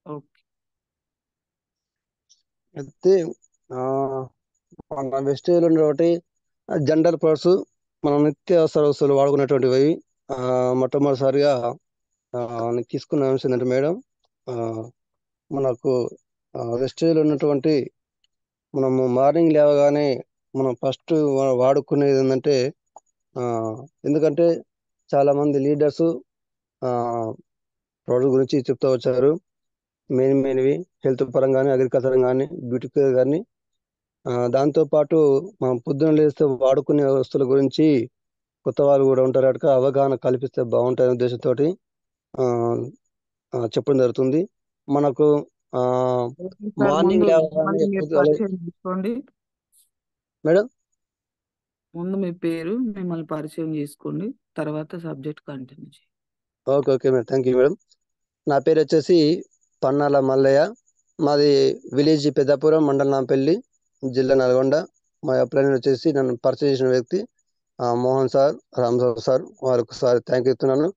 Okay. అయితే ఆ, మన వెస్టేజ్ ఒకటి జనరల్ ప్రొడక్ట్స్, మనం నిత్యావసర వస్తువులు వాడుకునేటువంటివి. ఆ, మొట్టమొదటిసారిగా నేను తీసుకున్న అంశం ఏంటంటే మేడం, ఆ, మనకు వెస్టేజ్లో ఉన్నటువంటి మనము మార్నింగ్ లేవగానే మనం ఫస్ట్ వాడుకునేది ఏంటంటే, ఆ, ఎందుకంటే చాలా మంది లీడర్స్ ప్రోడక్ట్ గురించి చెప్తూ వచ్చారు. మెయిన్వి హెల్త్ పరంగా కానీ, అగ్రికల్చర్ కానీ, బ్యూటీ కేర్ కానీ, దాంతోపాటు మనం పొద్దున లేస్తే వాడుకునే వస్తువుల గురించి కొత్త వాళ్ళు కూడా ఉంటారు అటుక అవగాహన కల్పిస్తే బాగుంటుంది ఉద్దేశంతో చెప్పడం జరుగుతుంది. మనకు ఆ, సార్, ముందు మార్నింగ్ లేవగానే మిమ్మల్ని మీరు పొద్దుగాల పరిచయం చేసుకోండి. మేడం. ముందు మీ పేరు, మిమ్మల్ని పరిచయం చేసుకోండి. తర్వాత సబ్జెక్ట్ కంటిన్యూ చేయండి. Okay okay madam, thank you madam. నా పేరు వచ్చేసి పన్నాల మల్లయ్య. మాది విలేజ్ పెద్దాపురం, మండలం నాంపల్లి, జిల్లా నల్గొండ. మా అప్లైన్ వచ్చేసి నన్ను పరిచయం చేసిన వ్యక్తి మోహన్ సార్, రామ్ సార్, వారికి సార్ థ్యాంక్ యూ చెప్తున్నాను.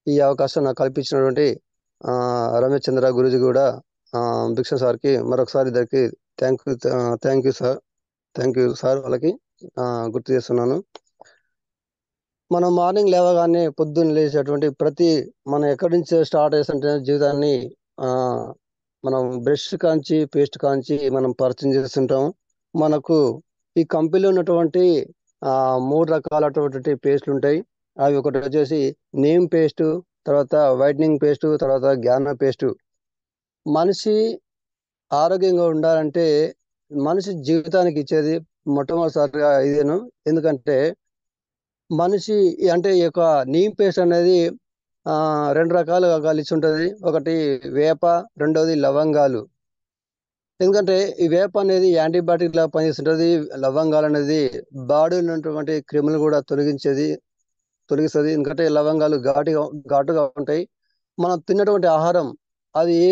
ఈ అవకాశం నాకు కల్పించినటువంటి రమేష్ చంద్ర గురుజీ కూడా, భిక్ష సార్కి మరొకసారి ఇద్దరికి thank you, thank you sir, thank you sir వాళ్ళకి గుర్తు చేస్తున్నాను. మనం మార్నింగ్ లేవగానే పొద్దున్న లేచేటువంటి మనం ఎక్కడి నుంచి స్టార్ట్ చేస్తుంటే జీవితాన్ని, ఆ, మనం బ్రష్ కాంచి పేస్ట్ కాంచి మనం పరిచయం చేస్తుంటాం. మనకు ఈ కంపెనీలో ఉన్నటువంటి ఆ 3 రకాలటువంటి పేస్ట్లు ఉంటాయి. అవి ఒకటి వచ్చేసి నీమ్ పేస్ట్, తర్వాత వైట్నింగ్ పేస్ట్, తర్వాత జ్ఞాన పేస్ట్. మనిషి ఆరోగ్యంగా ఉండాలంటే మనిషి జీవితానికి ఇచ్చేది మొట్టమొదటిసారిగా ఇదేను. ఎందుకంటే మనిషి అంటే ఈ యొక్క నీమ్ పేస్ట్ అనేది 2 రకాలుగా కలిసి ఉంటుంది. ఒకటి వేప, రెండవది లవంగాలు. ఎందుకంటే ఈ వేప అనేది యాంటీబయాటిక్ లా పనిచేస్తుంటది. లవంగాలు అనేది బాడీలో ఉన్నటువంటి క్రిములు కూడా తొలగిస్తుంది. ఎందుకంటే లవంగాలు ఘాటుగా ఉంటాయి. మనం తిన్నటువంటి ఆహారం అది ఏ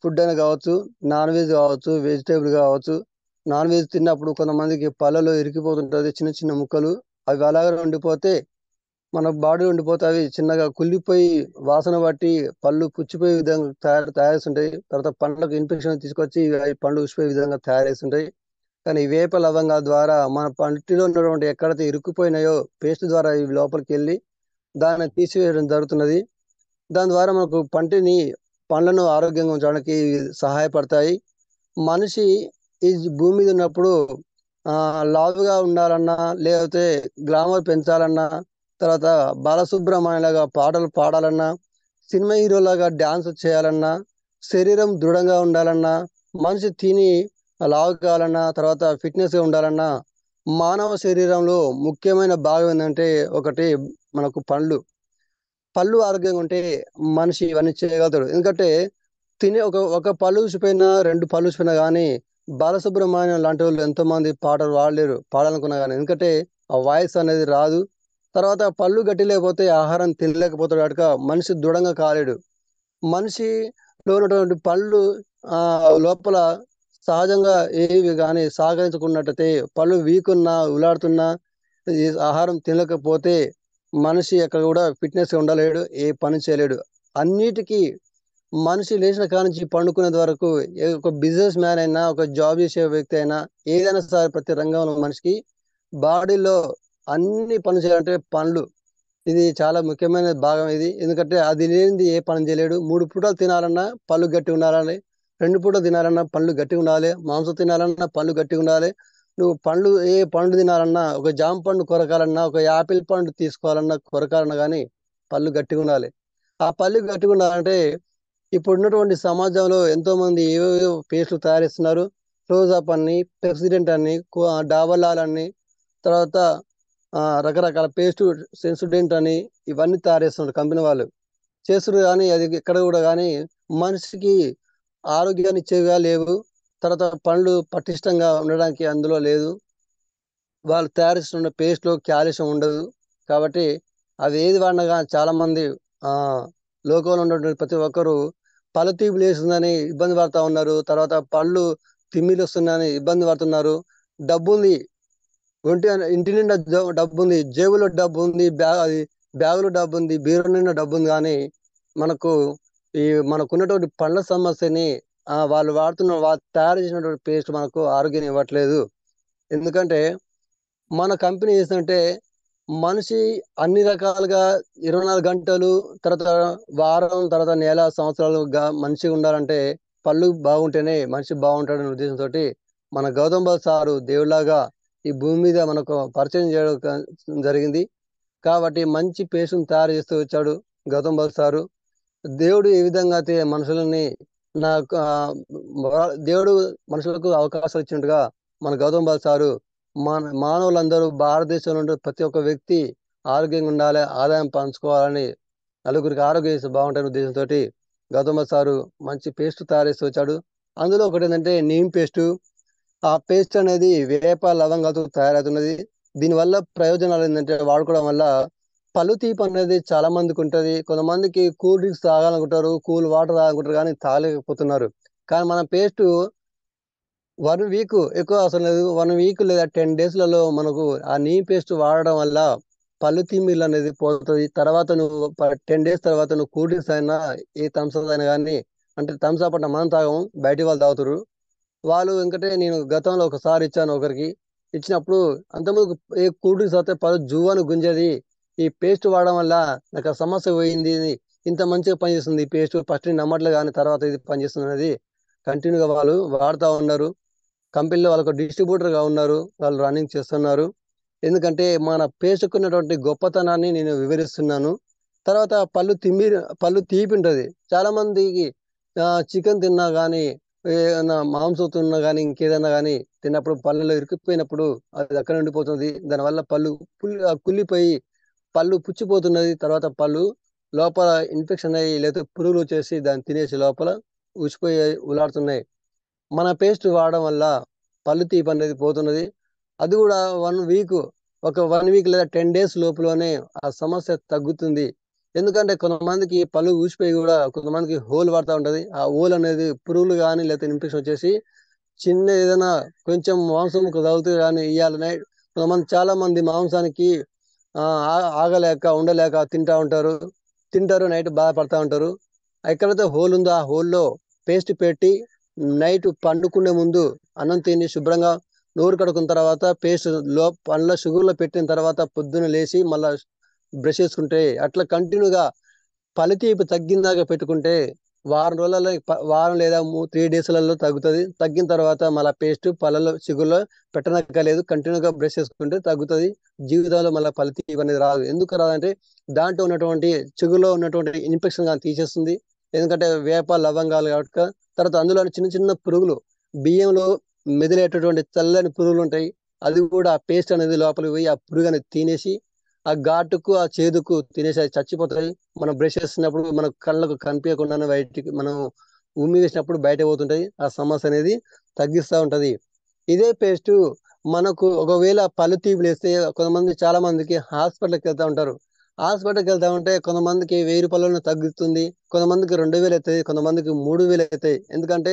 ఫుడ్ అయినా కావచ్చు, నాన్ వెజ్ కావచ్చు, వెజిటేబుల్ కావచ్చు. నాన్ వెజ్ తిన్నప్పుడు కొంతమందికి పళ్ళలో ఇరికిపోతుంటది చిన్న చిన్న ముక్కలు. అవి అలాగే ఉండిపోతే మన బాడీ ఉండిపోతే అవి చిన్నగా కుళ్ళిపోయి వాసన బట్టి పళ్ళు పుచ్చిపోయే విధంగా తయారేస్తుంటాయి. తర్వాత పండ్లకు ఇన్ఫెక్షన్ తీసుకొచ్చి అవి పండ్లు ఊసిపోయే విధంగా తయారేస్తుంటాయి. కానీ ఈ వేప లవంగాల ద్వారా మన పంటిలో ఉన్నటువంటి ఎక్కడైతే ఇరుక్కుపోయినాయో పేస్ట్ ద్వారా ఇవి లోపలికి వెళ్ళి దాన్ని తీసివేయడం జరుగుతున్నది. దాని ద్వారా మనకు పండ్లను ఆరోగ్యంగా ఉంచడానికి సహాయపడతాయి. మనిషి ఈ భూమి మీద ఉన్నప్పుడు లావుగా ఉండాలన్నా, లేకపోతే గ్లామర్ పెంచాలన్నా, తర్వాత బాలసుబ్రహ్మణ్యం లాగా పాటలు పాడాలన్నా, సినిమా హీరోలాగా డాన్స్ చేయాలన్నా, శరీరం దృఢంగా ఉండాలన్నా, మనిషి తిని లావు కావాలన్నా, తర్వాత ఫిట్నెస్గా ఉండాలన్నా, మానవ శరీరంలో ముఖ్యమైన భాగం ఏంటంటే ఒకటి మనకు పళ్ళు ఆరోగ్యంగా ఉంటే మనిషి ఇవన్నీ చేయగలుగుతాడు. ఎందుకంటే తినే ఒక పళ్ళు ఊసిపోయినా, 2 పళ్ళు ఊసిపోయినా కానీ బాలసుబ్రహ్మణ్యం లాంటి వాళ్ళు ఎంతో మంది పాటలు పాడాలనుకున్నా కానీ, ఎందుకంటే ఆ వాయిస్ అనేది రాదు. తర్వాత పళ్ళు గట్టి లేకపోతే ఆహారం తినలేకపోతాడు కనుక మనిషి దృఢంగా కాలేడు. మనిషిలో ఉన్నటువంటి పళ్ళు ఆ లోపల సహజంగా ఏవి కానీ సహకరించుకున్నట్టయితే పళ్ళు వీకున్నా, ఉలాడుతున్నా, ఈ ఆహారం తినలేకపోతే మనిషి ఎక్కడ కూడా ఫిట్నెస్ ఉండలేడు, ఏ పని చేయలేడు. అన్నిటికీ మనిషి లేచిన కాడ నుంచి పండుకునేంత వరకు ఒక బిజినెస్ మ్యాన్ అయినా, ఒక జాబ్ చేసే వ్యక్తి అయినా, ఏదైనా సరే ప్రతి రంగంలో మనిషికి బాడీలో అన్ని పనులు చేయాలంటే పండ్లు ఇది చాలా ముఖ్యమైన భాగం ఇది. ఎందుకంటే అది లేనిది ఏ పని చేయలేడు. 3 పూటలు తినాలన్నా పళ్ళు గట్టి ఉండాలి, 2 పూటలు తినాలన్నా పళ్ళు గట్టి ఉండాలి, మాంసం తినాలన్నా పళ్ళు గట్టి ఉండాలి. నువ్వు ఏ పండు తినాలన్నా, ఒక జామ పండు కొరకాలన్నా, ఒక యాపిల్ పండు తీసుకోవాలన్నా కొరకాలన్నా కానీ పళ్ళు గట్టిగా ఉండాలి. ఆ పళ్ళు గట్టిగా ఉండాలంటే ఇప్పుడు ఉన్నటువంటి సమాజంలో ఎంతో మంది ఏవేవో పేస్టులు తయారిస్తున్నారు. క్లోజప్ అని, పెప్సిడెంట్ అని, డాబర్లాల్ అని, తర్వాత రకరకాల పేస్ట్ సెన్సుడెంట్ అని ఇవన్నీ తయారు చేస్తున్నారు కంపెనీ వాళ్ళు. చేస్తున్నారు కానీ అది ఎక్కడ కూడా కానీ మనిషికి ఆరోగ్యాన్ని ఇచ్చేవిగా లేవు. తర్వాత పండ్లు పటిష్టంగా ఉండడానికి అందులో లేదు. వాళ్ళు తయారు చేస్తున్న పేస్ట్లో కాల్షియం ఉండదు. కాబట్టి అవి ఏది వాడినా కానీ చాలా మంది ఆ లోకంలో ఉన్నటువంటి ప్రతి ఒక్కరు పళ్ళ తీపి లేస్తుందని ఇబ్బంది పడతా ఉన్నారు. తర్వాత పళ్ళు తిమ్మిలు వస్తున్నాయని ఇబ్బంది పడుతున్నారు. డబ్బు ఉంది, ఇంటి నిండా డబ్బు ఉంది, జేబులో డబ్బు ఉంది, బ్యాగులో డబ్బు ఉంది, బీరో నిండా డబ్బు ఉంది, కానీ మనకు ఈ మనకున్నటువంటి పండ్ల సమస్యని వాళ్ళు తయారు చేసినటువంటి పేస్ట్ మనకు ఆరోగ్యాన్ని ఇవ్వట్లేదు. ఎందుకంటే మన కంపెనీ చేస్తుంటే మనిషి అన్ని రకాలుగా 24 గంటలు, తర్వాత వారం, తర్వాత నెల, సంవత్సరాలుగా మంచిగా ఉండాలంటే పళ్ళు బాగుంటేనే మనిషి బాగుంటాడనే ఉద్దేశంతో మన గౌతమ్ బుద్ధ సారు దేవుళ్లాగా ఈ భూమి మీద మనకు పరిచయం చేయడం జరిగింది. కాబట్టి మంచి పేస్ట్ని తయారు చేస్తూ వచ్చాడు గౌతమ్ బుద్ధ సారు. దేవుడు ఏ విధంగా అయితే మనుషులని నాకు దేవుడు మనుషులకు అవకాశాలు ఇచ్చినట్టుగా మన గౌతమ్ బుద్ధ సారు మానవులందరూ భారతదేశంలో ఉండే ప్రతి ఒక్క వ్యక్తి ఆరోగ్యంగా ఉండాలి, ఆదాయం పంచుకోవాలని, నలుగురికి ఆరోగ్యం బాగుంటాయనే ఉద్దేశంతో గౌతమ్ బుద్ధ సారు మంచి పేస్ట్ తయారు చేస్తూ వచ్చాడు. అందులో ఒకటి ఏంటంటే నీమ్ పేస్ట్. ఆ పేస్ట్ అనేది వేప లవంగాలతో తయారవుతున్నది. దీనివల్ల ప్రయోజనాలు ఏంటంటే వాడుకోవడం వల్ల పళ్ళు తీపి అనేది చాలా మందికి ఉంటుంది. కొంతమందికి కూల్ డ్రింక్స్ తాగాలనుకుంటారు, కూల్ వాటర్ తాగాలనుకుంటారు, కానీ తాగలేకపోతున్నారు. కానీ మన పేస్ట్ 1 వీక్ ఎక్కువ అవసరం లేదు, 1 వీక్ లేదా 10 డేస్లలో మనకు ఆ నీమ్ పేస్ట్ వాడడం వల్ల పళ్ళు తిమ్మిర్లు అనేది పోతుంది. తర్వాత నువ్వు 10 డేస్ తర్వాత నువ్వు కూల్ డ్రింక్స్ అయినా, ఏ థమ్స్అప్ అయినా కానీ, అంటే థమ్స్అప్ అంటే మనం తాగము, బయట వాళ్ళు తాగుతారు. వాళ్ళు ఎందుకంటే నేను గతంలో ఒకసారి ఇచ్చాను ఒకరికి. ఇచ్చినప్పుడు అంతకుముందు ఏ కూల్ డ్రింక్స్ అయితే పళ్ళు జువ్వని గుంజేది. ఈ పేస్ట్ వాడడం వల్ల నాకు ఆ సమస్య పోయింది, ఇంత మంచిగా పనిచేస్తుంది ఈ పేస్ట్, ఫస్ట్ నేను నమ్మట్లే కానీ తర్వాత ఇది పనిచేస్తుంది అనేది కంటిన్యూగా వాళ్ళు వాడుతూ ఉన్నారు. కంపెనీలో వాళ్ళకు డిస్ట్రిబ్యూటర్గా ఉన్నారు, వాళ్ళు రన్నింగ్ చేస్తున్నారు. ఎందుకంటే మన పేస్ట్కున్నటువంటి గొప్పతనాన్ని నేను వివరిస్తున్నాను. తర్వాత పళ్ళు తీపి ఉంటుంది. చాలా మందికి చికెన్ తిన్నా కానీ, ఏదైనా మాంసం తిన్నా కానీ, ఇంకేదైనా కానీ తిన్నప్పుడు పళ్ళలో ఇరుక్కుపోయినప్పుడు అది అక్కడ ఉండిపోతుంది. దానివల్ల పళ్ళు కుళ్ళిపోయి పళ్ళు పుచ్చిపోతున్నది. తర్వాత పళ్ళు లోపల ఇన్ఫెక్షన్ అయ్యి లేదా పురుగులు వచ్చేసి దాన్ని తినేసి లోపల ఉచ్చిపోయి ఉలాడుతున్నాయి. మన పేస్ట్ వాడడం వల్ల పళ్ళు తీపి అనేది పోతున్నది. అది కూడా 1 వీక్, ఒక 1 వీక్ లేదా 10 డేస్ లోపులోనే ఆ సమస్య తగ్గుతుంది. ఎందుకంటే కొంతమందికి పళ్ళు ఊసిపోయి కూడా కొంతమందికి హోల్ పడతా ఉంటది. ఆ హోల్ అనేది పురుగులు కానీ లేకపోతే ఇన్ఫెక్షన్ వచ్చేసి చిన్న ఏదైనా కొంచెం మాంసం తగులుతూ కానీ ఇయ్యాలనే చాలా మంది మాంసానికి ఆగలేక ఉండలేక తింటారు నైట్ బాధపడతా ఉంటారు. ఎక్కడైతే హోల్ ఉందో ఆ హోల్లో పేస్ట్ పెట్టి నైట్ పండుకునే ముందు అన్నం తిని శుభ్రంగా నోరు కడుక్కున్న తర్వాత పేస్ట్ పండ్ల షుగర్లో పెట్టిన తర్వాత పొద్దున లేచి మళ్ళా బ్రష్ చేసుకుంటే అట్లా కంటిన్యూగా పళ్ళు తీపి తగ్గిందాకా పెట్టుకుంటే వారం లేదా 3 డేస్లలో తగ్గుతుంది. తగ్గిన తర్వాత మళ్ళీ పేస్ట్ పళ్ళలో చిగుల్లో పెట్టనక్కర్లేదు, కంటిన్యూగా బ్రష్ చేసుకుంటే తగ్గుతుంది. జీవితంలో మళ్ళీ పళ్ళు తీపి అనేది రాదు. ఎందుకు రాదంటే దాంట్లో ఉన్నటువంటి చిగుల్లో ఉన్నటువంటి ఇన్ఫెక్షన్ కానీ తీసేస్తుంది. ఎందుకంటే వేప లవంగాలు కాబట్టి. తర్వాత అందులో చిన్న చిన్న పురుగులు, బియ్యంలో మెదిలేటటువంటి చల్లని పురుగులు ఉంటాయి. అది కూడా ఆ పేస్ట్ అనేది లోపలికి పోయి ఆ పురుగు అనేది తినేసి ఆ ఘాటుకు ఆ చేదుకు తినేసి అది చచ్చిపోతాయి. మనం బ్రష్ చేస్తున్నప్పుడు మన కళ్ళకు కనిపించకుండానే బయటికి మనం ఉమ్మి వేసినప్పుడు బయట పోతుంటాయి. ఆ సమస్య అనేది తగ్గిస్తూ ఉంటది. ఇదే పేస్ట్ మనకు ఒకవేళ పళ్ళు తీపి లేస్తే చాలా మందికి హాస్పిటల్కి వెళ్తా ఉంటారు. హాస్పిటల్కి వెళ్తా ఉంటే కొంతమందికి 1000 రూపాయలను తగ్గుతుంది, కొంతమందికి 2000 అవుతాయి, కొంతమందికి 3000 అవుతాయి. ఎందుకంటే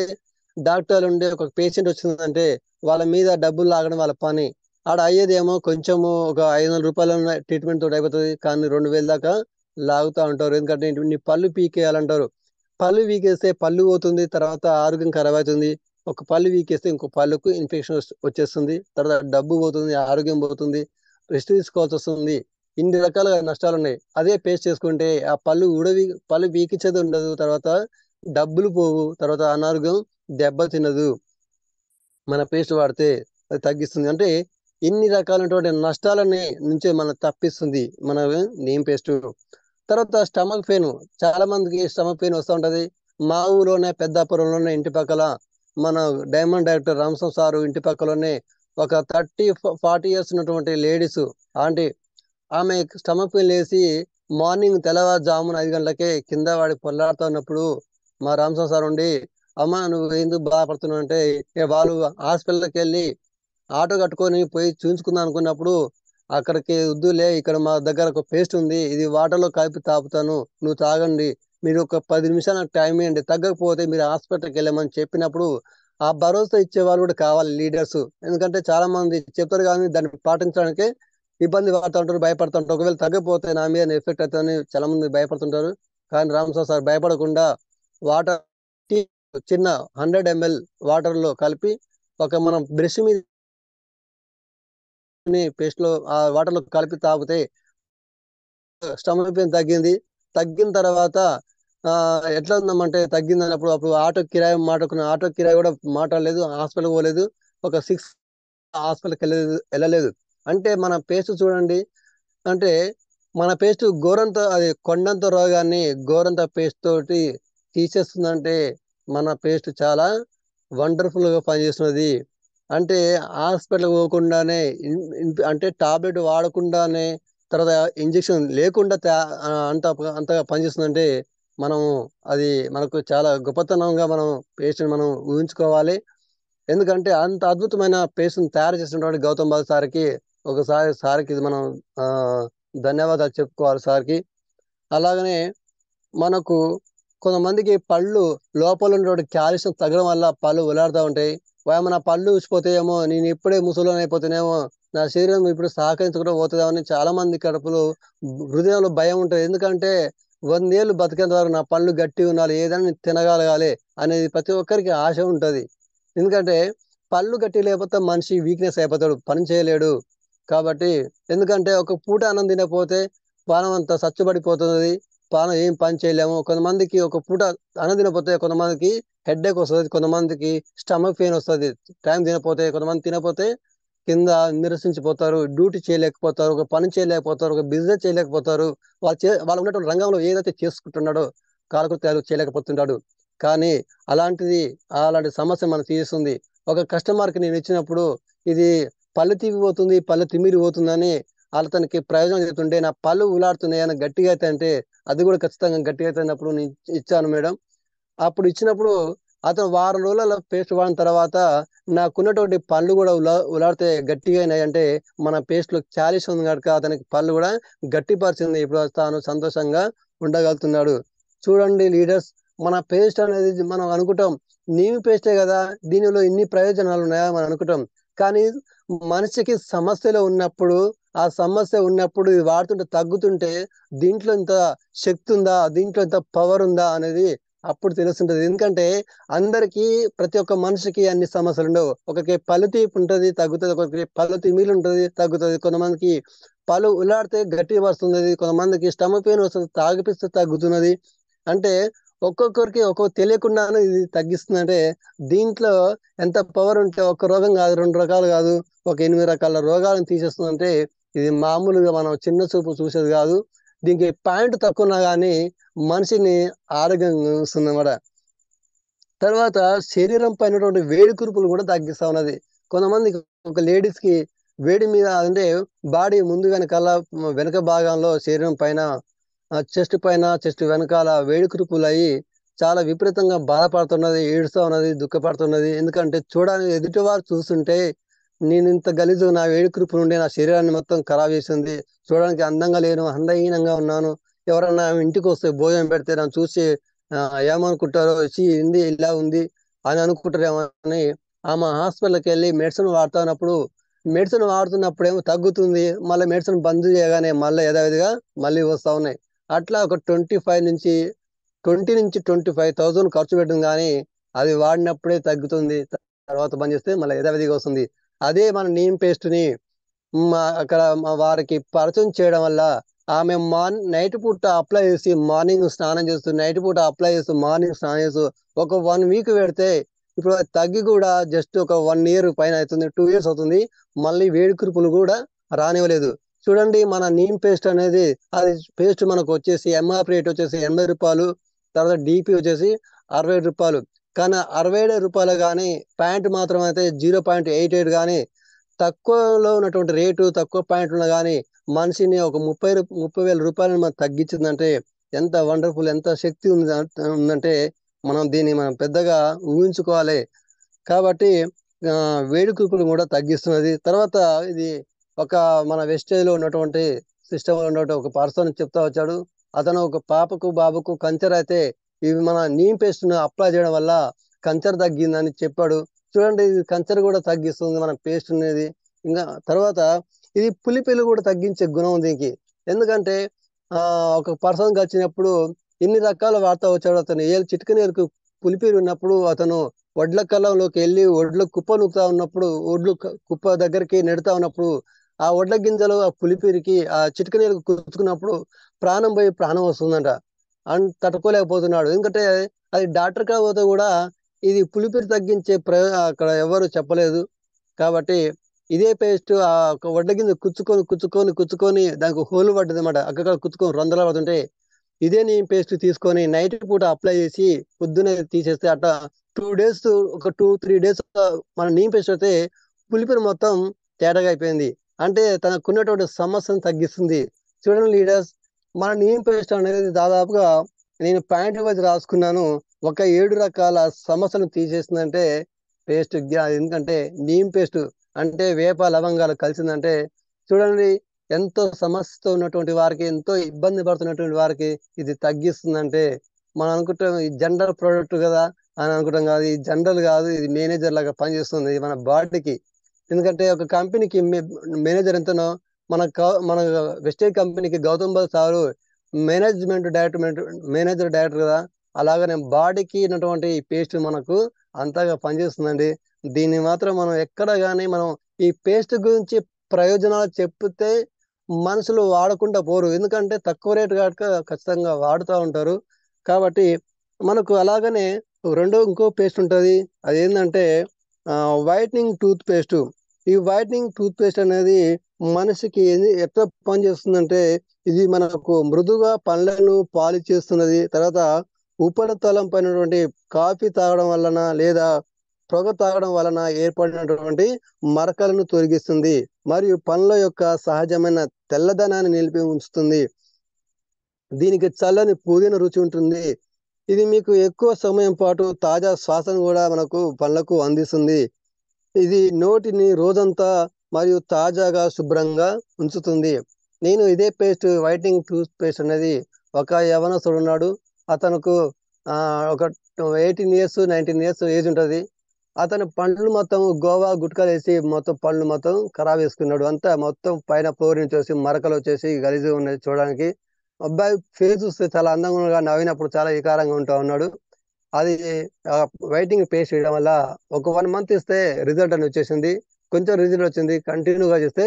డాక్టర్లు ఉండే ఒక పేషెంట్ వచ్చిందంటే వాళ్ళ మీద డబ్బులు లాగడం వాళ్ళ పని. ఆడ అయ్యేదేమో కొంచెము ఒక 500 రూపాయల ట్రీట్మెంట్ తోటి అయిపోతుంది, కానీ 2000 దాకా లాగుతూ ఉంటారు. ఎందుకంటే నీ పళ్ళు పీకేయాలంటారు. పళ్ళు పీకేస్తే పళ్ళు పోతుంది, తర్వాత ఆరోగ్యం ఖరాబ్ అవుతుంది. ఒక పళ్ళు పీకేస్తే ఇంకో పళ్ళకు ఇన్ఫెక్షన్ వచ్చేస్తుంది, తర్వాత డబ్బు పోతుంది, ఆరోగ్యం పోతుంది, రెస్ట్ తీసుకోవాల్సి వస్తుంది. ఇన్ని రకాలుగా నష్టాలు ఉన్నాయి. అదే పేస్ట్ చేసుకుంటే ఆ పళ్ళు పీకించేది ఉండదు, తర్వాత డబ్బులు పోవు, తర్వాత అనారోగ్యం దెబ్బ తినదు. మన పేస్ట్ వాడితే అది తగ్గిస్తుంది. అంటే ఇన్ని రకాలైనటువంటి నష్టాలని నుంచి మనం తప్పిస్తుంది మన నీమ్ పేస్ట్. తర్వాత స్టమక్ పెయిన్, చాలా మందికి స్టమక్ పెయిన్ వస్తూ ఉంటది. మా ఊలోనే పెద్దాపురంలోనే ఇంటి పక్కల మన డైమండ్ డైరెక్టర్ రామసం సారు ఇంటి పక్కలోనే ఒక 30-40 ఇయర్స్ ఉన్నటువంటి లేడీస్ ఆంటీ, ఆమె స్టమక్ పెయిన్ లేసి మార్నింగ్ తెల్లవారుజామున 5 గంటలకే కింద వాడి పొల్లాడుతూ ఉన్నప్పుడు మా రామసం సార్ ఉండి, అమ్మ నువ్వు ఎందుకు బాధపడుతున్నావు అంటే, వాళ్ళు హాస్పిటల్కి వెళ్ళి ఆటో కట్టుకొని పోయి చూపించుకుందాం అనుకున్నప్పుడు అక్కడికి వద్దులే, ఇక్కడ మా దగ్గర ఒక పేస్ట్ ఉంది, ఇది వాటర్లో కలిపి తాపుతాను, నువ్వు తాగండి, మీరు ఒక 10 నిమిషాలు నాకు టైం ఇవ్వండి, తగ్గకపోతే మీరు హాస్పిటల్కి వెళ్ళమని చెప్పినప్పుడు ఆ భరోసా ఇచ్చే వాళ్ళు కూడా కావాలి లీడర్స్. ఎందుకంటే చాలా మంది చెప్తారు కానీ దాన్ని పాటించడానికి ఇబ్బంది పడుతూ ఉంటారు, భయపడుతూ ఉంటారు. ఒకవేళ తగ్గకపోతే నా మీద ఎఫెక్ట్ అవుతుందని చాలా మంది భయపడుతుంటారు. కానీ రామసార్ సార్ భయపడకుండా వాటర్ చిన్న 100 ml వాటర్ లో కలిపి మనం బ్రష్ మీద పేస్ట్ లో ఆ వాటర్ లో కలిపి తాగితే స్టమక్ పెయిన్ తగ్గిన తర్వాత ఎట్లా ఉందామంటే తగ్గింది అన్నప్పుడు అప్పుడు ఆటో కిరాయి ఆటో కిరాయి కూడా మాట్లాడలేదు, హాస్పిటల్ పోలేదు, ఒక 6 హాస్పిటల్కి వెళ్ళలేదు. అంటే మన పేస్ట్ చూడండి, అంటే మన పేస్ట్ గోరంత అది కొండంత రోగాన్ని గోరంత పేస్ట్ తోటి తీసేస్తుందంటే మన పేస్ట్ చాలా వండర్ఫుల్ గా పనిచేస్తున్నది. అంటే హాస్పిటల్ పోకుండానే అంటే టాబ్లెట్ వాడకుండానే తర్వాత ఇంజెక్షన్ లేకుండా అంత అంతగా పనిచేస్తుందంటే మనం అది మనకు చాలా గొప్పతనంగా మనం పేస్ట్ మనం ఊహించుకోవాలి. ఎందుకంటే అంత అద్భుతమైన పేస్ట్ తయారు చేసినటువంటి గౌతమ్ బాబు సార్కి ఒకసారి సార్కి ఇది మనం ఆ ధన్యవాదాలు చెప్పుకోవాలి సార్కి. అలాగనే మనకు కొంతమందికి పళ్ళు లోపల ఉన్నటువంటి కాల్షియం తగ్గడం వల్ల పళ్ళు ఉలాడుతూ ఉంటాయి. ఏమన్నా పళ్ళు ఊసిపోతాయేమో, నేను ఇప్పుడే ముసలోని అయిపోతానేమో, నా శరీరం ఇప్పుడు సహకరించకుండా పోతుందేమో అని చాలా మంది కడుపులో హృదయంలో భయం ఉంటుంది. ఎందుకంటే 100 ఏళ్ళు బతికేంత వరకు నా పళ్ళు గట్టి ఉండాలి, ఏదైనా తినగలగాలి అనేది ప్రతి ఒక్కరికి ఆశ ఉంటది. ఎందుకంటే పళ్ళు గట్టి లేకపోతే మనిషి వీక్నెస్ అయిపోతాడు, పని చేయలేడు. కాబట్టి ఎందుకంటే ఒక పూట అన్నం తినకపోతే పానం అంతా సచ్చుబడిపోతుంది, పానం ఏం పని చేయలేము. కొంతమందికి ఒక పూట అన్నం తినకపోతే కొంతమందికి హెడ్ఏక్ వస్తుంది, కొంతమందికి స్టమక్ పెయిన్ వస్తుంది టైం తినపోతే, కొంతమంది తినపోతే కింద నిరసించిపోతారు, డ్యూటీ చేయలేకపోతారు, ఒక పని చేయలేకపోతారు, ఒక బిజినెస్ చేయలేకపోతారు. వాళ్ళు ఉన్నటువంటి రంగంలో ఏదైతే చేసుకుంటున్నాడో కాలకృత్యాలు చేయలేకపోతున్నాడు. కానీ అలాంటి సమస్య మనకు తీస్తుంది. ఒక కస్టమర్కి నేను ఇచ్చినప్పుడు ఇది పళ్ళు తీపిపోతుంది, పళ్ళు తిమ్మిరి పోతుందని అతనికి ప్రయోజనం చెప్తుంటే నా పళ్ళు ఉలాడుతున్నాయి అని గట్టిగా అయితే అంటే అది కూడా ఖచ్చితంగా గట్టిగా అయినప్పుడు నేను ఇచ్చాను మేడం. అప్పుడు ఇచ్చినప్పుడు అతను వారం రోజుల పేస్ట్ వాడిన తర్వాత నాకున్నటువంటి పళ్ళు కూడా ఉలాడితే గట్టిగా అయినాయి. అంటే మన పేస్ట్ లో కాల్షియం ఉంది కనుక అతనికి పళ్ళు కూడా గట్టిపరిచింది. ఇప్పుడు తాను సంతోషంగా ఉండగలుగుతున్నాడు. చూడండి లీడర్స్, మన పేస్ట్ అనేది మనం అనుకుంటాం నీమ్ పేస్టే కదా, దీనిలో ఇన్ని ప్రయోజనాలు ఉన్నాయా మనం అనుకుంటాం. కానీ మనిషికి సమస్యలు ఉన్నప్పుడు ఇది వాడుతుంటే తగ్గుతుంటే దీంట్లో ఇంత శక్తి ఉందా, దీంట్లో ఇంత పవర్ ఉందా అనేది అప్పుడు తెలుస్తుంటది. ఎందుకంటే అందరికి ప్రతి ఒక్క మనిషికి అన్ని సమస్యలు ఉండవు. ఒకరికి పళ్ళు తీపి ఉంటది తగ్గుతుంది, ఒకరికి పళ్ళు తిమ్మిరి ఉంటది తగ్గుతుంది, కొంతమందికి పళ్ళు ఉల్లాడితే గట్టి వస్తుంది, కొంతమందికి స్టమక్ పెయిన్ వస్తుంది తాగిపిస్తే తగ్గుతున్నది. అంటే ఒక్కొక్కరికి ఒక్కొక్క తెలియకుండానే ఇది తగ్గిస్తుంది. అంటే దీంట్లో ఎంత పవర్ ఉంటే ఒక రోగం కాదు, 2 రకాలు కాదు, ఒక 8 రకాల రోగాలను తీసేస్తుంది. అంటే ఇది మామూలుగా మనం చిన్న చూపు చూసేది కాదు. దీనికి పాయింట్ తక్కువ ఉన్నా కానీ మనిషిని ఆరోగ్యంగా ఉంచుతుంది అన్నమాట. తర్వాత శరీరం పైన వేడి కురుపులు కూడా తగ్గిస్తా ఉన్నది. కొంతమందికి ఒక లేడీస్ కి వేడి మీద అంటే బాడీ ముందు వెనక భాగంలో శరీరం పైన చెస్ట్ వెనకాల వేడి కురుపులు అయ్యి చాలా విపరీతంగా బాధపడుతున్నది, ఏడుస్తూ ఉన్నది, దుఃఖపడుతున్నది. ఎందుకంటే చూడడానికి ఎదుటివారు చూస్తుంటే నేను ఇంత గలీజు, నా వేడి కురుపు నుండి నా శరీరాన్ని మొత్తం ఖరాబ్ చేసింది, చూడడానికి అందంగా లేను, అందహీనంగా ఉన్నాను, ఎవరన్నా ఇంటికి వస్తే భోజనం పెడితే నన్ను చూసి ఏమనుకుంటారో, ఇంది ఇలా ఉంది అని అనుకుంటారేమో అని ఆమె హాస్పిటల్కి వెళ్ళి మెడిసిన్ మెడిసిన్ వాడుతున్నప్పుడు ఏమో తగ్గుతుంది, మళ్ళీ మెడిసిన్ బంద్ చేయగానే మళ్ళీ యథావిధిగా మళ్ళీ వస్తూ ఉన్నాయి. అట్లా ఒక 20,000 నుంచి 25,000 ఖర్చు పెట్టింది కానీ అది వాడినప్పుడే తగ్గుతుంది, తర్వాత బంద్ చేస్తే మళ్ళీ యథావిధిగా వస్తుంది. అదే మన నీమ్ పేస్ట్ ని అక్కడ వారికి పరిచయం చేయడం వల్ల ఆమె నైట్ పూట అప్లై చేసి మార్నింగ్ స్నానం చేస్తూ, నైట్ పూట అప్లై చేస్తూ మార్నింగ్ స్నానం చేస్తూ ఒక 1 వీక్ పెడితే ఇప్పుడు తగ్గి కూడా జస్ట్ ఒక 1 ఇయర్ పైన అవుతుంది, 2 ఇయర్స్ అవుతుంది, మళ్ళీ వేడి కురుపులు కూడా రానివ్వలేదు. చూడండి మన నీమ్ పేస్ట్ అనేది అది పేస్ట్ మనకు వచ్చేసి ఎంఆర్పి రేట్ వచ్చేసి 80 రూపాయలు, తర్వాత డిపి వచ్చేసి 60 రూపాయలు. కానీ 67 రూపాయలు కానీ ప్యాంట్ మాత్రం అయితే 0.88 కానీ తక్కువలో ఉన్నటువంటి రేటు తక్కువ పాయింట్లు కానీ మనిషిని ఒక 30,000 రూపాయలను మనం తగ్గించిందంటే ఎంత వండర్ఫుల్, ఎంత శక్తి ఉందంటే మనం పెద్దగా ఊహించుకోవాలి. కాబట్టి వేడి కురుపులు కూడా తగ్గిస్తున్నది. తర్వాత ఇది మన వెస్టేజ్ లో ఉన్నటువంటి సిస్టమ్ లో ఉన్నటువంటి ఒక పర్సన్ చెప్తా వచ్చాడు. అతను ఒక పాపకు బాబుకు కంచర్ అయితే ఇవి మన నీమ్ పేస్ట్ ను అప్లై చేయడం వల్ల కంచర్ తగ్గిందని చెప్పాడు. చూడండి ఇది కంచర్ కూడా తగ్గిస్తుంది మన పేస్ట్ అనేది. ఇంకా తర్వాత ఇది పులిపిల్లు కూడా తగ్గించే గుణం దీనికి. ఎందుకంటే ఒక పర్సన్కి వచ్చినప్పుడు ఇన్ని రకాల వాడుతూ వచ్చాడు. అతను చిటికనేలకు పులిపేరు ఉన్నప్పుడు అతను వడ్ల కళ్ళంలోకి వెళ్ళి వడ్ల కుప్ప నూకుతా ఉన్నప్పుడు కుప్ప దగ్గరికి నెడుతా ఉన్నప్పుడు ఆ వడ్ల గింజలు ఆ పులిపేరికి ఆ చిటికనేలకు కుచ్చుకున్నప్పుడు ప్రాణం పోయి ప్రాణం వస్తుందంట. తట్టుకోలేకపోతున్నాడు. ఎందుకంటే అది డాక్టర్ కాకపోతే కూడా ఇది పులిపేరు తగ్గించే అక్కడ ఎవరు చెప్పలేదు. కాబట్టి ఇదే పేస్ట్ ఆ వడ్ల గింజ కుచ్చుకొని దానికి హోల్ పడ్డది అనమాట. అక్కడ కుచ్చుకొని రంధ్రాలు పడుతుంటే ఇదే నీమ్ పేస్ట్ తీసుకొని నైట్ పూట అప్లై చేసి పొద్దునే తీసేస్తే అట్లా 2 days, ఒక 2-3 days మన నీమ్ పేస్ట్ అయితే పులిపేరు మొత్తం తేడాగా అయిపోయింది. అంటే తనకున్నటువంటి సమస్యను తగ్గిస్తుంది. చూడండి లీడర్స్, మన నీమ్ పేస్ట్ అనేది దాదాపుగా నేను పాయింట్ వైజ్ రాసుకున్నాను. ఒక 7 రకాల సమస్యలు తీసేస్తుందంటే పేస్ట్. ఎందుకంటే నీమ్ పేస్ట్ అంటే వేప లవంగాలు కలిసిందంటే చూడండి ఎంతో సమస్యతో ఉన్నటువంటి వారికి, ఎంతో ఇబ్బంది పడుతున్నటువంటి వారికి ఇది తగ్గిస్తుందంటే మనం అనుకుంటాం ఈ జనరల్ ప్రోడక్ట్ కదా అని అనుకుంటాం. కాదు, ఇది జనరల్ కాదు, ఇది మేనేజర్ లాగా పనిచేస్తుంది మన బాడీకి. ఎందుకంటే ఒక కంపెనీకి మేనేజర్ ఎంతనో మన వెస్టేజ్ కంపెనీకి Gautam Buddha sir manager director కదా, అలాగనే బాడీకి ఉన్నటువంటి ఈ పేస్ట్ మనకు అంతగా పనిచేస్తుందండి. దీన్ని మాత్రం మనం ఎక్కడ కానీ మనం ఈ పేస్ట్ గురించి ప్రయోజనాలు చెప్తే మనుషులు వాడకుండా పోరు. ఎందుకంటే తక్కువ రేటు కాక ఖచ్చితంగా వాడుతూ ఉంటారు. కాబట్టి మనకు అలాగనే ఇంకో పేస్ట్ ఉంటుంది. అదేంటంటే వైట్నింగ్ టూత్ పేస్ట్. ఈ వైట్నింగ్ టూత్ పేస్ట్ అనేది మనిషికి ఎట్లా పనిచేస్తుందంటే ఇది మనకు మృదుగా పళ్ళను పాలిష్ చేస్తున్నది. తర్వాత ఉపరితలం పైనటువంటి కాఫీ తాగడం వలన లేదా పొగ తాగడం వలన ఏర్పడినటువంటి మరకలను తొలగిస్తుంది మరియు పండ్ల యొక్క సహజమైన తెల్లదనాన్ని నిలిపి ఉంచుతుంది. దీనికి చల్లని పుదీనా రుచి ఉంటుంది. ఇది మీకు ఎక్కువ సమయం పాటు తాజా శ్వాసను కూడా మనకు పళ్ళకు అందిస్తుంది. ఇది నోటిని రోజంతా మరియు తాజాగా శుభ్రంగా ఉంచుతుంది. నేను ఇదే పేస్ట్ వైట్నింగ్ టూత్ పేస్ట్ అనేది ఒక యవనస్తుడు ఉన్నాడు. అతనుకు ఒక 18 years 19 years ఏజ్ ఉంటుంది. అతని పండ్లు మొత్తం గోవా గుట్కాలు వేసి మొత్తం పళ్ళు మొత్తం ఖరాబ్ చేసుకున్నాడు. అంతా మొత్తం పైన ఫ్లోర్ నుంచి వచ్చి మరకలు వచ్చేసి గలీజుగా ఉన్నది చూడడానికి. అబ్బాయి ఫేస్ చూస్తే చాలా అందంగా నవ్వినప్పుడు చాలా వికారంగా ఉంటా ఉన్నాడు. అది వైటింగ్ పేస్ట్ వేయడం వల్ల ఒక 1 month ఇస్తే రిజల్ట్ అని వచ్చేసింది. కొంచెం రిజల్ట్ వచ్చింది. కంటిన్యూగా చేస్తే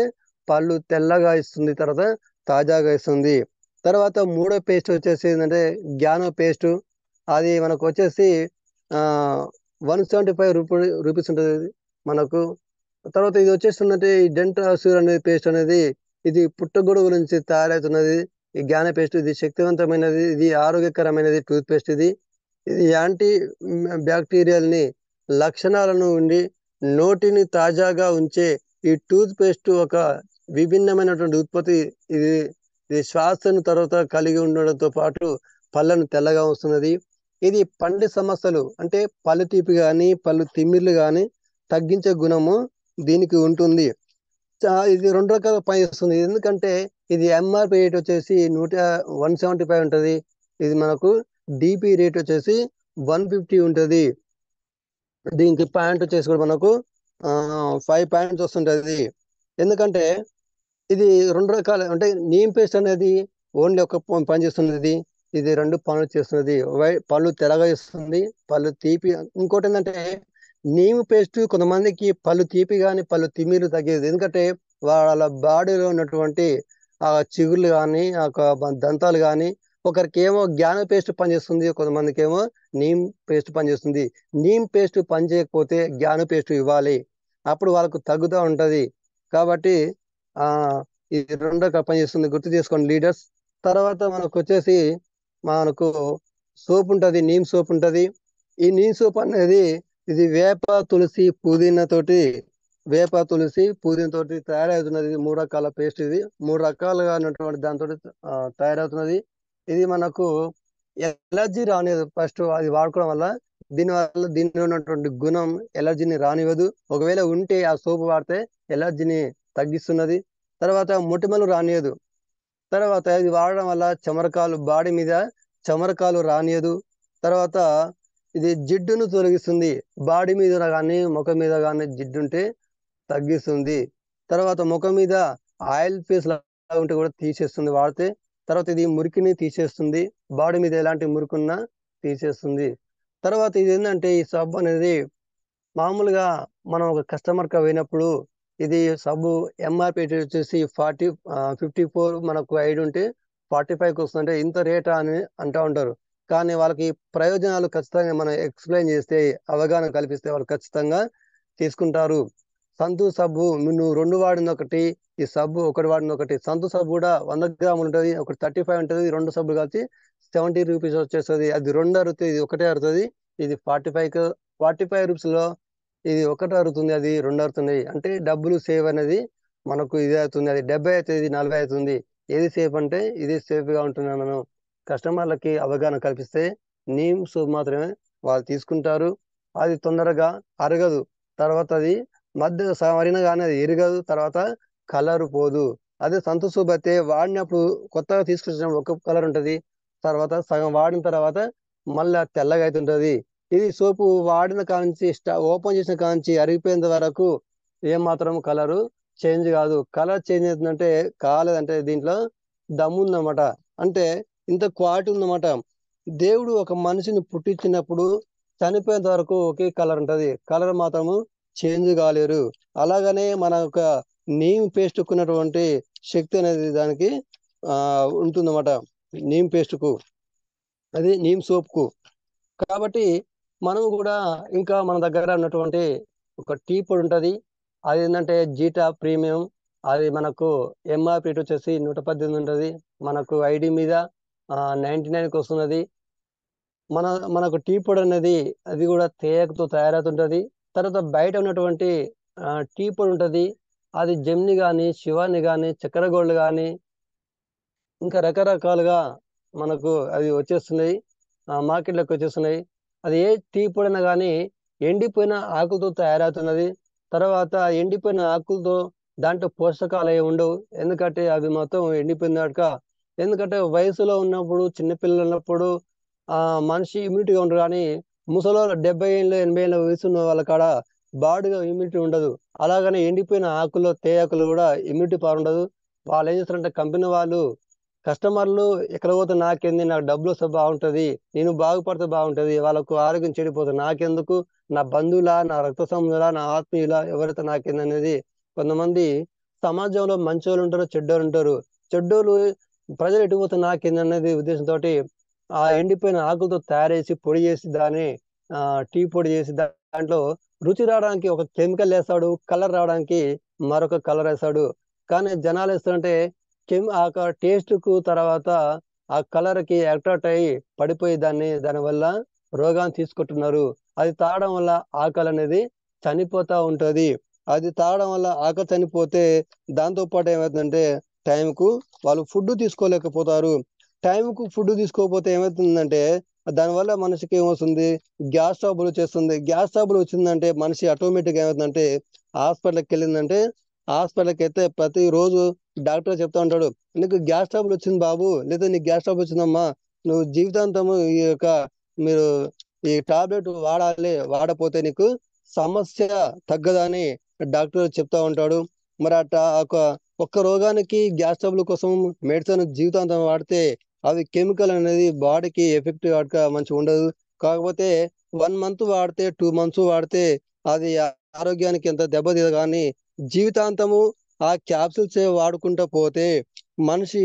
పళ్ళు తెల్లగా ఇస్తుంది, తర్వాత తాజాగా ఇస్తుంది. తర్వాత మూడో పేస్ట్ వచ్చేసి ఏంటంటే జ్ఞానో పేస్ట్. అది మనకు వచ్చేసి 175 రూపీస్ ఉంటుంది మనకు. తర్వాత ఇది వచ్చేస్తుందంటే ఈ డెంటాసూర్ అనే పేస్ట్ అనేది ఇది పుట్టగొడుగు నుంచి తయారవుతున్నది. ఈ జ్ఞాన పేస్ట్ ఇది శక్తివంతమైనది, ఇది ఆరోగ్యకరమైనది టూత్ పేస్ట్. ఇది యాంటీ బ్యాక్టీరియల్ని లక్షణాలను ఉండి నోటిని తాజాగా ఉంచే ఈ టూత్ పేస్ట్ ఒక విభిన్నమైనటువంటి ఉత్పత్తి. ఇది శ్వాసను తర్వాత కలిగి ఉండడంతో పాటు పళ్ళను తెల్లగా వస్తున్నది. ఇది పంటి సమస్యలు అంటే పళ్ళు తీపి కానీ పళ్ళు తిమ్మిర్లు కానీ తగ్గించే గుణము దీనికి ఉంటుంది. ఇది 2 రకాలుగా పనిచేస్తుంది. ఎందుకంటే ఇది ఎంఆర్పి రేట్ వచ్చేసి 175 ఉంటుంది. ఇది మనకు డిపి రేట్ వచ్చేసి 150 ఉంటుంది. దీనికి పాయింట్ వచ్చేసి కూడా మనకు 5 points వస్తుంటది. ఎందుకంటే ఇది 2 రకాలు. అంటే నీమ్ పేస్ట్ అనేది ఓన్లీ ఒక పని చేస్తున్నది. ఇది 2 పనులు చేస్తున్నది. పళ్ళు తెల్లగా ఇస్తుంది, పళ్ళు తీపి. ఇంకోటి ఏంటంటే నీమ్ పేస్ట్ కొంతమందికి పళ్ళు తీపి కానీ పళ్ళు తిమ్మిర్లు తగ్గేది. ఎందుకంటే వాళ్ళ బాడీలో ఉన్నటువంటి ఆ చిగుళ్ళు కానీ దంతాలు కానీ ఒకరికి ఏమో జ్ఞాన పేస్ట్ పనిచేస్తుంది, కొంతమందికి ఏమో నీమ్ పేస్ట్ పనిచేస్తుంది. నీమ్ పేస్ట్ పనిచేయకపోతే జ్ఞాన పేస్ట్ ఇవ్వాలి, అప్పుడు వాళ్ళకు తగ్గుతూ ఉంటది. కాబట్టి ఇది 2 రకాల పనిచేస్తుంది, గుర్తు చేసుకోండి లీడర్స్. తర్వాత మనకు వచ్చేసి మనకు సోప్ ఉంటుంది, నీమ్ సోప్ ఉంటుంది. ఈ నీమ్ సోప్ అనేది ఇది వేప తులసి పుదీనా తోటి తయారవుతున్నది. 3 రకాల పేస్ట్. ఇది 3 రకాలుగా ఉన్నటువంటి దాంతో తయారవుతున్నది. ఇది మనకు ఎలర్జీ రానివ్వదు. ఫస్ట్ అది వాడుకోవడం వల్ల దీనిలో ఉన్నటువంటి గుణం ఎలర్జీని రానివ్వదు. ఒకవేళ ఉంటే ఆ సోపు వాడితే ఎలర్జీని తగ్గిస్తున్నది. తర్వాత మొటిమలు రానియదు. తర్వాత ఇది వాడడం వల్ల బాడీ మీద చమరకాలు రానియదు. తర్వాత ఇది జిడ్డును తొలగిస్తుంది. బాడీ మీద కానీ ముఖం మీద కానీ జిడ్డుంటే తగ్గిస్తుంది. తర్వాత ముఖం మీద ఆయిల్ ఫేస్ ఉంటే కూడా తీసేస్తుంది వాడితే. తర్వాత ఇది మురికిని తీసేస్తుంది, బాడీ మీద ఎలాంటి మురికున్నా తీసేస్తుంది. తర్వాత ఇది ఏంటంటే ఈ సబ్బు అనేది మామూలుగా మనం ఒక కస్టమర్కి పోయినప్పుడు ఇది సబ్బు ఎంఆర్పి వచ్చేసి 54 మనకు ఐడి ఉంటే 45కి వస్తుందంటే ఇంత రేటా అని అంటూ ఉంటారు. కానీ వాళ్ళకి ప్రయోజనాలు ఖచ్చితంగా మనం ఎక్స్ప్లెయిన్ చేస్తే, అవగాహన కల్పిస్తే వాళ్ళు ఖచ్చితంగా తీసుకుంటారు. సంతూర్ సబ్బు నువ్వు 2 వాడింది ఒకటి, ఈ సబ్బు ఒకటి వాడింది ఒకటి. సంతూర్ సబ్బు కూడా 100 గ్రాములు ఉంటుంది, ఒకటి 35 ఉంటుంది. 2 సబ్బులు కలిసి 70 రూపీస్ వచ్చేస్తుంది. అది 2 అరుగుతుంది, ఇది ఒకటే అరుగుతుంది. ఇది 45 రూపీస్ లో ఇది ఒకటి అరుగుతుంది, అది 2 అరుగుతుంది. అంటే డబ్బులు సేవ్ అనేది మనకు ఇది అవుతుంది. అది 70 అవుతుంది, ఇది 40 అవుతుంది. ఏది సేఫ్ అంటే ఇది సేఫ్ గా ఉంటున్నాను. మనం కస్టమర్లకి అవగాహన కల్పిస్తే నీమ్ సోప్ మాత్రమే వాళ్ళు తీసుకుంటారు. అది తొందరగా అరగదు, తర్వాత అది మధ్య సవరిన కానీ అది ఎరగదు, తర్వాత కలర్ పోదు. అదే సంతూర్ సోప్ అయితే వాడినప్పుడు కొత్తగా తీసుకొచ్చినప్పుడు ఒక కలర్ ఉంటుంది, తర్వాత సగం వాడిన తర్వాత మళ్ళీ తెల్లగా అవుతుంటది. ఇది సోపు వాడిన కాంచి ఓపెన్ చేసిన కాంచి అరిగిపోయేంత వరకు ఏం మాత్రం కలరు చేంజ్ కాదు. కలర్ చేంజ్ అవుతుందంటే కాలేదంటే దీంట్లో దమ్ము ఉందన్నమాట, అంటే ఇంత క్వాలిటీ ఉందన్నమాట. దేవుడు ఒక మనిషిని పుట్టించినప్పుడు చనిపోయేంత వరకు ఒకే కలర్ ఉంటది, కలర్ మాత్రము చేంజ్ కాలేరు. అలాగనే మన ఒక నీమ్ పేస్ట్ కున్నటువంటి శక్తి అనేది దానికి ఉంటుందన్నమాట, నీమ్ పేస్ట్ కు, అది నీమ్ సోప్ కు. కాబట్టి మనం కూడా ఇంకా మన దగ్గర ఉన్నటువంటి ఒక టీ పొడి ఉంటుంది, అది ఏంటంటే జీటా ప్రీమియం. అది మనకు ఎంఆర్పి వచ్చేసి 118 ఉంటుంది, మనకు ఐడి మీద 99కి వస్తున్నది. మనకు టీ పొడి అనేది అది కూడా తేయాకుతో తయారవుతుంటది. తర్వాత బయట ఉన్నటువంటి టీ పొడి ఉంటుంది, అది జెమ్ని కానీ, శివాని కానీ, చక్కెర గోల్డ్ కానీ, ఇంకా రకరకాలుగా మనకు అది వచ్చేస్తున్నాయి, మార్కెట్లోకి వచ్చేస్తున్నాయి. అది ఏ టీ పొడైనా కానీ ఎండిపోయిన ఆకులతో తయారవుతున్నది. తర్వాత ఎండిపోయిన ఆకులతో దాంట్లో పోషకాలు ఏమి ఉండవు, ఎందుకంటే అవి మొత్తం ఎండిపోయినాక. ఎందుకంటే వయసులో ఉన్నప్పుడు, చిన్నపిల్లలు ఉన్నప్పుడు మనిషి ఇమ్యూనిటీగా ఉండరు, కానీ ముసలో 70 ఏళ్ళు 80 ఏళ్ళ వయసు ఉన్న వాళ్ళ కాడ బాడీగా ఇమ్యూనిటీ ఉండదు. అలాగనే ఎండిపోయిన ఆకుల్లో తేయాకులు కూడా ఇమ్యూనిటీ పవర్ ఉండదు. వాళ్ళు ఏం చేస్తారంటే కంపెనీ వాళ్ళు కస్టమర్లు ఎక్కడ పోతే నాకేంది, నాకు డబ్బులు వస్తే బాగుంటది, నేను బాగుపడితే బాగుంటది, వాళ్ళకు ఆరోగ్యం చెడిపోతుంది నాకెందుకు, నా బంధువులా, నా రక్త సంబంధులా, నా ఆత్మీయులా, ఎవరైతే నాకేంది అనేది. కొంతమంది సమాజంలో మంచోళ్ళు ఉంటారు, చెడ్డోళ్ళు ఉంటారు. చెడ్డోళ్ళు ప్రజలు ఎటుపోతే నాకేంది అనేది ఉద్దేశంతో ఆ ఎండిపోయిన ఆకులతో తయారు చేసి పొడి చేసి దాన్ని టీ పొడి చేసి దాంట్లో రుచి రావడానికి ఒక కెమికల్ వేస్తాడు, కలర్ రావడానికి మరొక కలర్ వేస్తాడు. కానీ జనాలు వేస్తారంటే ఆ టేస్ట్ కు తర్వాత ఆ కలర్ కి అట్రాక్ట్ అయ్యి పడిపోయి దానివల్ల రోగాన్ని తీసుకుంటున్నారు. అది తాగడం వల్ల ఆకలి అనేది చనిపోతా ఉంటది. అది తాగడం వల్ల ఆకలి చనిపోతే దాంతో పాటు ఏమవుతుందంటే టైంకు వాళ్ళు ఫుడ్ తీసుకోలేకపోతారు. టైంకు ఫుడ్ తీసుకోకపోతే ఏమవుతుందంటే దానివల్ల మనిషికి ఏమవుతుంది, గ్యాస్ ట్రబుల్ వచ్చేస్తుంది. గ్యాస్ ట్రబుల్ వచ్చిందంటే మనిషి ఆటోమేటిక్ ఏమవుతుందంటే హాస్పిటల్కి వెళ్ళిందంటే, హాస్పిటల్కి అయితే ప్రతిరోజు డాక్టర్ చెప్తా ఉంటాడు, నీకు గ్యాస్ ట్రబుల్ వచ్చింది బాబు, లేదా నీకు గ్యాస్ ట్రబుల్ వచ్చిందమ్మా, నువ్వు జీవితాంతము ఈ యొక్క మీరు ఈ టాబ్లెట్ వాడాలి, వాడపోతే నీకు సమస్య తగ్గదని డాక్టర్ చెప్తా ఉంటాడు. మరి అట్లా ఒక్క రోగానికి గ్యాస్ ట్రబుల్ కోసం మెడిసిన్ జీవితాంతం వాడితే అవి కెమికల్ అనేది బాడీకి ఎఫెక్ట్ కాక మంచిగా ఉండదు. కాకపోతే 1 మంత్ వాడితే 2 మంత్స్ వాడితే అది ఆరోగ్యానికి ఎంత దెబ్బతీయదు, కానీ జీవితాంతము ఆ క్యాప్సూల్స్ వాడుకుంటూ పోతే మనిషి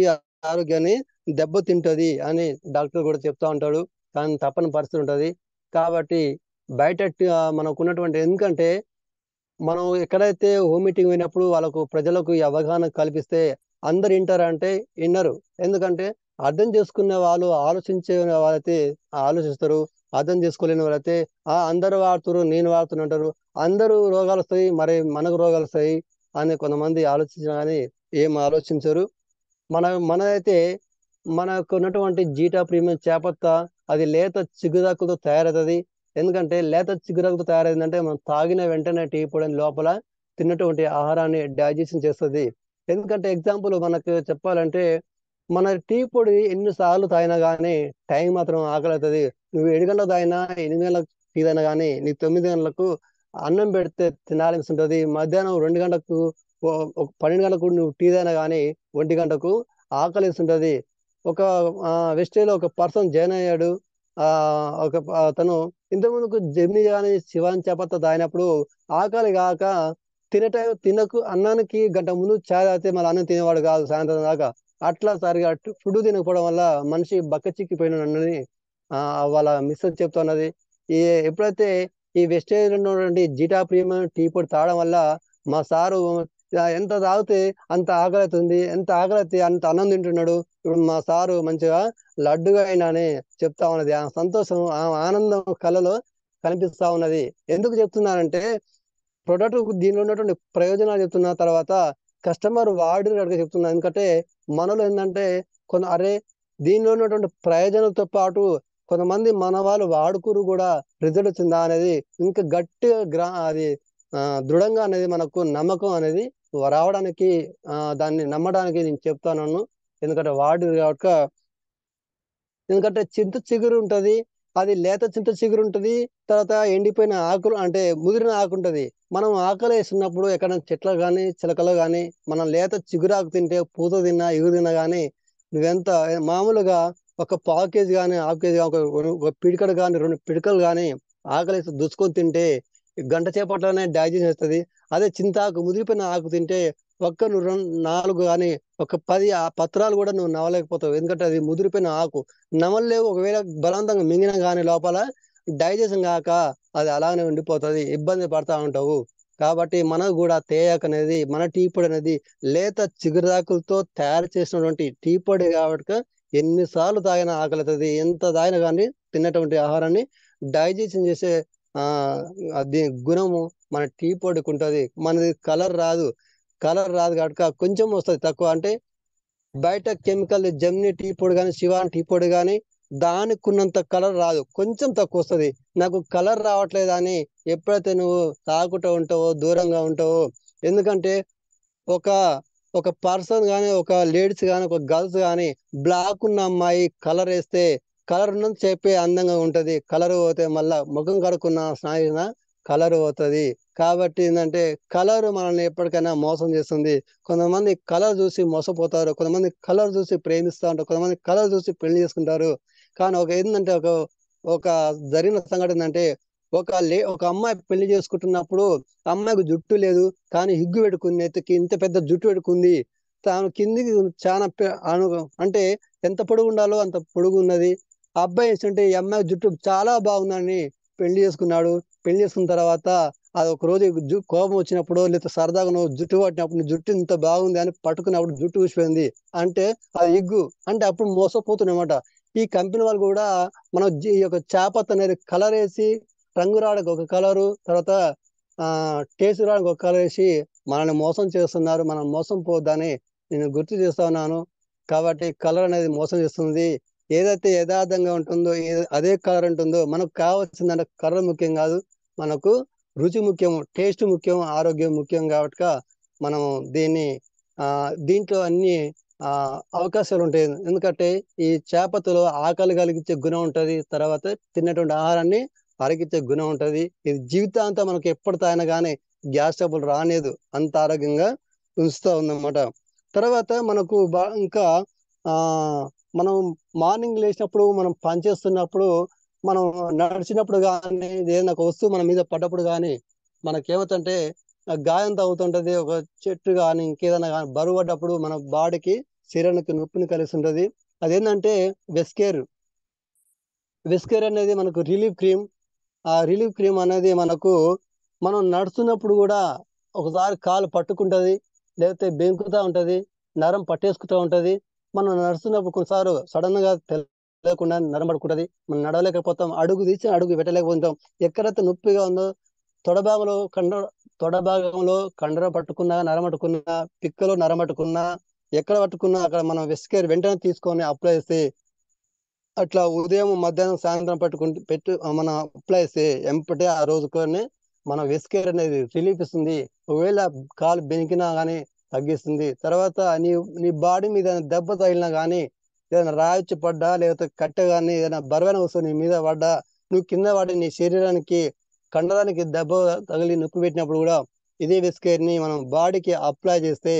ఆరోగ్యాన్ని దెబ్బతింటది అని డాక్టర్ కూడా చెప్తా ఉంటాడు. కానీ తప్పని పరిస్థితి ఉంటది. కాబట్టి బయట మనకున్నటువంటి, ఎందుకంటే మనం ఎక్కడైతే హోమ్ మీటింగ్ పోయినప్పుడు వాళ్ళకు ప్రజలకు ఈ అవగాహన కల్పిస్తే అందరు వింటారంటే విన్నరు. ఎందుకంటే అర్థం చేసుకునే వాళ్ళు, ఆలోచించే వాళ్ళైతే ఆలోచిస్తారు, అర్థం చేసుకోలేని వాళ్ళైతే అందరు వాడుతున్నారు నేను వాడుతున్నా అంటారు. అందరూ రోగాలు వస్తాయి, మరి మనకు రోగాలు వస్తాయి అని కొంతమంది ఆలోచించిన కానీ ఏం ఆలోచించరు. మనదైతే మనకు ఉన్నటువంటి జీటా ప్రీమియం చేపత్త, అది లేత చిగురాకుతో తయారవుతుంది. ఎందుకంటే లేత చిగురాకుతో తయారైందంటే మనం తాగిన వెంటనే టీ పొడి లోపల తిన్నటువంటి ఆహారాన్ని డైజెషన్ చేస్తుంది. ఎందుకంటే ఎగ్జాంపుల్ మనకు చెప్పాలంటే మన టీ పొడి ఎన్నిసార్లు తాగినా కానీ టైం మాత్రం ఆకలి అవుతుంది. నువ్వు 7 గంటలకు తాగినా, 8 గంటలకు టీ తాగినా కానీ నీకు 9 గంటలకు అన్నం పెడితే తినాల్సి ఉంటుంది. మధ్యాహ్నం 2 గంటలకు 12 గంటలకు నువ్వు టీ తాగినా కానీ 1 గంటకు ఆకలిస్తుంటది. ఒక వెస్టేలో ఒక పర్సన్ జాయిన్ అయ్యాడు. అతను ఇంతకుముందుకు జెమిని కానీ శివాన్ చపాత తాగినప్పుడు ఆకలి కాక తినకు అన్నానికి గంట ముందు చాయ్ తాగితే మళ్ళీ అన్నం తినేవాడు కాదు సాయంత్రం దాకా. అట్లా సరిగా ఫుడ్ తినకపోవడం వల్ల మనిషి బక్కచిక్కిపోయినని వాళ్ళ మిస్సెస్ చెప్తున్నది. ఈ ఎప్పుడైతే ఈ వెస్టేజ్ లో ఉన్నటువంటి జీటా ప్రీమియం టీ పొడి తాగడం వల్ల మా సారు ఎంత తాగితే అంత ఆకలి అవుతుంది, ఎంత ఆకలి అయితే అంత అన్నం తింటున్నాడు. ఇప్పుడు మా సారు మంచిగా లడ్డుగా అయినా అని చెప్తా ఉన్నది. ఆ సంతోషం, ఆ ఆనందం కళలో కనిపిస్తా ఉన్నది. ఎందుకు చెప్తున్నానంటే ప్రొడక్ట్ దీనిలో ఉన్నటువంటి ప్రయోజనాలు చెప్తున్న తర్వాత కస్టమర్ వాడినట్టుగా చెప్తున్నా. ఎందుకంటే మనలో ఏంటంటే అరే దీనిలో ఉన్నటువంటి ప్రయోజనాలతో పాటు కొంతమంది మన వాళ్ళు వాడుకురు కూడా రిజల్ట్ వచ్చిందా అనేది ఇంకా గట్టిగా అది దృఢంగా అనేది మనకు నమ్మకం అనేది రావడానికి దాన్ని నమ్మడానికి నేను చెప్తాను. ఎందుకంటే వాడి కాబట్టి ఎందుకంటే చింత చిగురు ఉంటది, అది లేత చింత చిగురు ఉంటది, తర్వాత ఎండిపోయిన ఆకులు అంటే ముదిరిన ఆకు ఉంటది. మనం ఆకలి వేస్తున్నప్పుడు ఎక్కడ చెట్లు కానీ చిలకలు కానీ మనం లేత చిగురాకు తింటే పూత తిన్నా ఇగురు తిన్నా కానీ నువ్వెంత మామూలుగా ఒక పావు కేజీ కానీ హాఫ్ కేజీ ఒక పిడికడు కానీ 2 పిడికలు కానీ ఆకలి దుచ్చుకొని తింటే గంట చేపట్లోనే డైజెషన్ వస్తుంది. అదే చింతాకు ముదిరిపోయిన ఆకు తింటే ఒక్క నువ్వు 4 కానీ ఒక 10 పత్రాలు కూడా నువ్వు నవలేకపోతావు. ఎందుకంటే అది ముదిరిపోయిన ఆకు నమలలేవు. ఒకవేళ బలవంతంగా మింగినా కానీ లోపల డైజెషన్ కాక అది అలానే ఉండిపోతుంది, ఇబ్బంది పడతా ఉంటావు. కాబట్టి మనకు కూడా తేయాకు అనేది మన టీ పొడి అనేది లేత చిగురాకులతో తయారు చేసినటువంటి టీ పొడి కాబట్టి ఎన్నిసార్లు తాగిన ఆకలి అవుతుంది. ఎంత తాగినా కానీ తిన్నటువంటి ఆహారాన్ని డైజెషన్ చేసే దీని గుణము మన టీ పొడికి ఉంటుంది. మనది కలర్ రాదు కాబట్టి కొంచెం వస్తుంది తక్కువ. అంటే బయట కెమికల్ జెమిని టీ పొడి కానీ శివాన్ టీ పొడి కానీ దానికి ఉన్నంత కలర్ రాదు, కొంచెం తక్కువ వస్తుంది. నాకు కలర్ రావట్లేదని ఎప్పుడైతే నువ్వు తాగుతూ ఉంటావో దూరంగా ఉంటావో, ఎందుకంటే ఒక ఒక పర్సన్ కానీ ఒక లేడీస్ కానీ ఒక గర్ల్స్ కానీ బ్లాక్ ఉన్న అమ్మాయి కలర్ వేస్తే కలర్ ఉన్నది చెప్పే అందంగా ఉంటది, కలర్ పోతే మళ్ళా ముఖం కడుక్కున్న స్నాయిన కలర్ పోతుంది. కాబట్టి ఏంటంటే కలర్ మనల్ని ఎప్పటికైనా మోసం చేస్తుంది. కొంతమంది కలర్ చూసి మోసపోతారు, కొంతమంది కలర్ చూసి ప్రేమిస్తూ ఉంటారు, కొంతమంది కలర్ చూసి పెళ్లి చేసుకుంటారు. కానీ ఏంటంటే ఒక జరిగిన సంఘటన ఏంటంటే ఒక అమ్మాయి పెళ్లి చేసుకుంటున్నప్పుడు అమ్మాయికి జుట్టు లేదు, కానీ హిగ్గు పెట్టుకుంది, నెత్తికి ఇంత పెద్ద జుట్టు పెట్టుకుంది. తాను కిందికి చాలా అంటే ఎంత పొడుగు ఉండాలో అంత పొడుగు ఉన్నది. ఆ అబ్బాయి ఏంటంటే ఈ అమ్మాయి జుట్టు చాలా బాగుందని పెళ్లి చేసుకున్నాడు. పెళ్లి చేసుకున్న తర్వాత అది ఒక రోజు కోపం వచ్చినప్పుడు లేదా సరదాగా నువ్వు జుట్టు పట్టినప్పుడు నీ జుట్టు ఇంత బాగుంది అని పట్టుకున్నప్పుడు జుట్టు ఊసిపోయింది అంటే అది ఇగ్గు అంటే అప్పుడు మోసపోతున్నమాట. ఈ కంపెనీ వాళ్ళు కూడా మనం ఈ యొక్క చేపత్త అనేది కలర్ వేసి రంగు రావడానికి ఒక కలరు, తర్వాత టేస్ట్ రావడానికి ఒక కలర్ వేసి మనల్ని మోసం చేస్తున్నారు. మనం మోసం పోద్దని నేను గుర్తు చేస్తా ఉన్నాను. కాబట్టి కలర్ అనేది మోసం చేస్తుంది. ఏదైతే యథార్థంగా ఉంటుందో అదే కలర్ ఉంటుందో మనకు కావాల్సిందంటే కలర్ ముఖ్యం కాదు, మనకు రుచి ముఖ్యం, టేస్ట్ ముఖ్యం, ఆరోగ్యం ముఖ్యం. కాబట్టి మనం దీంట్లో అన్ని అవకాశాలు ఉంటాయి. ఎందుకంటే ఈ చేపత్తులో ఆకలి కలిగించే గుణం ఉంటది, తర్వాత తిన్నటువంటి ఆహారాన్ని అరిగించే గుణం ఉంటది. ఇది జీవితాంతం మనకు ఎప్పుడు తాగినా కానీ గ్యాస్ ట్రబుల్ రానేదు, అంత ఆరోగ్యంగా ఉంచుతా ఉందన్నమాట. తర్వాత మనకు ఇంకా మనం మార్నింగ్ లేచినప్పుడు మనం పనిచేస్తున్నప్పుడు మనం నడిచినప్పుడు కానీ ఏదైనా ఒక వస్తువు మన మీద పడ్డప్పుడు కానీ మనకేమవుతుంటే గాయం తగ్గుతుంటది. ఒక చెట్టు కానీ ఇంకేదైనా కానీ బరువు పడ్డప్పుడు మన బాడీకి శరీరానికి నొప్పిని కలిగిస్తుంటది. అదేంటంటే వెస్కేర్ అనేది మనకు రిలీఫ్ క్రీమ్. ఆ రిలీఫ్ క్రీమ్ అనేది మనం నడుస్తున్నప్పుడు కూడా ఒకసారి కాలు పట్టుకుంటది, లేకపోతే బెంకుతా ఉంటది, నరం పట్టేసుకుంటూ ఉంటది. మనం నడుస్తున్నప్పుడు కొన్నిసార్లు సడన్ గా తెలియకుండా నరం పట్టుకుంటది, మనం నడవలేకపోతాం, అడుగు తీసి అడుగు పెట్టలేకపోతాం. ఎక్కడైతే నొప్పిగా ఉందో తొడ భాగంలో కండర పట్టుకున్నా, నరం పట్టుకున్నా, పిక్కలో నరం పట్టుకున్నా, ఎక్కడ పట్టుకున్నా అక్కడ మనం వెస్కేర్ వెంటనే తీసుకొని అప్లై చేస్తే అట్లా ఉదయం మధ్యాహ్నం సాయంత్రం మన అప్లై చేస్తే ఎంపటే ఆ రోజుకొని మన వెస్కేర్ అనేది రిలీఫ్ ఇస్తుంది. ఒకవేళ కాలు బెనికినా కానీ తగ్గిస్తుంది. తర్వాత నీ బాడీ మీద దెబ్బ తగిలినా కానీ, ఏదైనా రాయొచ్చి పడ్డా, లేకపోతే కట్టె కానీ ఏదైనా బరువైన వస్తువు నీ మీద పడ్డా, నువ్వు కింద పడి నీ శరీరానికి కండరానికి దెబ్బ తగిలి నొప్పి పెట్టినప్పుడు కూడా ఇదే వెస్కేర్ ని మనం బాడీకి అప్లై చేస్తే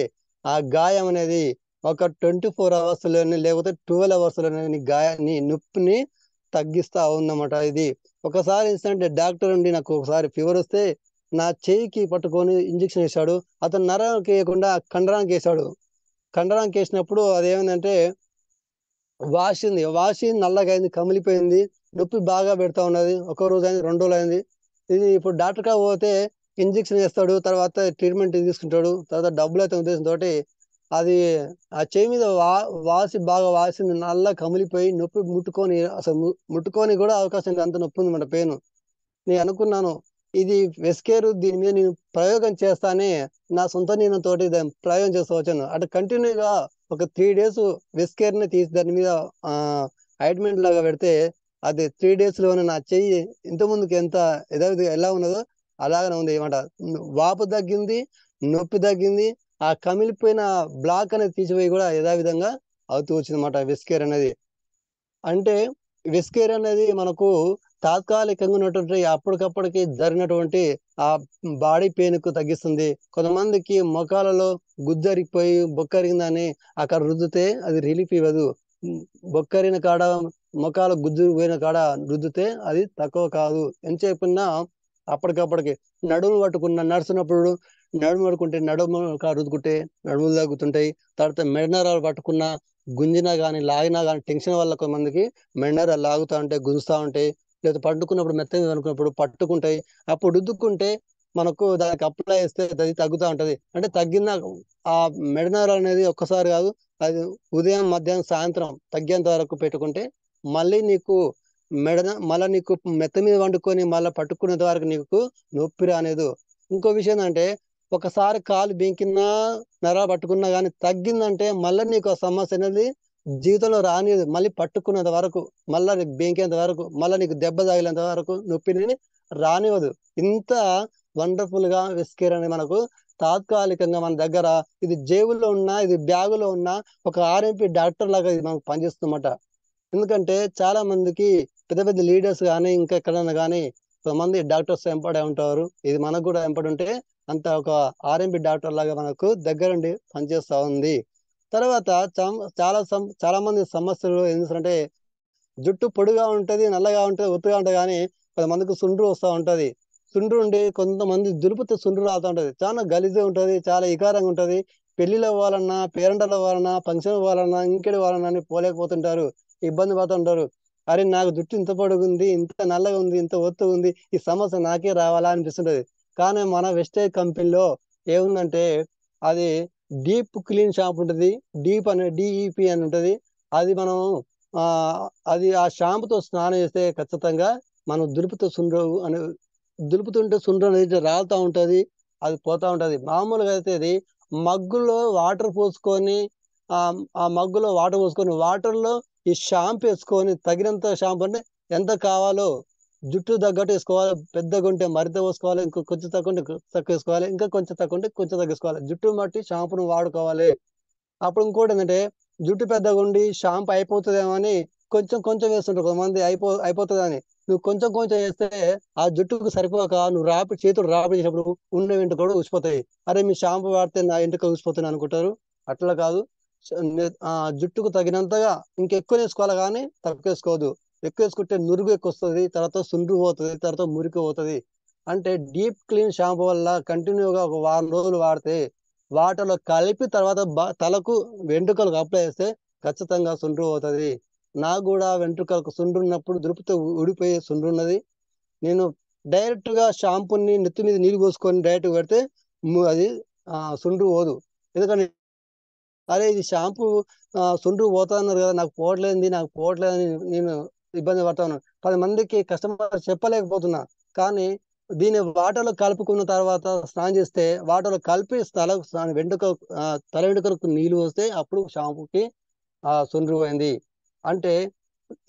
ఆ గాయం అనేది ఒక 24 అవర్స్లోని లేకపోతే 12 అవర్స్లోని నీ గాయాన్ని నొప్పిని తగ్గిస్తా ఉందన్నమాట. ఇది ఒకసారి ఏంటంటే డాక్టర్ నుండి నాకు ఒకసారి ఫీవర్ వస్తే నా చేయికి పట్టుకొని ఇంజెక్షన్ వేశాడు. అతను నరానికి వేయకుండా కండరానికి వేశాడు. కండరానికి వేసినప్పుడు అదేమైందంటే వాసి నల్లగా అయింది, కమిలిపోయింది, నొప్పి బాగా పెడతా ఉన్నది. ఒక రోజు అయింది, 2 రోజులు అయింది. ఇది ఇప్పుడు డాక్టర్ కా పోతే ఇంజెక్షన్ వేస్తాడు, తర్వాత ట్రీట్మెంట్ తీసుకుంటాడు, తర్వాత డబ్బులు అయితే ఉద్దేశంతో అది ఆ చేయి మీద వాసి బాగా వాసింది, నల్ల కమిలిపోయి నొప్పి ముట్టుకొని అసలు ముట్టుకొని కూడా అవకాశం లేదు, అంత నొప్పి ఉందన్నమాట, పెయిన్. నేను అనుకున్నాను ఇది వెస్కేరు, దీని మీద నేను ప్రయోగం చేస్తానే నా సొంత తోటి దాన్ని ప్రయోగం చేస్తూ వచ్చాను. అటు కంటిన్యూగా ఒక 3 days వెస్కేర్ ని తీసి దాని మీద ఆయింట్మెంట్ లాగా పెడితే అది 3 days లోనే నా చెయ్యి ఇంత ముందుకు ఎంత ఎలా ఉన్నదో అలాగనే ఉంది అనమాట. వాపు తగ్గింది, నొప్పి తగ్గింది, ఆ కమిలిపోయిన బ్లాక్ అనేది తీసిపోయి కూడా యథావిధంగా అవుతూ వచ్చింది అనమాట వెస్కేర్ అనేది. అంటే వెస్కేర్ అనేది మనకు తాత్కాలికంగా ఉన్నటువంటి అప్పటికప్పటికి జరిగినటువంటి ఆ బాడీ పెయిన్ కు తగ్గిస్తుంది. కొంతమందికి మొఖాలలో గుజ్జరిగిపోయి బొక్కరిగిందని అక్కడ రుద్దితే అది రిలీఫ్ ఇవ్వదు. బొక్కరిన కాడ, మొఖాల గుజ్జు పోయిన కాడ రుద్దితే అది తక్కువ కాదు. ఎంత చెప్పినా అప్పటికప్పటికి నడుము పట్టుకున్న నడుస్తున్నప్పుడు నడుము పట్టుకుంటే నడుము రుద్దుకుంటే నడుములు తగ్గుతుంటాయి. తర్వాత మెడనరాలు పట్టుకున్న గుంజినా గానీ లాగినా గానీ టెన్షన్ వల్ల కొంతమందికి మెడనరాలు లాగుతా ఉంటాయి, గుంజుతా ఉంటాయి. లేదా పట్టుకున్నప్పుడు మెత్తగా అనుకున్నప్పుడు పట్టుకుంటాయి. అప్పుడు రుద్దుకుంటే మనకు దానికి అప్లై చేస్తే అది తగ్గుతూ ఉంటది. అంటే తగ్గిన ఆ మెడనరాలు అనేది ఒక్కసారి కాదు, అది ఉదయం, మధ్యాహ్నం, సాయంత్రం తగ్గేంత వరకు పెట్టుకుంటే మళ్ళీ నీకు మళ్ళీ నీకు మెత్త మీద వండుకొని మళ్ళీ పట్టుకునేంత వరకు నీకు నొప్పి రాలేదు. ఇంకో విషయం ఏంటంటే ఒకసారి కాలు బెంకినా నరాలు పట్టుకున్నా కానీ తగ్గిందంటే మళ్ళీ నీకు ఆ సమస్య అనేది జీవితంలో రానిది. మళ్ళీ పట్టుకునేంత వరకు, మళ్ళీ నీకు బెంకేంత వరకు, మళ్ళీ నీకు దెబ్బ తగిలేంత వరకు నొప్పిని రానివ్వదు. ఇంత వండర్ఫుల్ గా వెస్కేర్ అని మనకు తాత్కాలికంగా మన దగ్గర ఇది జేబుల్లో ఉన్నా, ఇది బ్యాగులో ఉన్నా ఒక ఆర్ఎంపీ డాక్టర్ లాగా ఇది మనకు పనిచేస్తుందన్నమాట. ఎందుకంటే చాలా మందికి పెద్ద పెద్ద లీడర్స్ కానీ ఇంకా ఎక్కడన్నా కానీ కొంతమంది డాక్టర్స్ ఎంపడే ఉంటారు. ఇది మనకు కూడా ఎంపడి ఉంటే అంత ఒక ఆర్ఎంపీ డాక్టర్ లాగా మనకు దగ్గరుండి పనిచేస్తా ఉంది. తర్వాత చాలా మంది సమస్యలు ఏం చేస్తారంటే జుట్టు పొడిగా ఉంటది, నల్లగా ఉంటది, ఒత్తుగా ఉంటది, కానీ కొంతమందికి సుండ్రు వస్తూ ఉంటది. సుండ్రు ఉండి కొంతమంది దులుపుతో సుండ్రు రావుతూ ఉంటది. చాలా గలీజ్గా ఉంటది, చాలా వికారంగా ఉంటది. పెళ్లిలో పోవాలన్నా, పేరెంటలో పోవాలన్నా, ఫంక్షన్ పోవాలన్నా, ఇంకెడి పోవాలన్నా అని పోలేకపోతుంటారు, ఇబ్బంది పడుతుంటారు. అరే నాకు జుట్టు ఇంత పొడుగుంది, ఇంత నల్లగా ఉంది, ఇంత ఒత్తుగా ఉంది, ఈ సమస్య నాకే రావాలా అనిపిస్తుంటది. కానీ మన వెస్టేజ్ కంపెనీలో ఏముందంటే అది డీప్ క్లీన్ షాంపూ ఉంటుంది. డిఈపి అని ఉంటది. అది మనం ఆ అది ఆ షాంపుతో స్నానం చేస్తే ఖచ్చితంగా మనం దులుపుతుంటే సుండ్రు అనేది రాలుతా ఉంటది, అది పోతా ఉంటది. మామూలుగా అయితే అది మగ్గులో వాటర్ పోసుకొని ఆ ఆ మగ్గులో వాటర్ పోసుకొని వాటర్లో ఈ షాంపూ వేసుకొని తగినంత షాంపూ అంటే ఎంత కావాలో జుట్టు తగ్గట్టు వేసుకోవాలి. పెద్దగా ఉంటే మరింత పోసుకోవాలి, ఇంకో కొంచెం తక్కువ ఉంటే తక్కువ వేసుకోవాలి, ఇంకా కొంచెం తక్కువ ఉంటే కొంచెం తగ్గించుకోవాలి. జుట్టు బట్టి షాంపూను వాడుకోవాలి. అప్పుడు ఇంకోటి ఏంటంటే జుట్టు పెద్దగా ఉండి షాంపూ అయిపోతుందేమో అని కొంచెం కొంచెం వేస్తుంటారు కొంతమంది, అయిపోతుందని. నువ్వు కొంచెం కొంచెం వేస్తే ఆ జుట్టుకు సరిపోక నువ్వు చేతులు రాపిడి చేసినప్పుడు ఉన్న వెంట్రుకలు కూడా ఊసిపోతాయి. అరే మీ షాంపూ వాడితే నా వెంట్రుకలు ఊసిపోతాయి అనుకుంటారు. అట్లా కాదు. జుట్టుకు తగినంతగా ఇంకెక్కువ వేసుకోవాలి కానీ తక్కువ వేసుకోవద్దు. ఎక్కువ వేసుకుంటే నురుగు ఎక్కువ వస్తుంది, తర్వాత సుండ్రు పోతుంది, తర్వాత మురికి పోతుంది. అంటే డీప్ క్లీన్ షాంపూ వల్ల కంటిన్యూగా ఒక 1 రోజులు వాడితే వాటిలో కలిపి తర్వాత తలకు వెంట్రుకలకు అప్లై చేస్తే ఖచ్చితంగా సుండ్రు పోతుంది. నాకు కూడా వెంట్రుకలకు సుండ్రు ఉన్నప్పుడు దులుపుతో ఊడిపోయే సుండ్రు ఉన్నది. నేను డైరెక్ట్ గా షాంపూని నెత్తి మీద నీళ్ళు పోసుకొని డైరెక్ట్ పెడితే అది సుండ్రు పోదు. ఎందుకంటే అరే ఇది షాంపూ సుండ్రు పోతా అన్నారు కదా, నాకు పోవట్లేదని నేను ఇబ్బంది పడతా ఉన్నాను. 10 మందికి కస్టమర్ చెప్పలేకపోతున్నా. కానీ దీన్ని వాటర్లో కలుపుకున్న తర్వాత స్నానం చేస్తే వాటర్లో కలిపి తల వెంట్రుకలకు నీళ్లు పోస్తే అప్పుడు షాంపూకి సుండ్రు పోయింది. అంటే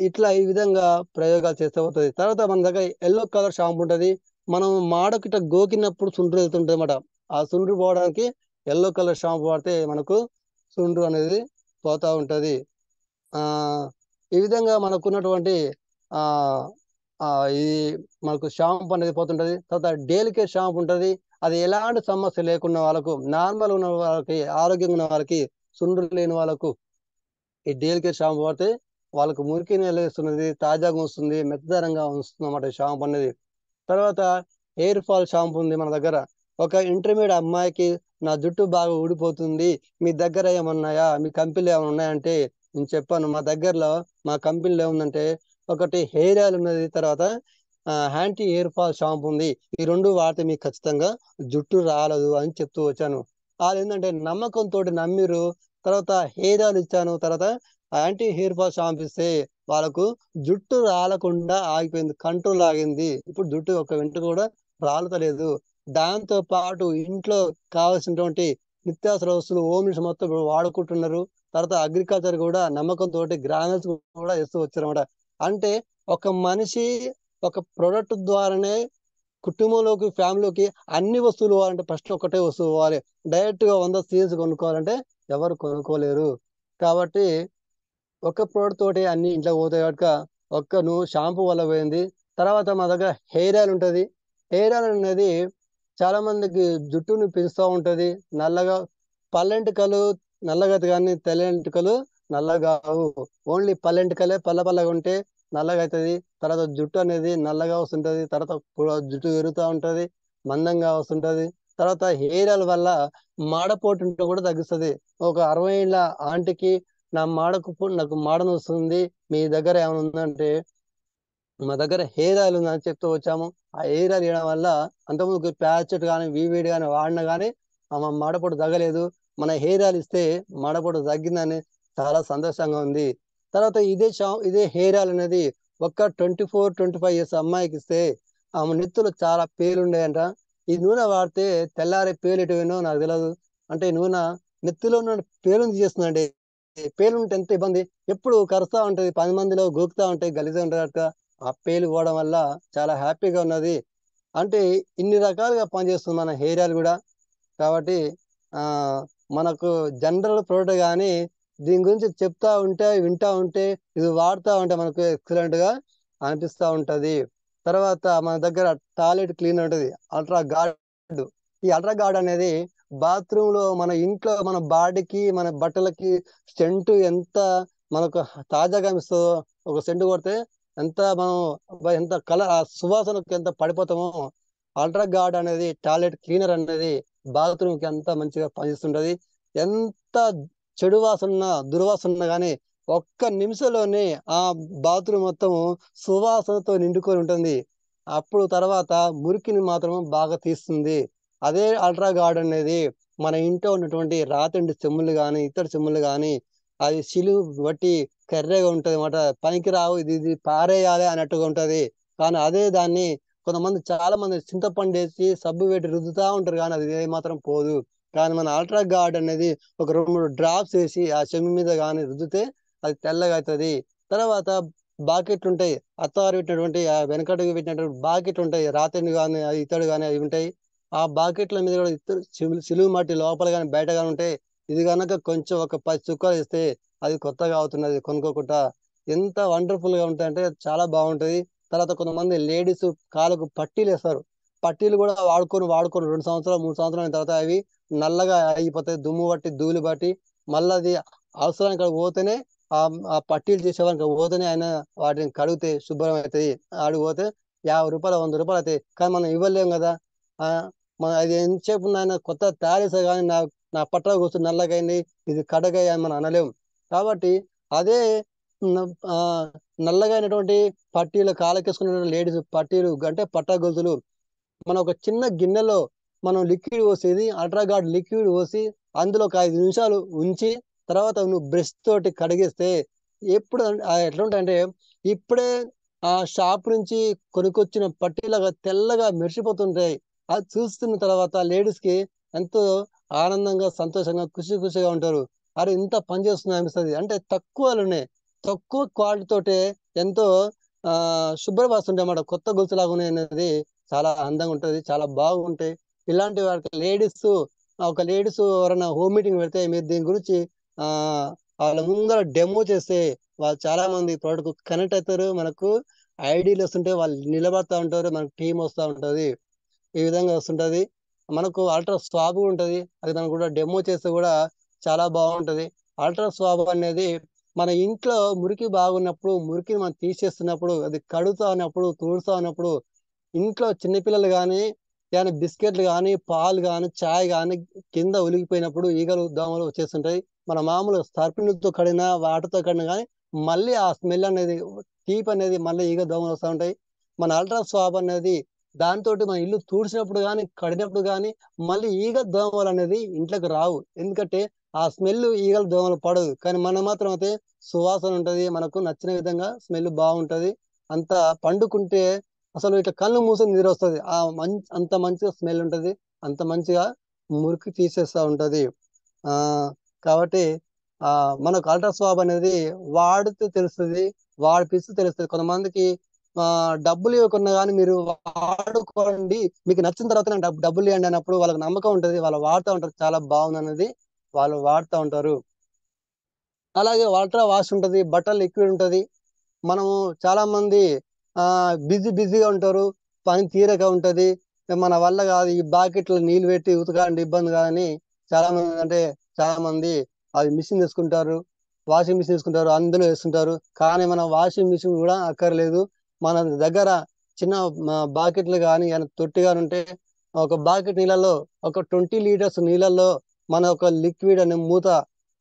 ఇట్లా ఈ విధంగా ప్రయోగాలు చేస్తే పోతుంది. తర్వాత మన దగ్గర ఎల్లో కలర్ షాంపూ ఉంటది. మనం మాడకిట గోకినప్పుడు సుండ్రు వెళ్తుంటది అన్నమాట. ఆ సుండ్రు పోవడానికి ఎల్లో కలర్ షాంపూ వాడితే మనకు సుండ్రు అనేది పోతా ఉంటది. ఆ ఈ విధంగా మనకున్నటువంటి ఆ ఆ ఇది మనకు షాంపూ అనేది పోతుంటది. తర్వాత డేలికేట్ షాంపూ ఉంటది. అది ఎలాంటి సమస్య లేకున్న వాళ్ళకు, నార్మల్ ఉన్న వాళ్ళకి, ఆరోగ్యంగా ఉన్న వాళ్ళకి సుండ్రు లేని వాళ్ళకు ఈ డీఎల్కే షాంపూ వాడితే వాళ్ళకు మురికి నిలవేస్తున్నది, తాజాగా వస్తుంది, మెత్తదనంగా వస్తుంది అన్నమాట షాంపూ అనేది. తర్వాత హెయిర్ ఫాల్ షాంపూ ఉంది మన దగ్గర. ఒక ఇంటర్మీడియట్ అమ్మాయికి నా జుట్టు బాగా ఊడిపోతుంది, మీ దగ్గర ఏమన్నాయా, మీ కంపెనీలో ఏమైనా ఉన్నాయంటే నేను చెప్పాను. మా కంపెనీలో ఏముందంటే ఒకటి హెయిర్ ఆయిల్ ఉన్నది, తర్వాత యాంటీ హెయిర్ ఫాల్ షాంపూ ఉంది. ఈ రెండు వాడితే మీకు ఖచ్చితంగా జుట్టు రాలదు అని చెప్తూ వచ్చాను. వాళ్ళు ఏంటంటే నమ్మకంతో నమ్మిరు. తర్వాత హెయిర్ ఆయిల్ ఇచ్చాను, తర్వాత యాంటీ హెయిర్ ఫాల్ షాంపూ ఇస్తే వాళ్ళకు జుట్టు రాలకుండా ఆగిపోయింది, కంట్రోల్ ఆగింది. ఇప్పుడు జుట్టు ఒక వెంట కూడా రాలతలేదు. దాంతో పాటు ఇంట్లో కావాల్సినటువంటి నిత్యావసర వస్తువులు హోమ్ నీడ్స్ మొత్తం ఇప్పుడు వాడుకుంటున్నారు. తర్వాత అగ్రికల్చర్ కూడా నమ్మకంతో గ్రానల్స్ కూడా వేస్తూ వచ్చారన్నమాట. అంటే ఒక మనిషి ఒక ప్రొడక్ట్ ద్వారానే కుటుంబంలోకి, ఫ్యామిలీకి అన్ని వస్తువులు పోవాలంటే ఫస్ట్ ఒకటే వస్తువు పోవాలి. డైరెక్ట్ గా 100 సీల్స్ కొనుక్కోవాలంటే ఎవరు కొనుక్కోలేరు. కాబట్టి ఒక్క ప్రోడక్ట్ తోటి అన్ని ఇంట్లో పోతాయి కనుక నువ్వు షాంపూ వల్ల పోయింది. తర్వాత మా దగ్గర హెయిర్ ఆయిల్ ఉంటుంది. హెయిర్ ఆయిల్ అనేది చాలా మందికి జుట్టుని పెంచుతూ ఉంటది. నల్లగా పల్లెంటికలు నల్లగా కానీ తెల్లెంటికలు నల్లగా కావు. ఓన్లీ పల్లెంటికలే పల్లగా ఉంటే నల్లగా అవుతుంది. తర్వాత జుట్టు అనేది నల్లగా వస్తుంటది. తర్వాత జుట్టు పెరుగుతూ ఉంటది, మందంగా వస్తుంటది. తర్వాత హెయిర్ ఆయిల్ వల్ల మాడపోటు కూడా తగ్గిస్తుంది. ఒక 60 ఏళ్ళ ఆంటీకి నాకు మాడను వస్తుంది, మీ దగ్గర ఏమైనా ఉందంటే మా దగ్గర హెయిర్ ఆయిల్ ఉందని చెప్తూ వచ్చాము. ఆ హెయిర్ ఆయిల్ వేయడం వల్ల అంతకుముందు ప్యాచెట్ కానీ వీవీడి కానీ వాడినా కానీ మాడపొడి తగ్గలేదు. మన హెయిర్ ఆయిల్ ఇస్తే మాడపొడి తగ్గిందని చాలా సంతోషంగా ఉంది. తర్వాత ఇదే హెయిర్ ఆయిల్ అనేది ఒక 24-25 ఇయర్స్ అమ్మాయికి ఇస్తే ఆమె నెత్తులు చాలా పేలు ఉండేయంట. ఈ నూనె వాడితే తెల్లారే పేలు ఎటువైనో నాకు తెలియదు. అంటే ఈ నూనె నెత్తిలో ఉన్న పేలుని తీసేస్తుందండి. పేలు ఉంటే ఎంత ఇబ్బంది, ఎప్పుడు కరుస్తా ఉంటది, 10 మందిలో గోకుతా ఉంటాయి, గలీజా ఉంటాయి. ఆ పేలు పోవడం వల్ల చాలా హ్యాపీగా ఉన్నది. అంటే ఇన్ని రకాలుగా పనిచేస్తుంది మన హెయిర్ ఆయిల్ కూడా. కాబట్టి ఆ మనకు జనరల్ ప్రోడక్ట్ కానీ దీని గురించి చెప్తా ఉంటే వింటా ఉంటే ఇది వాడుతూ ఉంటే మనకు ఎక్సలెంట్ గా అనిపిస్తూ ఉంటది. తర్వాత మన దగ్గర టాయిలెట్ క్లీనర్ ఉంటుంది, అల్ట్రా గార్డ్. ఈ అల్ట్రా గార్డ్ అనేది బాత్రూమ్ లో మన ఇంట్లో మన బాడీకి మన బట్టలకి సెంటు ఎంత మనకు తాజాగా ఇస్తుందో, ఒక సెంటు కొడితే ఎంత కలర్ ఆ సువాసనకు ఎంత పడిపోతామో, అల్ట్రా గార్డ్ అనేది టాయిలెట్ క్లీనర్ అనేది బాత్రూమ్ కి అంత మంచిగా పనిచేస్తుంటది. ఎంత చెడు వాసన దుర్వాసన కానీ ఒక్క నిమిషంలోనే ఆ బాత్రూమ్ మొత్తం సువాసనతో నిండుకొని ఉంటుంది. అప్పుడు తర్వాత మురికిని మాత్రం బాగా తీస్తుంది. అదే అల్ట్రా గార్డ్ అనేది మన ఇంట్లో ఉన్నటువంటి రాతండి చెమ్ములు కానీ ఇతర చెమ్ములు కానీ అది సిలువు బట్టి కర్రెగా ఉంటది అన్నమాట. పనికి రావు, ఇది పారేయాలి అన్నట్టుగా ఉంటది. కానీ అదే దాన్ని కొంతమంది చాలా మంది చింతపండు వేసి సబ్బు పెట్టి రుద్దుతా ఉంటారు, కానీ అది ఏమాత్రం పోదు. కానీ మన అల్ట్రా గార్డ్ అనేది ఒక 2-3 డ్రాప్స్ వేసి ఆ చెమ్ము మీద కానీ రుద్దితే అది తెల్లగా అవుతుంది. తర్వాత బాకెట్లు ఉంటాయి, అత్తవారు పెట్టినటువంటి ఆ వెనకటికి పెట్టినటువంటి బాకెట్లు ఉంటాయి, రాతండి కానీ ఇతడు కానీ అవి ఉంటాయి. ఆ బాకెట్ల మీద కూడా సిలువు మట్టి లోపల కానీ బయట కానీ ఉంటాయి. ఇది కనుక కొంచెం ఒక 10 చుక్కలు ఇస్తే అది కొత్తగా అవుతున్నది కొనుక్కోకుండా. ఎంత వండర్ఫుల్ గా ఉంటాయి అంటే చాలా బాగుంటది. తర్వాత కొంతమంది లేడీస్ కాళ్ళకు పట్టీలు వేస్తారు. పట్టీలు కూడా వాడుకొని 2 సంవత్సరాలు 3 సంవత్సరాల తర్వాత అవి నల్లగా అయిపోతాయి, దుమ్ము బట్టి ధూళి బట్టి. మళ్ళీ అది అవసరానికి పోతేనే ఆ ఆ పట్టీలు చేసేవానికి పోతేనే ఆయన వాటిని కడిగితే శుభ్రం అవుతాయి. ఆడికి పోతే 50 రూపాయలు 100 రూపాయలు అవుతాయి. కానీ మనం ఇవ్వలేం కదా. ఆ అది ఎంతసేపు ఆయన కొత్త తయారు చేస్తారు కానీ నా పట్ల కూర్చొని నల్లగైంది, ఇది కడగాయి అని మనం అనలేం. కాబట్టి అదే ఆ నల్లగా అయినటువంటి పట్టీలు కాలకేసుకున్న లేడీస్ పట్టీలు అంటే పట్ట గొలుసులు మనం ఒక చిన్న గిన్నెలో మనం లిక్విడ్ పోసేది అల్ట్రా గార్డ్ లిక్విడ్ పోసి అందులో ఒక 5 నిమిషాలు ఉంచి తర్వాత నువ్వు బ్రష్ తోటి కడిగేస్తే ఎప్పుడు ఎట్లా ఉంటాయంటే ఇప్పుడే ఆ షాప్ నుంచి కొనుక్కొచ్చిన పట్టీలాగా తెల్లగా మెరిసిపోతుంటాయి. అది చూస్తున్న తర్వాత లేడీస్ కి ఎంతో ఆనందంగా సంతోషంగా ఖుషిగా ఉంటారు. అరే ఇంత పని చేస్తుంది అనిపిస్తుంది. అంటే తక్కువ క్వాలిటీ తోటే ఎంతో శుభ్రపరుస్తుంటాయి అన్నమాట. కొత్త గొలుసులాగా ఉన్నాయి అనేది చాలా అందంగా ఉంటది, చాలా బాగుంటాయి. ఇలాంటి వారికి లేడీస్ ఎవరైనా హోమ్ మీటింగ్ పెడితే మీరు దీని గురించి ఆ వాళ్ళ ముందర డెమో చేస్తే వాళ్ళు చాలా మంది ప్రోడక్ట్ కనెక్ట్ అవుతారు. మనకు ఐడియాలు వస్తుంటే వాళ్ళు నిలబడతా ఉంటారు, మనకు టీం వస్తూ ఉంటది. ఈ విధంగా వస్తుంటది. మనకు అల్ట్రా స్వాబ్ ఉంటది, అది మనకు కూడా డెమో చేస్తే కూడా చాలా బాగుంటది. అల్ట్రా స్వాబ్ అనేది మన ఇంట్లో మురికి బాగున్నప్పుడు, మురికిని మనం తీసేస్తున్నప్పుడు, అది కడుగుతా ఉన్నప్పుడు, తుడుస్తా ఉన్నప్పుడు, ఇంట్లో చిన్నపిల్లలు కానీ ఏమైనా బిస్కెట్లు కానీ, పాలు కానీ, చాయ్ కానీ కింద ఒలిగిపోయినప్పుడు ఈగలు దోమలు వచ్చేస్తుంటాయి. మన మామూలు సర్ఫినితో కడిగినా వాటర్తో కడిగినా కానీ మళ్ళీ ఆ స్మెల్ అనేది, తీపి అనేది మళ్ళీ ఈగ దోమలు వస్తూ ఉంటాయి. మన అల్ట్రా స్వాబ్ అనేది దాంతో మన ఇల్లు తుడిచినప్పుడు కానీ, కడిగినప్పుడు కానీ మళ్ళీ ఈగ దోమలు అనేది ఇంట్లోకి రావు. ఎందుకంటే ఆ స్మెల్ ఈగలు దోమలు పడదు. కానీ మనం మాత్రం అయితే సువాసన ఉంటది, మనకు నచ్చిన విధంగా స్మెల్ బాగుంటది. అంత పండుకుంటే అసలు ఇట్లా కళ్ళు మూసి నిద్ర వస్తుంది. అంత మంచిగా స్మెల్ ఉంటది, అంత మంచిగా మురికి తీసేస్తా ఉంటది. ఆ కాబట్టి ఆ మనకు అల్ట్రా స్వాబ్ అనేది వాడితే తెలుస్తుంది, వాడిపిస్తే తెలుస్తుంది. కొంతమందికి డబ్బులు ఇవ్వకున్నా కానీ మీరు వాడుకోండి, మీకు నచ్చిన తర్వాత నాకు డబ్బులు ఇవ్వండి అన్నప్పుడు వాళ్ళకి నమ్మకం ఉంటది, వాళ్ళు వాడుతూ ఉంటారు, చాలా బాగుంది అనేది వాళ్ళు వాడుతూ ఉంటారు. అలాగే అల్ట్రా వాష్ ఉంటది, బట్టలు లిక్విడ్ ఉంటది. మనము చాలా మంది బిజీగా ఉంటారు, పని తీరక ఉంటది, మన వల్ల కాదు ఈ బాకెట్లో నీళ్ళు పెట్టి ఉతకాలంటే ఇబ్బంది కాదని చాలా మంది చాలా మంది అది మిషన్ తీసుకుంటారు, వాషింగ్ మిషన్ తీసుకుంటారు, అందులో వేస్తుంటారు. కానీ మన వాషింగ్ మిషన్ కూడా అక్కర్లేదు. మన దగ్గర చిన్న బాకెట్లు కానీ తొట్టి కానీ ఉంటే ఒక బాకెట్ నీళ్ళలో, ఒక 20 లీటర్స్ నీళ్ళల్లో మన ఒక లిక్విడ్ అనే మూత,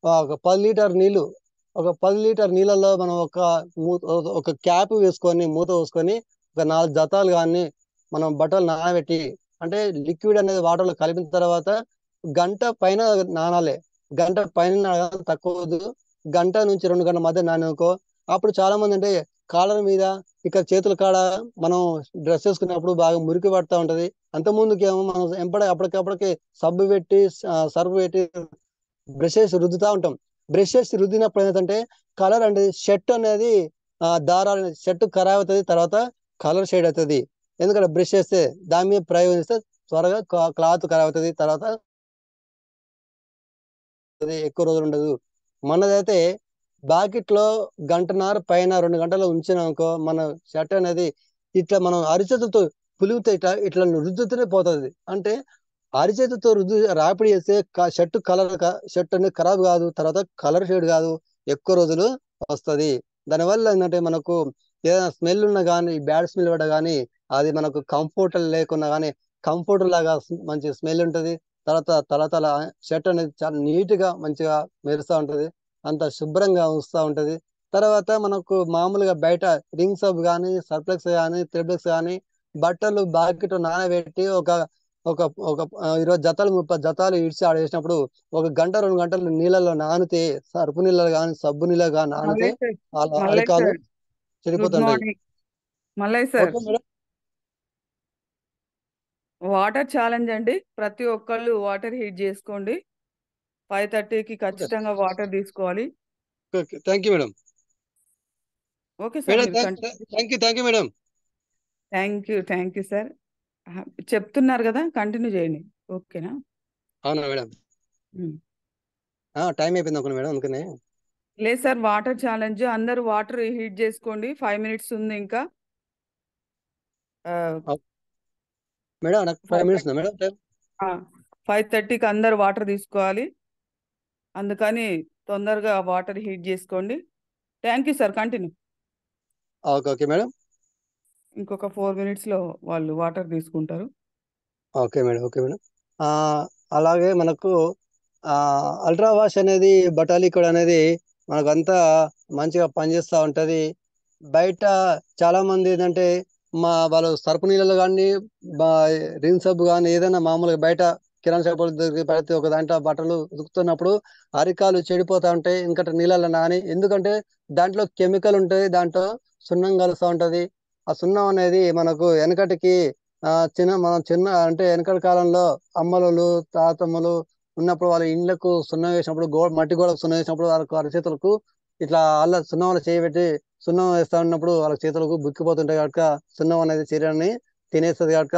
ఒక 10 లీటర్ నీళ్లు, ఒక 10 లీటర్ నీళ్ళల్లో మనం ఒక క్యాప్ వేసుకొని మూత వేసుకొని ఒక 4 జతాలు కానీ మనం బట్టలు నానబెట్టి, అంటే లిక్విడ్ అనేది వాటర్ లో కలిపిన తర్వాత గంట పైన నానాలి. గంట పైన తక్కువ, గంట నుంచి 2 గంటల మధ్య నానుకో. అప్పుడు చాలా మంది కాలర్ మీద ఇక్కడ చేతుల కాడ మనం డ్రెస్ వేసుకున్నప్పుడు బాగా మురికి పడతా ఉంటది. అంత ముందుకేమో మనం అప్పటికప్పటికి సబ్బు పెట్టి సర్ఫ్ పెట్టి బ్రష్ చేసి రుద్దుతా ఉంటాం. బ్రష్ చేసి రుద్దినప్పుడు ఏంటంటే కలర్ అనేది షర్ట్ అనేది దారాలు షర్ట్ ఖరాబ్ అవుతుంది, తర్వాత కలర్ షేడ్ అవుతుంది. ఎందుకంటే బ్రష్ చేస్తే దాని మీద ప్రయోగిస్తే త్వరగా క్లాత్ ఖరాబ్ అవుతుంది, తర్వాత ఎక్కువ రోజులు ఉండదు. మనదైతే బాకెట్ లో గంటన్నర పైన 2 గంటలు ఉంచినాకో మన షర్ట్ అనేది ఇట్లా మనం అరిచేతులతో పులిగితే ఇట్లా ఇట్లా రుద్దుతూనే పోతుంది. అంటే అరిచేతితో రాపిడి చేస్తే షర్ట్ అనేది ఖరాబ్ కాదు, తర్వాత కలర్ షేడ్ కాదు, ఎక్కువ రోజులు వస్తుంది. దానివల్ల ఏంటంటే మనకు ఏదైనా స్మెల్ ఉన్నా కానీ, బ్యాడ్ స్మెల్ పడ్డా కానీ అది మనకు కంఫర్ట్ లేకున్నా కానీ కంఫర్ట్ లాగా మంచి స్మెల్ ఉంటది. తర్వాత తల షర్ట్ అనేది చాలా నీట్ గా మంచిగా మెరుస్తూ ఉంటది, అంత శుభ్రంగా ఉంచుతా ఉంటది. తర్వాత మనకు మామూలుగా బయట రింగ్ సోప్ కానీ, సర్ప్లెక్స్ కానీ, త్రిప్లెక్స్ కానీ బట్టలు బాకెట్ నానబెట్టి ఒక ఒక ఒక 20 జతాలు 30 జతాలు ఇడిచి ఆడేసినప్పుడు ఒక గంట 2 గంటలు నీళ్ళలో నానితే, సర్పు నీళ్ళలో కానీ సబ్బు నీళ్ళలో కానీ నానితే మల్లయ్య సార్, వాళ్ళ మల్లయ్య అరికాలు సార్, గుడ్ చెడిపోతుంటాయి. Morning. Mallaiah sir, okay madam. Water challenge అండి. ప్రతి ఒక్కళ్ళు వాటర్ హీట్ చేసుకోండి. 5:30కి ఓకే ఖచ్చితంగా వాటర్ తీసుకోవాలి. Okay, thank you madam. Okay sir, madam మీరు continue. Thank you madam. Thank you sir. చెప్తున్నారు కదా, కంటిన్యూ చేయండి. ఓకేనా? అవునా మేడం, ఉమ్. టైం అయిపోయింది అనుకున్నా మేడం, అందుకనే. లేదు సార్, వాటర్ ఛాలెంజ్. అందరూ వాటర్ హీట్ చేసుకోండి. 5 మినిట్స్ ఉంది ఇంకా. మేడం నాకు 5 మినిట్స్ 5:30 ఉందా మేడం టైం? 5:30కి అందరు వాటర్ తీసుకోవాలి. అందుకని తొందరగా వాటర్ హీట్ చేసుకోండి. Thank you sir, continue. Okay okay madam. ఇంకొక 4 మినిట్స్లో వాళ్ళు వాటర్ తీసుకుంటారు. Okay madam, okay madam. ఆ, అలాగే మనకు అల్ట్రా వాష్ అనేది బటాలిక్విడ్ అనేది మనకంతా మంచిగా పనిచేస్తూ ఉంటది. బయట చాలా మంది వాళ్ళు సర్పు నీళ్ళలో కానీ, రిన్ సబ్బు కానీ ఏదైనా మామూలుగా బయట కిరాణా షాపుల దగ్గర పడితే ఒక దాంట్లో బట్టలు ఉతుకుతున్నప్పుడు అరికాలు చెడిపోతా ఉంటాయి, ఇంకా నీళ్ళలో నాని. ఎందుకంటే దాంట్లో కెమికల్ ఉంటుంది, దాంట్లో సున్నం కలుస్తూ ఉంటది. ఆ సున్నం అనేది మనకు వెనకటికి మనం చిన్న వెనకటి కాలంలో అమ్మలు తాతమ్మలు ఉన్నప్పుడు వాళ్ళ ఇళ్లకు సున్నం వేసినప్పుడు మట్టి గోడకు సున్నం వేసినప్పుడు వాళ్ళకు అరచేతులకు ఇట్లా సున్నం వల్ల చేయబెట్టి సున్నం వేస్తా ఉన్నప్పుడు వాళ్ళ చేతులకు బుక్కిపోతుంటాయి కనుక సున్నం అనేది శరీరాన్ని తినేస్తుంది కనుక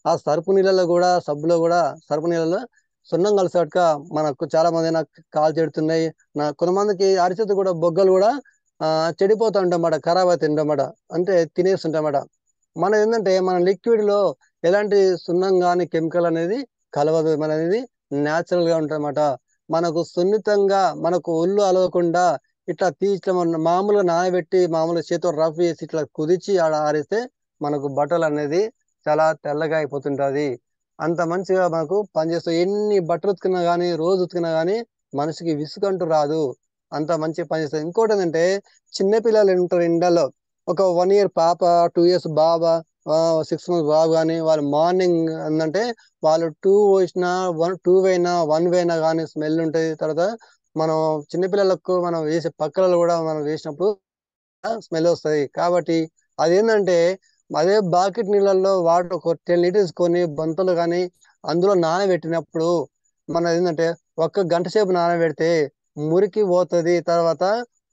ఆ సరుపు నీళ్ళలో కూడా, సబ్బులో కూడా సరుపు నీళ్ళలో సున్నం కలిసి కనుక మనకు చాలా మంది నాకు కాలు చెడుతున్నాయి. కొంతమందికి అరిచేతు కూడా బొగ్గలు కూడా చెడిపోతూ ఉంటాయన్నమాట, ఖరాబ్ అవుతుంటాయన్నమాట, తినేస్తుంటాయన్నమాట. మన మన లిక్విడ్ లో ఎలాంటి సున్నం కానీ కెమికల్ అనేది కలవదు, మన అనేది న్యాచురల్ గా ఉంటదన్నమాట. మనకు సున్నితంగా మనకు ఒళ్ళు అలవకుండా ఇట్లా ఇట్లా మామూలుగా నానబెట్టి మామూలుగా చేతితో రఫ్ చేసి ఇట్లా కుదిచి ఆడ ఆరేస్తే మనకు బట్టలు అనేది చాలా తెల్లగా అయిపోతుంటది. అంత మంచిగా మనకు పనిచేస్తాయి. ఎన్ని బట్టలు ఉతికినా గానీ రోజు ఉతికినా గానీ మనిషికి విసుగంటూ రాదు. అంత మంచిగా పనిచేస్తుంది. ఇంకోటి ఏంటంటే చిన్న పిల్లలు ఉంటారు ఇండల్లో, ఒక 1 year పాప, 2 years బాబా, 6 months బాబు కానీ వాళ్ళు మార్నింగ్ ఏంటంటే వాళ్ళు టూ వేసినా టూ వేయినా 1 వేయినా కానీ స్మెల్ ఉంటుంది. తర్వాత మనం చిన్నపిల్లలకు మనం వేసే పక్కలలో కూడా మనం వేసినప్పుడు స్మెల్ వస్తుంది. కాబట్టి అదేంటంటే అదే బాకెట్ నీళ్ళల్లో వాటర్ ఒక 10 liters కొని బంతులు కానీ అందులో నానబెట్టినప్పుడు మన ఏంటంటే 1 గంట సేపు నానబెడితే మురికి పోతుంది. తర్వాత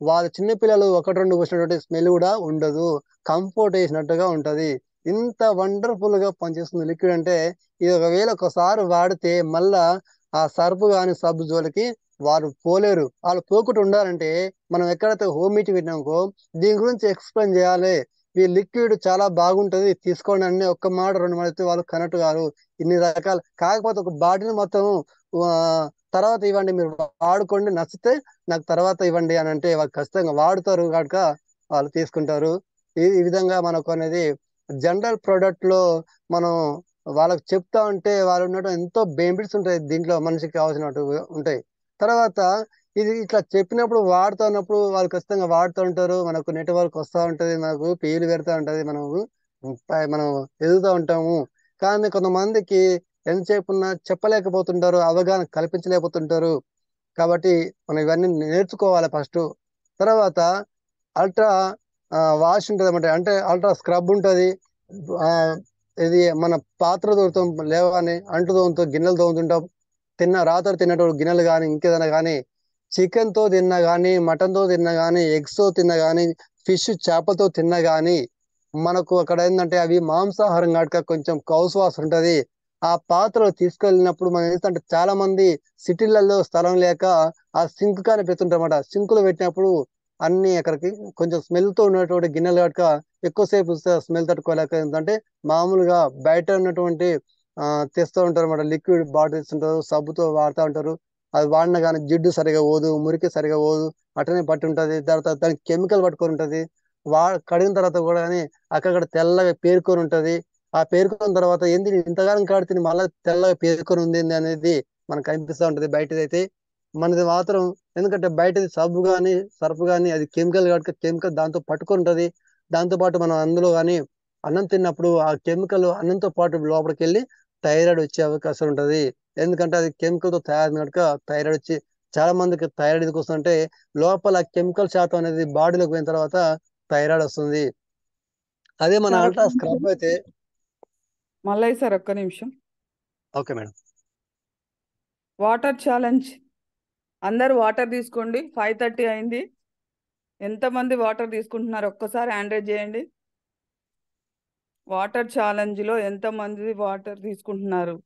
వాళ్ళ చిన్నపిల్లలు 1-2 వచ్చినటువంటి స్మెల్ కూడా ఉండదు, కంఫర్ట్ వేసినట్టుగా ఉంటది. ఇంత వండర్ఫుల్ గా పనిచేస్తుంది లిక్విడ్ అంటే ఇది ఒకవేళ ఒకసారి వాడితే మళ్ళా ఆ సర్ఫ్ కానీ సబ్బు జోలికి వారు పోలేరు. వాళ్ళు పోకుండా ఉండాలంటే మనం ఎక్కడైతే హోమ్ మీటింగ్ పెట్టినామో దీని గురించి ఎక్స్ప్లెయిన్ చేయాలి. ఈ లిక్విడ్ చాలా బాగుంటది తీసుకోండి అన్ని ఒక్క మాట 2 మాట అయితే వాళ్ళు కనెక్ట్ కారు. ఇన్ని రకాలు కాకపోతే ఒక బాటిల్ మొత్తం ఆ, తర్వాత ఇవ్వండి, మీరు వాడుకోండి, నచ్చితే నాకు తర్వాత ఇవ్వండి అని అంటే వాళ్ళు ఖచ్చితంగా వాడుతారు కనుక వాళ్ళు తీసుకుంటారు. ఈ విధంగా మనకు అనేది జనరల్ ప్రోడక్ట్ లో మనం వాళ్ళకి చెప్తా ఉంటే వాళ్ళు ఉండటం ఎంతో బెనిఫిట్స్ ఉంటాయి, దీంట్లో మనిషికి కావాల్సినట్టు ఉంటాయి. తర్వాత ఇది ఇట్లా చెప్పినప్పుడు వాడుతున్నప్పుడు వాళ్ళు ఖచ్చితంగా వాడుతూ ఉంటారు. మనకు నెట్వర్క్ వస్తూ ఉంటది, మనకు పేరు పెడతా ఉంటది, మనం ఎదుగుతూ ఉంటాము. కానీ కొంతమందికి ఎంతసేపు ఉన్నా చెప్పలేకపోతుంటారు, అవగాహన కల్పించలేకపోతుంటారు. కాబట్టి మనం ఇవన్నీ నేర్చుకోవాలి ఫస్ట్. తర్వాత అల్ట్రా వాష్ ఉంటుంది అన్నమాట, అంటే అల్ట్రా స్క్రబ్ ఉంటుంది. ఆ, ఇది మన పాత్ర తోముతాం లేవని, అంటు తోముతాం, గిన్నెలు తోముతుంటాం, రాత్రి తిన్నటువంటి గిన్నెలు కానీ ఇంకేదైనా కానీ చికెన్ తో తిన్నా కానీ, మటన్ తో తిన్నా కానీ, ఎగ్స్ తో తిన్నా కానీ, ఫిష్ చేపలతో తిన్నా కానీ మనకు అక్కడ ఏంటంటే అవి మాంసాహారం కాక కొంచెం కౌసు వాసన ఉంటది. ఆ పాత్రలు తీసుకెళ్ళినప్పుడు మనం ఏంటంటే చాలా మంది సిటీలలో స్థలం లేక ఆ సింక్ కానీ పెడుతుంటారన్నమాట. సింక్ లో పెట్టినప్పుడు అన్ని అక్కడికి కొంచెం స్మెల్ తో ఉన్నటువంటి గిన్నెలు కనుక ఎక్కువసేపు స్మెల్ తట్టుకోలేక ఏంటంటే మామూలుగా బయట ఉన్నటువంటి ఆ తెస్తూ ఉంటారు అన్నమాట. లిక్విడ్ బాటిల్స్ ఉంటారు, సబ్బుతో వాడుతూ ఉంటారు. అది వాడినా కానీ జిడ్డు సరిగా పోదు, మురికి సరిగా పోదు, అటనే పట్టి ఉంటది. తర్వాత దానికి కెమికల్ పట్టుకొని ఉంటది. కడిగిన తర్వాత కూడా కానీ అక్కడ తెల్లగా పేరుకొని ఉంటది. ఆ పేరుకున్న తర్వాత ఏంది ఇంతగానం కాడితే మళ్ళీ తెల్లగా పేరుకొని ఉంది ఏంది అనేది మనకు కనిపిస్తూ ఉంటది బయటదైతే. మనది మాత్రం ఎందుకంటే బయటది సబ్బు కానీ సర్ఫ్ కానీ అది కెమికల్ కాబట్టి కెమికల్ దాంతో పట్టుకొని ఉంటది. దాంతో పాటు మనం అందులో కానీ అన్నం తిన్నప్పుడు ఆ కెమికల్ అన్నంతో పాటు లోపలికి వెళ్ళి థైరాయిడ్ వచ్చే అవకాశం ఉంటది. ఎందుకంటే అది కెమికల్ తో తయారు కనుక థైరాయిడ్ వచ్చి చాలా మందికి థైరాయిడ్ ఎందుకు వస్తుందంటే లోపల కెమికల్ శాతం అనేది బాడీలోకి పోయిన తర్వాత థైరాయిడ్ వస్తుంది. అదే మన సార్ ఒక్క అల్ట్రా నిమిషం, స్క్రబ్ అయితే మల్లయ్య సార్ ఒక్క నిమిషం. Okay madam. వాటర్ ఛాలెంజ్, అందరు వాటర్ తీసుకోండి. 5:30 అయింది. ఎంతమంది వాటర్ తీసుకుంటున్నారు ఒక్కసారి హ్యాండ్ రైజ్ చేయండి. వాటర్ ఛాలెంజ్ లో ఎంతమంది వాటర్ తీసుకుంటున్నారు?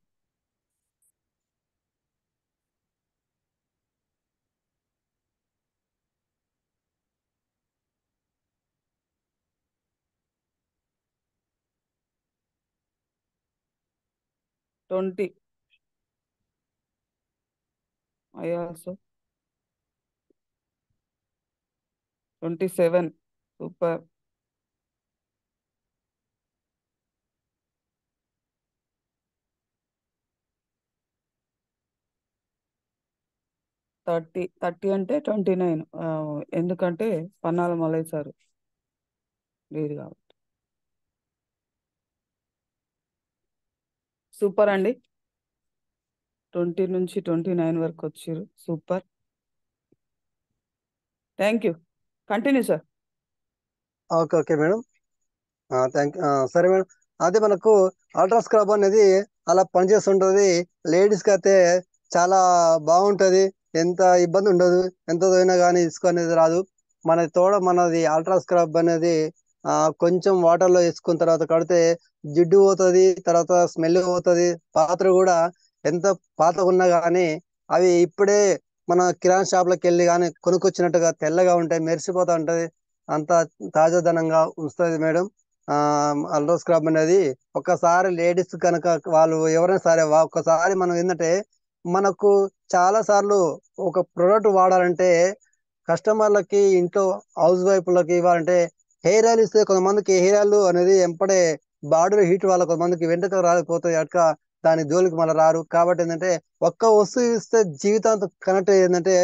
ట్వంటీ. I also 27. సూపర్. 30 అంటే 29. ఎందుకంటే పన్నాల మల్లయ్య సార్ లేదు కాబట్టి. సూపర్ అండి. 20 నుంచి 29 వరకు వచ్చారు. Super, thank you. Continue sir. Okay okay madam, thank సరే మేడం. అదే మనకు అల్ట్రా స్క్రబ్ అనేది అలా పనిచేస్తుంటది. లేడీస్ కి అయితే చాలా బాగుంటది, ఎంత ఇబ్బంది ఉండదు, ఎంత పోయినా కానీ ఇసుక అనేది రాదు. మనది అల్ట్రా స్క్రబ్ అనేది ఆ కొంచెం వాటర్ లో వేసుకున్న తర్వాత కడితే జిడ్డు పోతుంది, తర్వాత స్మెల్ పోతుంది. పాత్ర కూడా ఎంత పాత ఉన్నా కానీ అవి ఇప్పుడే మన కిరాణా షాప్లకు వెళ్ళి కానీ కొనుక్కొచ్చినట్టుగా తెల్లగా ఉంటాయి, మెరిసిపోతా ఉంటది, అంత తాజాదనంగా ఉంచుతుంది మేడం. ఆ అల్ట్రా స్క్రబ్ అనేది ఒక్కసారి లేడీస్ కనుక వాళ్ళు ఎవరైనా సరే ఒక్కసారి మనం ఏంటంటే మనకు చాలా సార్లు ఒక ప్రోడక్ట్ వాడాలంటే కస్టమర్లకి ఇంట్లో హౌస్ వైఫ్లకి ఇవ్వాలంటే హెయిర్ ఆయిల్ ఇస్తే కొంతమందికి హెయిర్ ఆయిల్ అనేది ఎంపడే బాడీలో హీట్ వల్ల కొంతమందికి వెంట్రుకలు రాలిపోతాయి అట్క దాని జోలికి మళ్ళీ రారు. కాబట్టి ఏంటంటే ఒక్క వస్తువు ఇస్తే జీవితాంతం కనెక్ట్ ఏంటంటే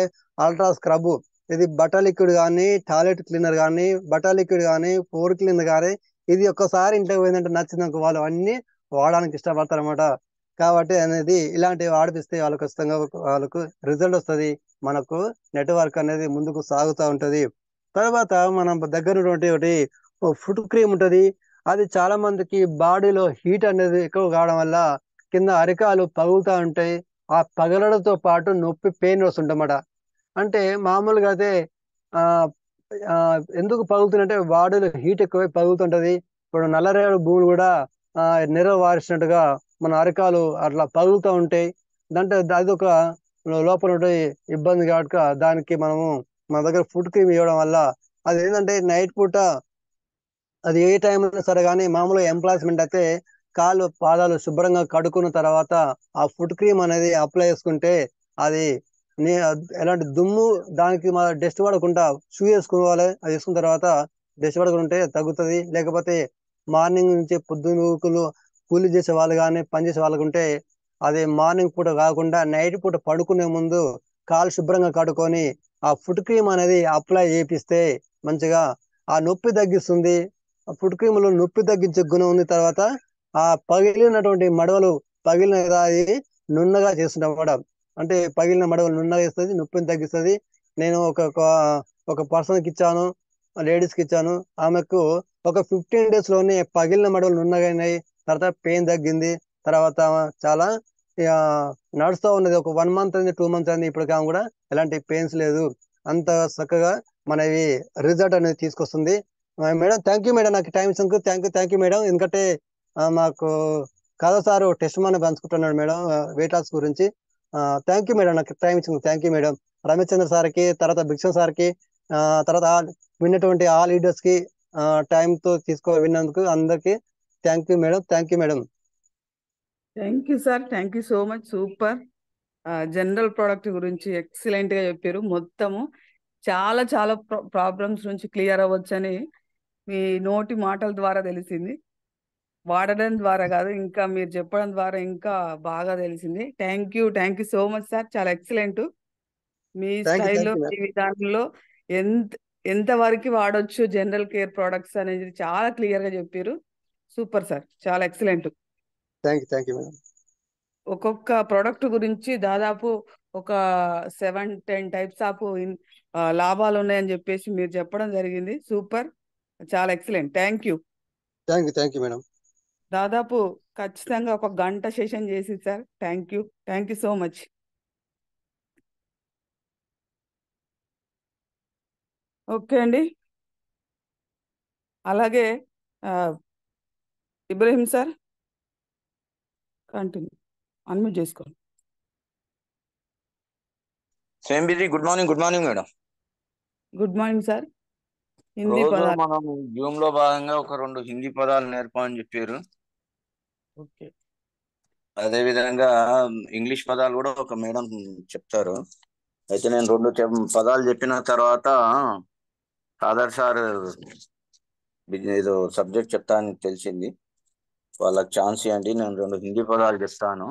అల్ట్రా స్క్రబ్. ఇది బట్టర్ లిక్విడ్ కానీ, టాయిలెట్ క్లీనర్ కానీ, బట్టర్ లిక్విడ్ కానీ, ఫ్లోర్ క్లీనర్ కానీ, ఇది ఒక్కసారి ఇంట్లోకి పోయిందంటే నచ్చిందనుకో వాళ్ళు అన్ని వాడడానికి ఇష్టపడతారు అనమాట. కాబట్టి అనేది ఇలాంటివి ఆడిపిస్తే వాళ్ళకి ఖచ్చితంగా వాళ్ళకు రిజల్ట్ వస్తుంది. మనకు నెట్వర్క్ అనేది ముందుకు సాగుతూ ఉంటది. తర్వాత మనం దగ్గర ఉన్నటువంటి ఒకటి ఫుట్ క్రీమ్ ఉంటది. అది చాలా మందికి బాడీలో హీట్ అనేది ఎక్కువ కావడం వల్ల కింద అరికాలు పగులుతూ ఉంటాయి. ఆ పగలడంతో పాటు నొప్పి, పెయిన్ వస్తుంటమాట. అంటే మామూలుగా అయితే ఆ ఆ ఎందుకు పగులుతుందంటే బాడీలో హీట్ ఎక్కువై పగులుతుంటది. ఇప్పుడు నల్లరేగడి భూములు కూడా ఆ నిరవ వారిసినట్టుగా మన అరికాలు అట్లా పగులుతూ ఉంటాయి. దాంట్లో అది ఒక లోపల ఉండే ఇబ్బంది కాబట్టి దానికి మనము మన దగ్గర ఫుడ్ క్రీమ్ ఇవ్వడం వల్ల అది ఏంటంటే నైట్ పూట అది ఏ టైం అయినా సరే కానీ మామూలుగా ఎంప్లాయ్మెంట్ అయితే కాళ్ళు పాదాలు శుభ్రంగా కడుక్కున్న తర్వాత ఆ ఫుడ్ క్రీమ్ అనేది అప్లై చేసుకుంటే అది నీ ఎలాంటి దుమ్ము దానికి మన డస్ట్ పడకుండా షూ వేసుకోవాలి. అది వేసుకున్న తర్వాత డస్ట్ పడకుండా ఉంటే తగ్గుతుంది. లేకపోతే మార్నింగ్ నుంచి పొద్దున్నూకులు కూలీ చేసే వాళ్ళు కానీ పని చేసే వాళ్ళకు ఉంటే అది మార్నింగ్ పూట కాకుండా నైట్ పూట పడుకునే ముందు కాలు శుభ్రంగా కడుక్కొని ఆ ఫుడ్ క్రీమ్ అనేది అప్లై చేపిస్తే మంచిగా ఆ నొప్పి తగ్గిస్తుంది. ఫుడ్ క్రీములు నొప్పి తగ్గించే గుణం ఉంది. తర్వాత ఆ పగిలినటువంటి మడవలు పగిలిన అది నున్నగా చేస్తుంటాం కూడా. అంటే పగిలిన మడవలు నున్నగా చేస్తుంది, నొప్పిని తగ్గిస్తుంది. నేను ఒక పర్సన్కి ఇచ్చాను, లేడీస్ కి ఇచ్చాను. ఆమెకు ఒక 15 days లోనే పగిలిన మడవలు నున్నగా అయినాయి. తర్వాత పెయిన్ తగ్గింది. తర్వాత చాలా ఇక నడుస్తూ ఉన్నది. ఒక 1 month అయింది, 2 months అయింది. ఇప్పటికి ఆమె కూడా ఎలాంటి పెయిన్స్ లేదు. అంత చక్కగా మనవి రిజల్ట్ అనేది తీసుకొస్తుంది. మేడం థ్యాంక్ యూ మేడం, నాకు టైం ఇచ్చినందుకు థ్యాంక్ యూ మేడం. ఎందుకంటే మాకు కథ సారు టెస్ట్ మన పంచుకుంటున్నాడు మేడం వెయిట్ లాస్ గురించి. థ్యాంక్ యూ మేడం, నాకు టైం ఇచ్చినందుకు థ్యాంక్ యూ మేడం. రమేష్ చంద్ర సార్కి, తర్వాత భిక్షం సార్కి, తర్వాత విన్నటువంటి ఆల్ లీడర్స్ కి టైంతో విన్నందుకు అందరికి thank you madam. Thank you madam. Thank you sir, thank you so much. Super. General product గురించి ఎక్సలెంట్ గా చెప్పారు. మొత్తము చాలా చాలా ప్రాబ్లమ్స్ నుంచి క్లియర్ అవ్వచ్చని మీ నోటి మాటల ద్వారా తెలిసింది. వాడడం ద్వారా కాదు, ఇంకా మీరు చెప్పడం ద్వారా ఇంకా బాగా తెలిసింది. Thank you so much sir. చాలా ఎక్సలెంట్. మీ థ్యాంక్ యూ స్టైల్లో, థ్యాంక్ యూ మీ మేడం. విధానంలో ఎంత ఎంతవరకు వాడొచ్చు జనరల్ కేర్ ప్రోడక్ట్స్ అనేది చాలా క్లియర్ గా చెప్పారు. సూపర్ సార్, చాలా ఎక్సలెంట్. Thank you madam. ఒక్కొక్క ప్రోడక్ట్ గురించి దాదాపు ఒక 7-10 టైప్స్ ఆఫ్ లాభాలు ఉన్నాయని చెప్పేసి మీరు చెప్పడం జరిగింది. సూపర్, చాలా ఎక్సలెంట్. Thank you madam. దాదాపు ఖచ్చితంగా ఒక గంట సెషన్ చేసి sir. Thank you so much. Okay అండి. అలాగే ఇబ్రహీం సార్ కంటిన్యూ, అన్మ్యూట్ చేసుకోండి. Same busy. Good morning madam. Good morning sir. Hindi రోజు పదాలు. మనం జూమ్ లో భాగంగా ఒక 2 హిందీ పదాలు నేర్పమని చెప్పారు. ఓకే. అదే విధంగా ఇంగ్లీష్ పదాలు కూడా ఒక మేడం చెప్తారు. అయితే నేను 2 పదాలు చెప్పిన తర్వాత ఆదర్ సార్ ఏదో సబ్జెక్ట్ చెప్తా అని తెలిసింది. వాళ్ళకి ఛాన్స్ ఇవ్వండి, నేను 2 హిందీ పదాలు చెప్తాను.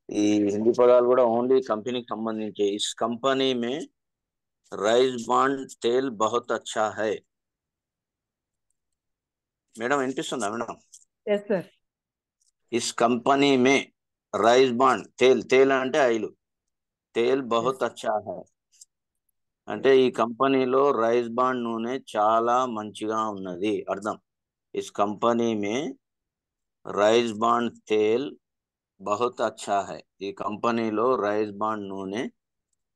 ఈ హిందీ పదాలు కూడా ఓన్లీ కంపెనీకి సంబంధించి. ఇస్ కంపెనీ మే రైస్ బాండ్ तेल बहुत अच्छा है. మేడం వినిపిస్తుందా మేడం? Yes sir. ఇస్ కంపెనీ మే రైస్ బాండ్ తేల్ అంటే ఆయిల్, తేల్ బహుత్ అచ్చా హై అంటే ఈ కంపెనీలో రైస్ బాండ్ నూనె చాలా మంచిగా ఉన్నది అర్థం. ఇస్ కంపెనీ మే రైస్ బాండ్ తేల్ బహుత్ అచ్చా హై, ఈ కంపెనీలో రైస్ బాండ్ నూనె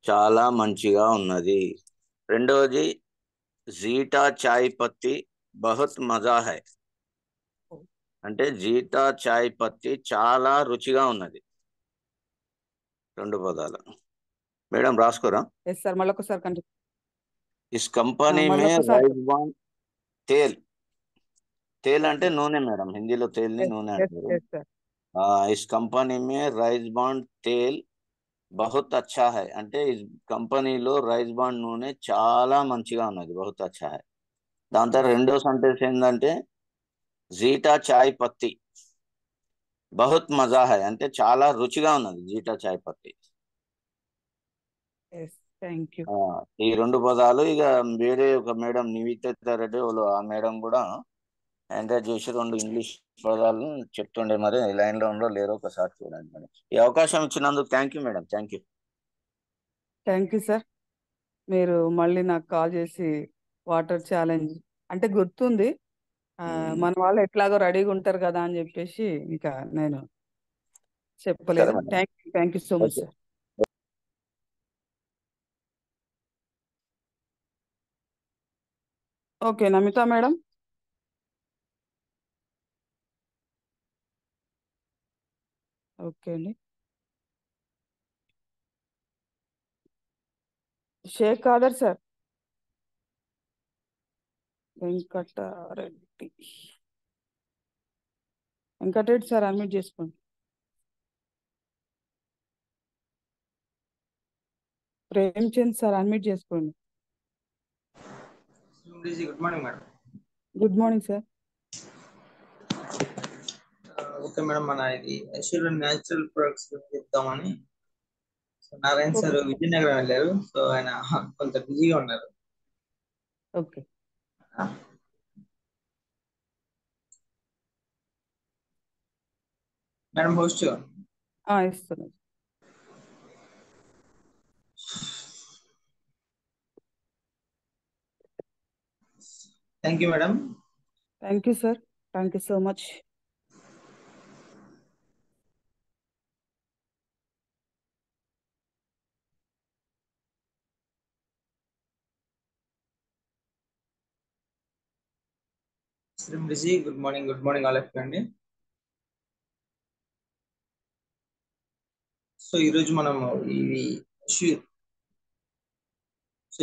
చాలా మంచిగా ఉన్నది. రెండవది జీటా చాయ్ పత్తి బహుత్ మజా హై అంటే జీటా చాయ్ పత్తి చాలా రుచిగా ఉన్నది. 2 పదాలు. మేడం రాసుకోరా. ఎస్ సార్, మళ్ళొకసారి కంటిన్యూ. ఇస్ కంపెనీ మే మళ్ళొకసారి. రైస్ బాండ్ తేల్ అంటే నూనె మేడం, హిందీలో తేల్ ని నూనె అంటారు. Yes sir. इस कंपनी में राइस बॉन्ड तेल బహుత్ అచ్చా హై అంటే ఈ కంపెనీలో రైస్ బాండ్ నూనె చాలా మంచిగా ఉన్నది, బహుత్ అచ్చా హై. దాని తర్వాత రెండో సెంటెన్స్ ఏంటంటే జీటా చాయ్ పత్తి బహుత్ మజా హై అంటే చాలా రుచిగా ఉన్నది జీటా చాయ్ పత్తి. Thank you. ఈ రెండు పదాలు ఇక వేరే ఒక మేడం నివేదిత రెడ్డి వాళ్ళు, ఆ మేడం కూడా ఎంకరేజ్ చేసి రెండు ఇంగ్లీష్ పదాలు చెప్తుండే, మరి లైన్ లో ఉండో లేరో ఒకసారి చూడండి మేడం. ఈ అవకాశం ఇచ్చినందుకు thank you madam, thank you. Thank you sir. మీరు మళ్ళీ నాకు కాల్ చేసి వాటర్ ఛాలెంజ్ అంటే గుర్తుంది, మన వాళ్ళు ఎట్లాగో రెడీగా ఉంటారు కదా అని చెప్పేసి ఇంకా నేను సరే చెప్పలేదు. Madam, thank you so much okay. Sir. Okay Namitha madam. Okay అండి. Shaik Khader sir. Venkatareddy Venkatareddy sir admit చేసుకోండి. ప్రేమ్చంద్ సార్ అడ్మిట్ చేసుకోండి. Good morning madam. Good morning sir. Okay madam, మన ఇది అష్యూర్ న్యాచురల్ ప్రొడక్ట్స్ చెప్తామని. నారాయణ సార్ విజయనగరం వెళ్ళారు, సో ఆయన కొంత బిజీగా ఉన్నారు. ఓకే మేడం హోస్ట్ ఇస్తున్నాను. Thank you madam. Thank you sir, thank you so much. Shri good morning all of you అండి. సో ఈరోజు మనము ఇవి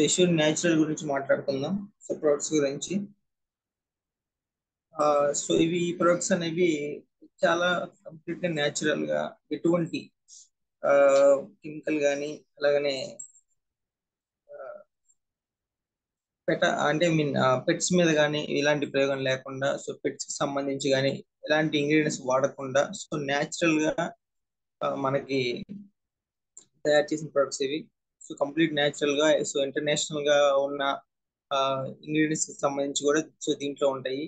అష్యూర్ న్యాచురల్ గురించి మాట్లాడుకుందాం. సో ప్రొడక్ట్స్ గురించి. సో ఇవి ప్రొడక్ట్స్ అనేవి చాలా కంప్లీట్ గా న్యాచురల్ గా, ఎటువంటి కెమికల్ కానీ అలాగనే అంటే మీన్ పెట్స్ మీద కానీ ఇలాంటి ప్రయోగం లేకుండా, సో పెట్స్ కి సంబంధించి కానీ ఎలాంటి ఇంగ్రీడియంట్స్ వాడకుండా, సో న్యాచురల్ గా మనకి తయారు చేసిన ప్రొడక్ట్స్ ఇవి. సో కంప్లీట్ న్యాచురల్ గా, సో ఇంటర్నేషనల్ గా ఉన్న ఇంగ్రీడియంట్స్ కి సంబంధించి కూడా సో దీంట్లో ఉంటాయి.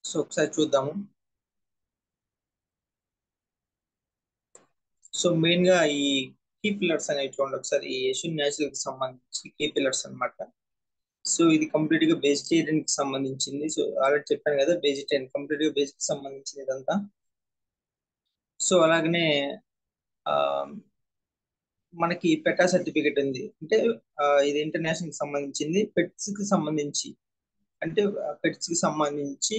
సో ఒకసారి చూద్దాము. సో మెయిన్ గా ఈ కీ పిల్లర్స్ అనేవి చూడండి ఒకసారి. ఈ అష్యూర్ న్యాచురల్ కి సంబంధించి కీ పిల్లర్స్ అన్నమాట. సో ఇది కంప్లీట్ గా వెజిటేరియన్ కి సంబంధించింది. సో ఆల్రెడీ చెప్పాను కదా, వెజిటేరియన్ కంప్లీట్ గా వెజ్ కి సంబంధించింది ఇదంతా. సో అలాగనే మనకి పెటా సర్టిఫికేట్ ఉంది, అంటే ఇది ఇంటర్నేషనల్ కి సంబంధించింది. పెట్స్ కి సంబంధించి, అంటే పెట్స్ కి సంబంధించి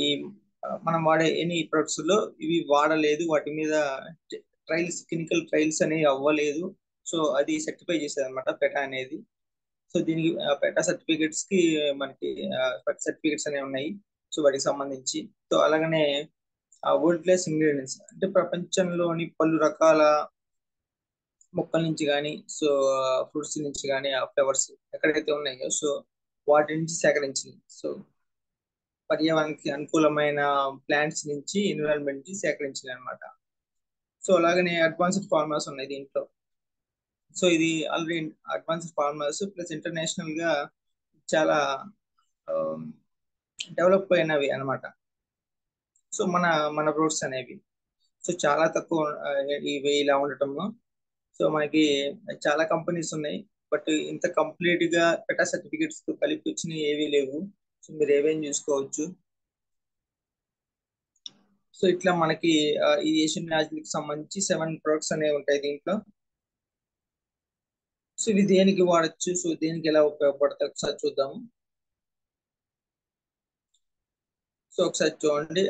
ఈ మనం వాడే ఎనీ ప్రొడక్ట్స్ లో ఇవి వాడలేదు, వాటి మీద ట్రయల్స్, క్లినికల్ ట్రయల్స్ అనేవి అవ్వలేదు. సో అది సర్టిఫై చేసేది అనమాట పెటా అనేది. సో దీనికి పెటా సర్టిఫికేట్స్ కి మనకి సర్టిఫికేట్స్ అనేవి ఉన్నాయి, సో వాటికి సంబంధించి. సో అలాగనే వరల్డ్ క్లాస్ ఇంగ్రీడియంట్స్, అంటే ప్రపంచంలోని పలు రకాల మొక్కల నుంచి కానీ, సో ఫ్రూట్స్ నుంచి కానీ, ఆ ఫ్లవర్స్ ఎక్కడైతే ఉన్నాయో సో వాటి నుంచి సేకరించి, సో పర్యావరణానికి అనుకూలమైన ప్లాంట్స్ నుంచి, ఎన్విరాన్మెంట్ నుంచి సేకరించినవి అనమాట. సో అలాగనే అడ్వాన్స్డ్ ఫార్ములాస్ ఉన్నాయి దీంట్లో. సో ఇది already advanced formulas plus international గా చాలా డెవలప్ అయినవి అనమాట. సో మన ఫ్రూట్స్ అనేవి సో చాలా తక్కువ ఇవి ఇలా ఉండటము. సో మనకి చాలా కంపెనీస్ ఉన్నాయి, బట్ ఇంత కంప్లీట్ గా పెటా సర్టిఫికేట్స్ తో కలిపి వచ్చినవి ఏవీ లేవు. సో మీరు ఏవేం చూసుకోవచ్చు. సో ఇట్లా మనకి ఈ ఏషియన్ న్యాచురల్ కి సంబంధించి 7 ప్రొడక్ట్స్ అనేవి ఉంటాయి దీంట్లో. సో ఇవి దేనికి వాడచ్చు, సో దేనికి ఎలా ఉపయోగపడతాయి ఒకసారి చూద్దాము. సో ఒకసారి చూడండి,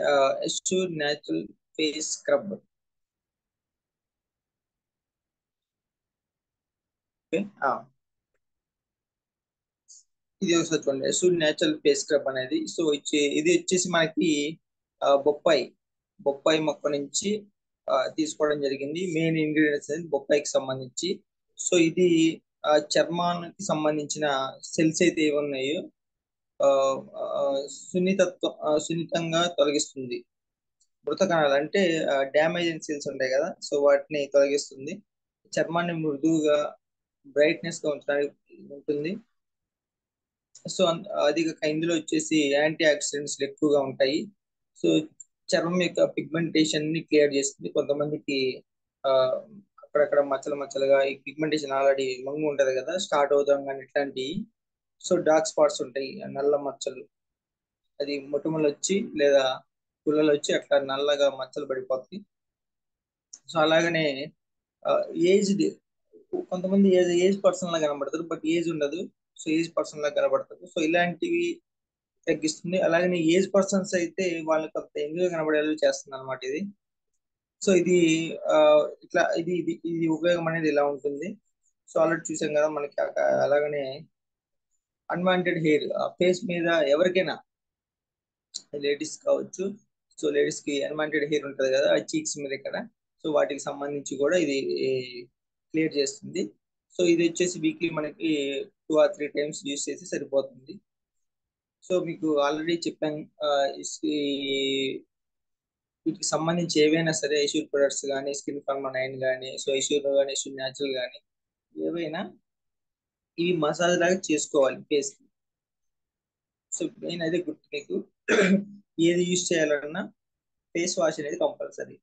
అష్యూర్ న్యాచురల్ ఫేస్ స్క్రబ్. ఇది ఒకసారి చూడండి, అష్యూర్ న్యాచురల్ ఫేస్ స్క్రబ్ అనేది. సో ఇది వచ్చేసి మనకి బొప్పాయి మొక్క నుంచి తీసుకోవడం జరిగింది. మెయిన్ ఇంగ్రీడియంట్స్ అనేది బొప్పాయికి సంబంధించి. సో ఇది చర్మానికి సంబంధించిన సెల్స్ అయితే ఏవి ఉన్నాయో సున్నితంగా తొలగిస్తుంది. మృత కణాలు అంటే డ్యామేజ్ అయిన సెల్స్ ఉంటాయి కదా, సో వాటిని తొలగిస్తుంది. చర్మాన్ని మృదువుగా బ్రైట్నెస్ గా ఉంచడానికి ఉంటుంది. సో అది ఇందులో వచ్చేసి యాంటీ ఆక్సిడెంట్స్ ఎక్కువగా ఉంటాయి. సో చర్మం యొక్క పిగ్మెంటేషన్ ని క్లియర్ చేస్తుంది. కొంతమందికి ఆ అక్కడక్కడ మచ్చలుగా ఈ పిగ్మెంటేషన్ ఆల్రెడీ మంగు ఉంటది కదా, స్టార్ట్ అవుతాం కానీ ఇట్లాంటివి. సో డార్క్ స్పాట్స్ ఉంటాయి, నల్ల మచ్చలు, అది మొటిమలు వచ్చి లేదా పుల్లలు వచ్చి అట్లా నల్లగా మచ్చలు పడిపోతాయి. సో అలాగనే ఏజ్డ్ కొంతమంది ఏజ్ పర్సన్ లా కనబడతారు, బట్ ఏజ్ ఉండదు. సో ఏజ్ పర్సన్ లా కనబడతారు. సో ఇలాంటివి తగ్గిస్తుంది. అలాగనే ఏజ్ పర్సన్స్ అయితే వాళ్ళకి అంత ఎంజాయ్ కనబడేలా చేస్తుంది అనమాట ఇది. సో ఇది ఇట్లా ఇది ఉపయోగం అనేది ఇలా ఉంటుంది. సో ఆల్రెడీ చూసాం కదా మనకి. అలాగనే అన్వాంటెడ్ హెయిర్ ఫేస్ మీద ఎవరికైనా, లేడీస్ కావచ్చు. సో లేడీస్ కి అన్వాంటెడ్ హెయిర్ ఉంటుంది కదా, ఆ చీక్స్ మీద ఇక్కడ. సో వాటికి సంబంధించి కూడా ఇది క్లియర్ చేస్తుంది. సో ఇది వచ్చేసి వీక్లీ మనకి 2 or 3 times యూస్ చేసి సరిపోతుంది. సో మీకు ఆల్రెడీ చెప్పాను, వీటికి సంబంధించి ఏవైనా సరే ఐష్యూర్ ప్రొడక్ట్స్ కానీ, స్కిన్ ఫార్మా 9 కానీ, సో ఐష్యూర్ కానీ, ఐష్యూర్ న్యాచురల్ కానీ ఏవైనా ఇవి మసాజ్ లాగా చేసుకోవాలి ఫేస్ కి. సో మెయిన్ అదే గుర్తు మీకు. ఏది యూజ్ చేయాలన్నా ఫేస్ వాష్ అనేది కంపల్సరీ.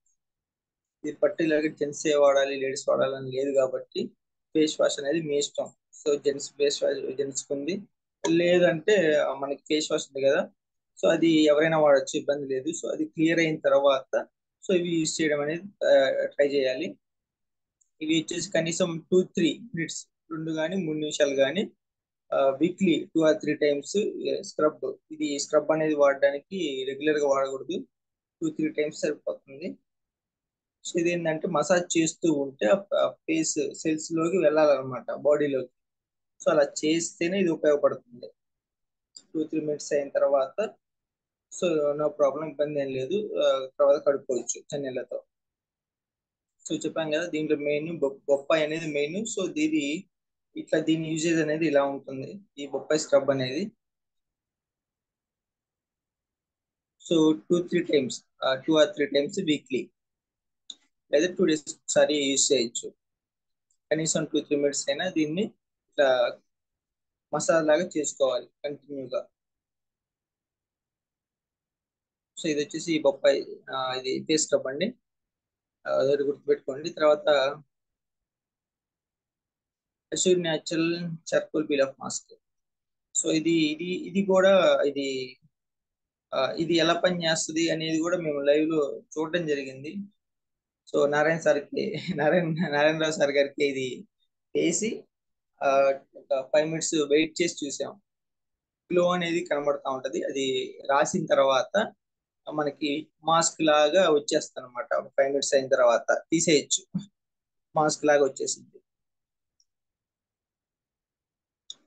ఇది పర్టికులర్గా జెంట్స్ వాడాలి, లేడీస్ వాడాలని లేదు కాబట్టి ఫేస్ వాష్ అనేది మీ ఇష్టం. సో జెంట్స్ ఫేస్ వాష్ జెంట్స్కి ఉంది, లేదంటే మనకి ఫేస్ వాష్ ఉంది కదా, సో అది ఎవరైనా వాడచ్చు, ఇబ్బంది లేదు. సో అది క్లియర్ అయిన తర్వాత సో ఇవి యూజ్ చేయడం అనేది ట్రై చేయాలి. ఇవి వచ్చేసి కనీసం 2-3 minutes, 2 కానీ 3 నిమిషాలు కానీ వీక్లీ 2 or 3 times స్క్రబ్. ఇది స్క్రబ్ అనేది వాడడానికి రెగ్యులర్ గా వాడకూడదు, 2-3 times సరిపోతుంది. సో ఇది ఏంటంటే మసాజ్ చేస్తూ ఉంటే ఫేస్ సెల్స్ లోకి వెళ్ళాలన్నమాట, బాడీలోకి. సో అలా చేస్తేనే ఇది ఉపయోగపడుతుంది. 2-3 minutes అయిన తర్వాత సో నో ప్రాబ్లం, ఇబ్బంది ఏం లేదు. తర్వాత కడుక్కోవచ్చు చన్నీళ్ళతో. సో చెప్పాం కదా దీంట్లో మెయిన్ బొప్పాయి అనేది మెయిన్. సో దీని యూజేజ్ అనేది ఇలా ఉంటుంది, ఈ బొప్పాయి స్క్రబ్ అనేది. So 2-3 times, 2 or 3 times weekly, లేదా 2 days ఒకసారి యూజ్ చేయొచ్చు. కనీసం 2-3 minutes అయినా దీన్ని ఇట్లా మసాజ్ లాగా చేసుకోవాలి కంటిన్యూగా. సో ఇది వచ్చేసి బొప్పాయి ఇది ఫేస్ స్క్రబ్ అండి, అది గుర్తుపెట్టుకోండి. తర్వాత Assure Natural charcoal peel off mask. So ఇది కూడా ఇది ఎలా పని చేస్తుంది అనేది కూడా మేము లైవ్ లో చూడడం జరిగింది. సో నారాయణరావు సార్ గారికి ఇది వేసి ఒక 5 minutes వెయిట్ చేసి చూసాం. గ్లో అనేది కనబడతా ఉంటది. అది రాసిన తర్వాత మనకి మాస్క్ లాగా వచ్చేస్తుంది అనమాట. 5 minutes అయిన తర్వాత తీసేయచ్చు, మాస్క్ లాగా వచ్చేసింది.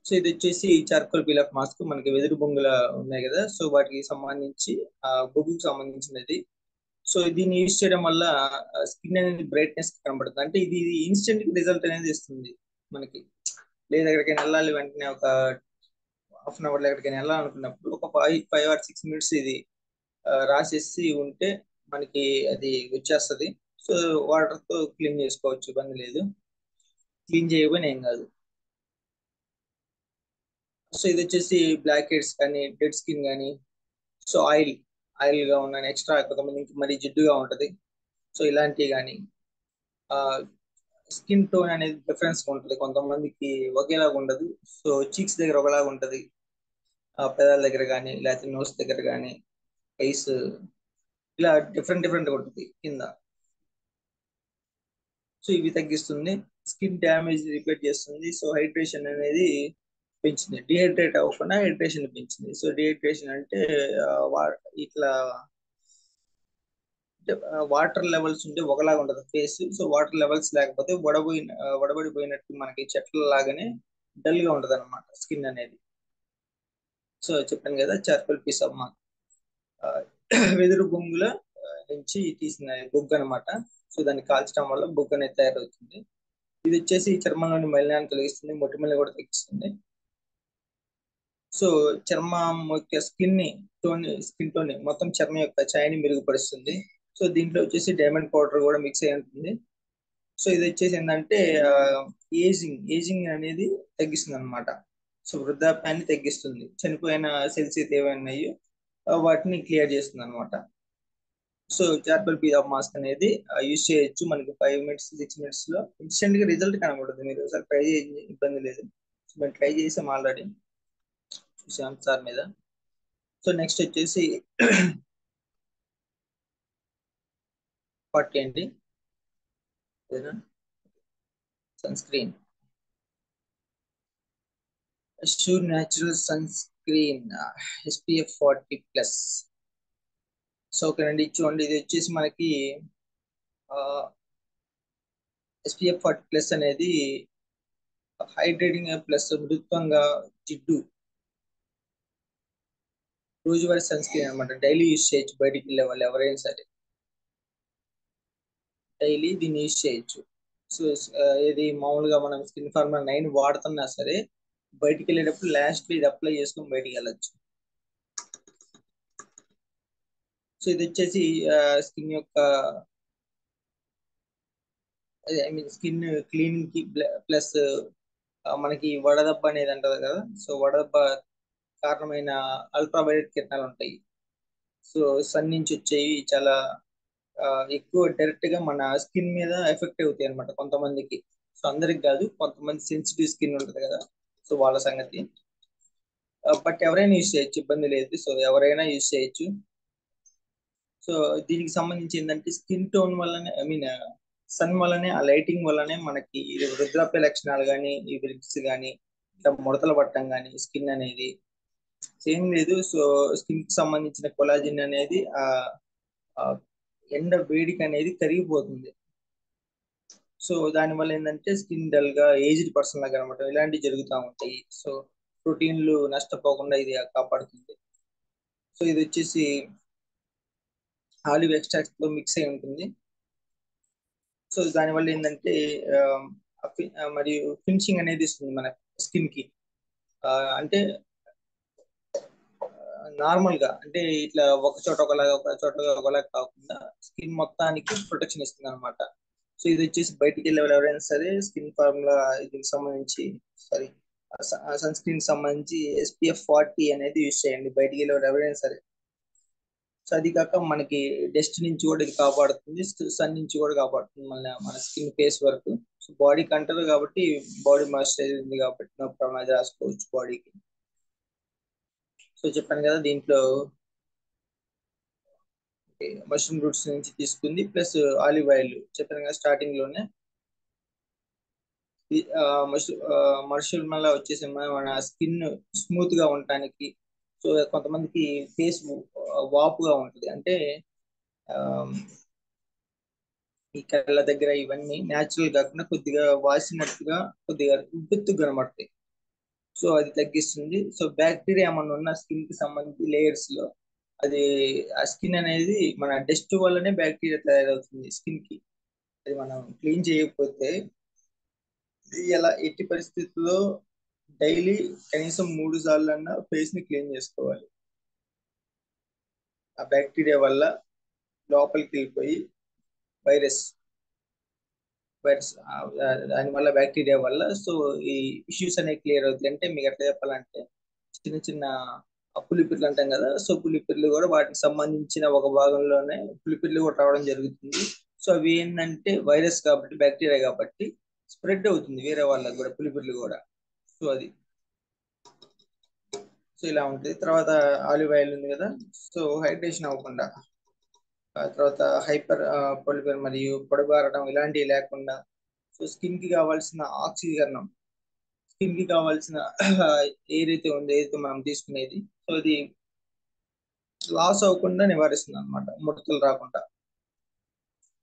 సో ఇది వచ్చేసి చార్కోల్ పీల్ ఆఫ్ మాస్క్. మనకి వెదురు బొంగుల ఉన్నాయి కదా, సో వాటికి సంబంధించి బొగ్గుకు సంబంధించినది. సో దీన్ని యూజ్ చేయడం వల్ల స్కిన్ అనేది బ్రైట్నెస్ కనబడుతుంది. అంటే ఇది ఇన్స్టెంట్ రిజల్ట్ అనేది ఇస్తుంది మనకి. లేదా ఎక్కడికైనా వెళ్ళాలి వెంటనే, ఒక 1/2 hour ఎక్కడికైనా వెళ్ళాలనుకున్నప్పుడు ఒక 5 or 6 minutes ఇది రాసేసి ఉంటే మనకి అది వచ్చేస్తుంది. సో వాటర్ తో క్లీన్ చేసుకోవచ్చు, ఇబ్బంది లేదు. క్లీన్ చేయకపోయినా ఏం కాదు. సో ఇది వచ్చేసి బ్లాక్ హెడ్స్ కానీ, డెడ్ స్కిన్ కానీ, సో ఆయిల్ గా ఉన్న ఎక్స్ట్రా, కొంతమందికి మరి జిడ్డుగా ఉంటది. సో ఇలాంటివి కానీ, స్కిన్ టోన్ అనేది డిఫరెన్స్ ఉంటుంది, కొంతమందికి ఒకేలాగా ఉండదు. సో చీక్స్ దగ్గర ఒకలాగా ఉంటది, పెదాల దగ్గర కానీ, లేకపోతే నోస్ దగ్గర కానీ, ఐస్ ఇలా డిఫరెంట్ ఉంటుంది కింద. సో ఇవి తగ్గిస్తుంది. స్కిన్ డ్యామేజ్ రిపేర్ చేస్తుంది. సో హైడ్రేషన్ అనేది పెంచింది, డిహైడ్రేట్ అవ్వకుండా హైడ్రేషన్ పెంచింది. సో డిహైడ్రేషన్ అంటే ఇట్లా వాటర్ లెవెల్స్ ఉంటే ఒకలాగా ఉంటుంది ఫేస్. సో వాటర్ లెవెల్స్ లేకపోతే వడబడిపోయినట్టు మనకి చెట్ల లాగానే డల్ గా ఉంటది అనమాట స్కిన్ అనేది. సో చెప్పాను కదా చార్కోల్ పీస్ ఆఫ్ మాస్క్, వెదురు బొంగుల నుంచి తీసిన బొగ్గు అనమాట. సో దాన్ని కాల్చడం వల్ల బొగ్గు అనేది తయారవుతుంది. ఇది వచ్చేసి చర్మంలోని మలినాన్ని తొలగిస్తుంది, మొటిమల్ని కూడా తగ్గిస్తుంది. సో చర్మం యొక్క స్కిన్ టోన్ మొత్తం చర్మం యొక్క ఛాయని మెరుగుపరుస్తుంది. సో దీంట్లో వచ్చేసి డైమండ్ పౌడర్ కూడా మిక్స్ అయి ఉంటుంది. సో ఇది వచ్చేసి ఏంటంటే ఏజింగ్ అనేది తగ్గిస్తుంది అనమాట. సో వృద్ధాప్యాన్ని తగ్గిస్తుంది. చనిపోయిన సెల్స్ అయితే ఏమైనాయో వాటిని క్లియర్ చేస్తుంది అనమాట. So charcoal peel off mask అనేది యూజ్ చేయొచ్చు. మనకి 5 minutes 6 minutes లో ఇన్స్టెంట్ గా రిజల్ట్ కనబడుతుంది. మీరు ఒకసారి ట్రై చేయండి, ఇబ్బంది లేదు. సో మేము ట్రై చేసాం, ఆల్రెడీ చూసాం సార్ మీద. సో నెక్స్ట్ వచ్చేసి పార్ట్ ఏంటి, sun screen. Assure Natural sun screen SPF 40+. So ఓకేనండి, చూడండి ఇది వచ్చేసి మనకి SPF 40+ అనేది హైడ్రేటింగ్ ప్లస్ మృదుత్వంగా జిడ్డు రోజువారీ సన్ స్క్రీన్ అనమాట. డైలీ యూజ్ చేయొచ్చు. బయటికి వెళ్ళే వాళ్ళు ఎవరైనా సరే డైలీ దీన్ని యూజ్ చేయొచ్చు. సో ఇది మామూలుగా మనం స్కిన్ ఫార్ములా 9 వాడుతున్నా సరే బయటికి వెళ్ళేటప్పుడు లాస్ట్ ఇది అప్లై చేసుకొని బయటికి వెళ్ళొచ్చు. సో ఇది వచ్చేసి స్కిన్ యొక్క స్కిన్ క్లీనింగ్ కి ప్లస్ మనకి వడదెబ్బ అనేది అంటారు కదా. సో వడదెబ్బ కారణమైన అల్ట్రావైలెట్ కిరణాలు ఉంటాయి. సో సన్ నుంచి వచ్చేవి చాలా ఎక్కువ డైరెక్ట్ గా మన స్కిన్ మీద ఎఫెక్ట్ అవుతాయి అనమాట కొంతమందికి. సో అందరికి కాదు, కొంతమంది సెన్సిటివ్ స్కిన్ ఉంటుంది కదా, సో వాళ్ళ సంగతి. బట్ ఎవరైనా యూజ్ చేయొచ్చు, ఇబ్బంది లేదు. సో ఎవరైనా యూజ్ చేయొచ్చు. సో దీనికి సంబంధించి ఏంటంటే స్కిన్ టోన్ వల్లనే, సన్ వల్లనే, ఆ లైటింగ్ వల్లనే మనకి వృద్ధాప్య లక్షణాలు కానీ, ఈ బ్రిక్స్ కానీ, ఇట్లా ముడతలు పట్టడం కానీ, స్కిన్ అనేది సేమ్ లేదు. సో స్కిన్ కి సంబంధించిన కొలాజిన్ అనేది ఎండ వేడికి అనేది కరిగిపోతుంది. సో దానివల్ల ఏంటంటే స్కిన్ డల్ గా ఏజ్డ్ పర్సన్ లాగా అనమాట ఇలాంటివి జరుగుతూ ఉంటాయి. సో ప్రోటీన్లు నష్టపోకుండా ఇది కాపాడుతుంది. సో ఇది వచ్చేసి ఆలివ్ ఎక్స్ట్రాక్ట్ తో మిక్స్ అయి ఉంటుంది. సో దానివల్ల ఏంటంటే మరియు ఫినిషింగ్ అనేది ఇస్తుంది మన స్కిన్ కి. అంటే నార్మల్ గా అంటే ఇట్లా ఒక చోట ఒకలాగా కాకుండా స్కిన్ మొత్తానికి ప్రొటెక్షన్ ఇస్తుంది అనమాట. సో ఇది వచ్చేసి బయటికి వెళ్ళే వాళ్ళు ఎవరైనా సరే స్కిన్ ఫార్ములా దీనికి సంబంధించి సన్ స్క్రీన్ సంబంధించి SPF 40 అనేది యూజ్ చేయండి బయటికి వెళ్ళే వాళ్ళు ఎవరైనా సరే. సో అది కాక మనకి డస్ట్ నుంచి కూడా ఇది కాపాడుతుంది, సన్ నుంచి కూడా కాపాడుతుంది మన స్కిన్ ఫేస్ వరకు. సో బాడీకి అంటారు కాబట్టి బాడీ మాయిశ్చరైజర్ ఉంది కాబట్టి నో ప్రాబ్లం, అది రాసుకోవచ్చు బాడీకి. సో చెప్పాను కదా దీంట్లో మష్రూమ్ రూట్స్ నుంచి తీసుకుంది ప్లస్ ఆలివ్ ఆయిల్ చెప్పాను కదా స్టార్టింగ్ లోనే. మష్రూమ్ వల్ల వచ్చేసి మన స్కిన్ స్మూత్ గా ఉండటానికి. సో కొంతమందికి ఫేస్ వాపుగా ఉంటుంది, అంటే ఈ కళ్ళ దగ్గర ఇవన్నీ న్యాచురల్ కాకుండా కొద్దిగా వాసినట్టుగా కొద్దిగా ఉబ్బెత్తుగా కనబడతాయి. సో అది తగ్గిస్తుంది. సో బ్యాక్టీరియా ఏమన్నా ఉన్న స్కిన్ కి సంబంధించి లేయర్స్ లో అది ఆ స్కిన్ అనేది మన డస్ట్ వల్లనే బ్యాక్టీరియా తయారవుతుంది స్కిన్ కి. అది మనం క్లీన్ చేయకపోతే ఎలా ఎట్టి పరిస్థితుల్లో డైలీ కనీసం 3 సార్లు అన్నా ఫేస్ ని క్లీన్ చేసుకోవాలి. ఆ బ్యాక్టీరియా వల్ల లోపలికి వెళ్ళిపోయి వైరస్ దాని వల్ల బ్యాక్టీరియా వల్ల సో ఈ ఇష్యూస్ అనేవి క్లియర్ అవుతాయి. అంటే మీకు ఎట్లా చెప్పాలంటే చిన్న చిన్న పులిపిర్లు అంటాం కదా, సో పులిపిర్లు కూడా వాటికి సంబంధించిన ఒక భాగంలోనే పులిపిర్లు కూడా రావడం జరుగుతుంది. సో అవి ఏంటంటే వైరస్ కాబట్టి, బ్యాక్టీరియా కాబట్టి స్ప్రెడ్ అవుతుంది వేరే వాళ్ళకి కూడా పులిపిర్లు కూడా. సో అది సో ఇలా ఉంటుంది. తర్వాత ఆలివ్ ఆయిల్ ఉంది కదా, సో హైడ్రేషన్ అవ్వకుండా, తర్వాత హైపర్ పొలిపర్ మరియు పొడబారడం ఇలాంటివి లేకుండా, సో స్కిన్ కి కావాల్సిన ఆక్సీకరణం, స్కిన్ కి కావాల్సిన ఏదైతే ఉందో ఏదైతే మనం తీసుకునేది సో అది లాస్ అవ్వకుండా నివారిస్తుంది అనమాట, ముడతలు రాకుండా.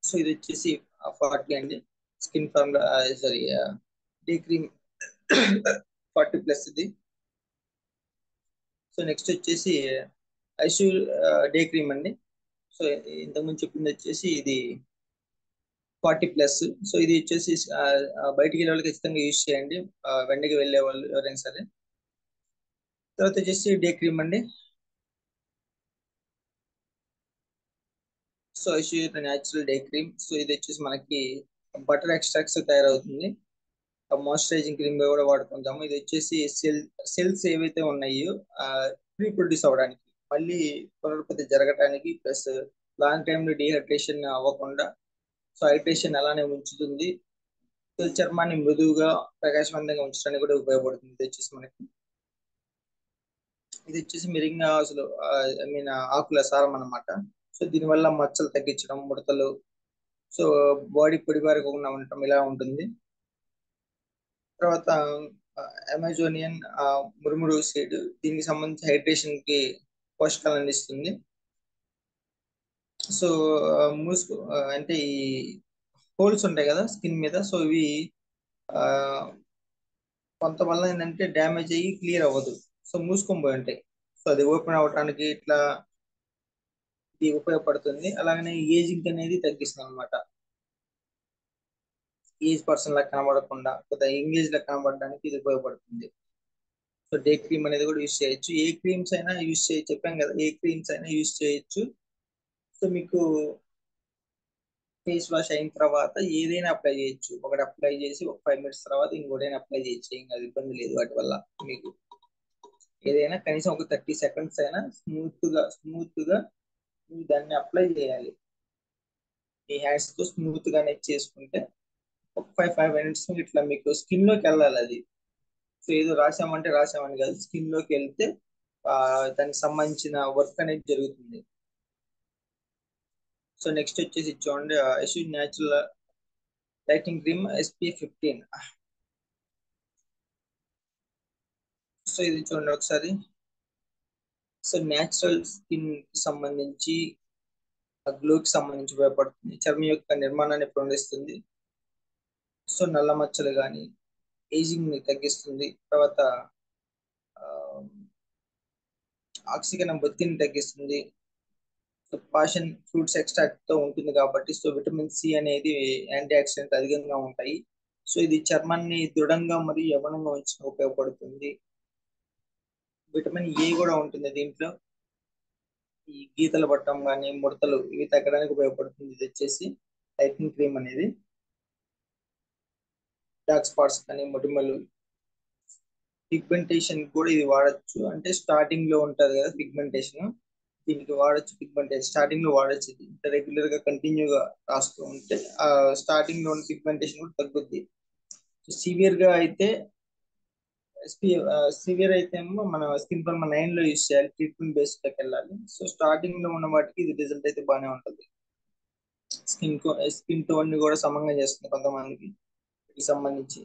సో ఇది వచ్చేసి 40 అండి skin formula, sorry day cream 40+ ఇది. సో నెక్స్ట్ వచ్చేసి ఐషూ డే క్రీమ్ అండి. సో ఇంతకుముందు చెప్పింది వచ్చేసి ఇది 40+. సో ఇది వచ్చేసి బయటికి వెళ్ళే వాళ్ళు ఖచ్చితంగా యూజ్ చేయండి, వెండికి వెళ్ళే వాళ్ళు ఎవరైనా సరే. తర్వాత వచ్చేసి డే క్రీమ్ అండి. So natural day cream. So ఇది వచ్చేసి మనకి బటర్ ఎక్స్ట్రాక్ట్స్ తయారవుతుంది. మాయిశ్చరైజింగ్ క్రీమ్ గా కూడా వాడుకుంటాము. ఇది వచ్చేసి సెల్స్ ఏవైతే ఉన్నాయో రీప్రొడ్యూస్ అవ్వడానికి, మళ్ళీ పునరుత్పత్తి జరగడానికి, ప్లస్ లాంగ్ టైమ్ లో డిహైడ్రేషన్ అవ్వకుండా సో హైడ్రేషన్ అలానే ఉంచుతుంది. చర్మాన్ని మృదువుగా ప్రకాశవంతంగా ఉంచడానికి కూడా ఉపయోగపడుతుంది. ఇది వచ్చేసి మిరింగా అసలు ఐ మీన్ ఆకుల సారం అన్నమాట. సో దీనివల్ల మచ్చలు తగ్గించడం, ముడతలు, సో బాడీ పొడిబారకుండా ఉండటం ఇలా ఉంటుంది. తర్వాత అమెజోనియన్ మురుమురు సీడ్, దీనికి సంబంధించి హైడ్రేషన్ కి పోషకాలు అందిస్తుంది. సో అంటే ఈ హోల్స్ ఉంటాయి కదా స్కిన్ మీద, సో ఇవి కొంతవల్ల ఏంటంటే డ్యామేజ్ అయ్యి క్లియర్ అవ్వదు, సో మూసుకొని పోయి ఉంటాయి. సో అది ఓపెన్ అవ్వడానికి ఇట్లా ఇది ఉపయోగపడుతుంది. అలాగనే ఏజింగ్ అనేది తగ్గిస్తుంది అనమాట. ఏజ్ పర్సన్ లా కనబడకుండా కొద్దిగా ఎంగేజ్ లా కనబడడానికి ఇది ఉపయోగపడుతుంది. సో డే క్రీమ్ అనేది కూడా యూజ్ చేయొచ్చు. ఏ క్రీమ్స్ అయినా యూజ్ చేయొచ్చు, చెప్పాం కదా, ఏ క్రీమ్స్ అయినా యూజ్ చేయొచ్చు. సో మీకు ఫేస్ వాష్ అయిన తర్వాత ఏదైనా అప్లై చేయొచ్చు. ఒకటి అప్లై చేసి ఒక 5 minutes తర్వాత ఇంకోటైనా అప్లై చేయొచ్చు, ఏం కాదు, ఇబ్బంది లేదు. వాటి వల్ల మీకు ఏదైనా కనీసం ఒక 30 seconds అయినా స్మూత్ గా మీరు దాన్ని అప్లై చేయాలి. మీ హ్యాండ్స్ తో స్మూత్ గా అనేది చేసుకుంటే ఒక 5 minutes ఇట్లా మీకు స్కిన్ లోకి వెళ్ళాలి అది. సో ఏదో రాసామని కాదు, స్కిన్ లోకి వెళ్తే దానికి సంబంధించిన వర్క్ అనేది జరుగుతుంది. సో నెక్స్ట్ వచ్చేసి చూడండి, natural lighting cream SPF 15. So ఇది చూడండి ఒకసారి. సో న్యాచురల్ స్కిన్ కి సంబంధించి, గ్లోకి సంబంధించి ఉపయోగపడుతుంది. చర్మం యొక్క నిర్మాణాన్ని ప్రోత్సహిస్తుంది. సో నల్ల మచ్చలు కానీ ఏజింగ్ ని తగ్గిస్తుంది. తర్వాత ఆక్సిజన్ ఒత్తిడిని తగ్గిస్తుంది. సో పాషన్ ఫ్రూట్స్ ఎక్స్ట్రాక్ట్ తో ఉంటుంది కాబట్టి, సో విటమిన్ సి అనేది యాంటీ ఆక్సిడెంట్ అధికంగా ఉంటాయి. సో ఇది చర్మాన్ని దృఢంగా మరియు యవ్వనంగా ఉంచడానికి ఉపయోగపడుతుంది. విటమిన్ ఏ కూడా ఉంటుంది దీంట్లో. ఈ గీతలు పట్టడం కానీ, ముడతలు ఇవి తగ్గడానికి ఉపయోగపడుతుంది. ఇది వచ్చేసి లైటింగ్ క్రీమ్ అనేది. డార్క్ స్పాట్స్ కానీ, మొటిమలు, పిగ్మెంటేషన్ కూడా ఇది వాడచ్చు. అంటే స్టార్టింగ్ లో ఉంటది కదా పిగ్మెంటేషన్, దీనికి వాడచ్చు. పిగ్మెంటేషన్ స్టార్టింగ్ లో వాడచ్చు. ఇది రెగ్యులర్ గా కంటిన్యూగా రాస్తూ ఉంటే స్టార్టింగ్ లో ఉన్న పిగ్మెంటేషన్ కూడా తగ్గుద్ది. సివియర్ గా అయితే సివియర్ అయితే ఏమో మన స్కిన్ పర్ 9 లో యూజ్ చేయాలి, ట్రీట్మెంట్ బేస్డ్ లోకి వెళ్ళాలి. సో స్టార్టింగ్ లో ఉన్న వాటికి ఇది రిజల్ట్ అయితే బాగానే ఉంటుంది. స్కిన్ టోన్ ని కూడా సమంగా చేస్తుంది కొంతమందికి సంబంధించి.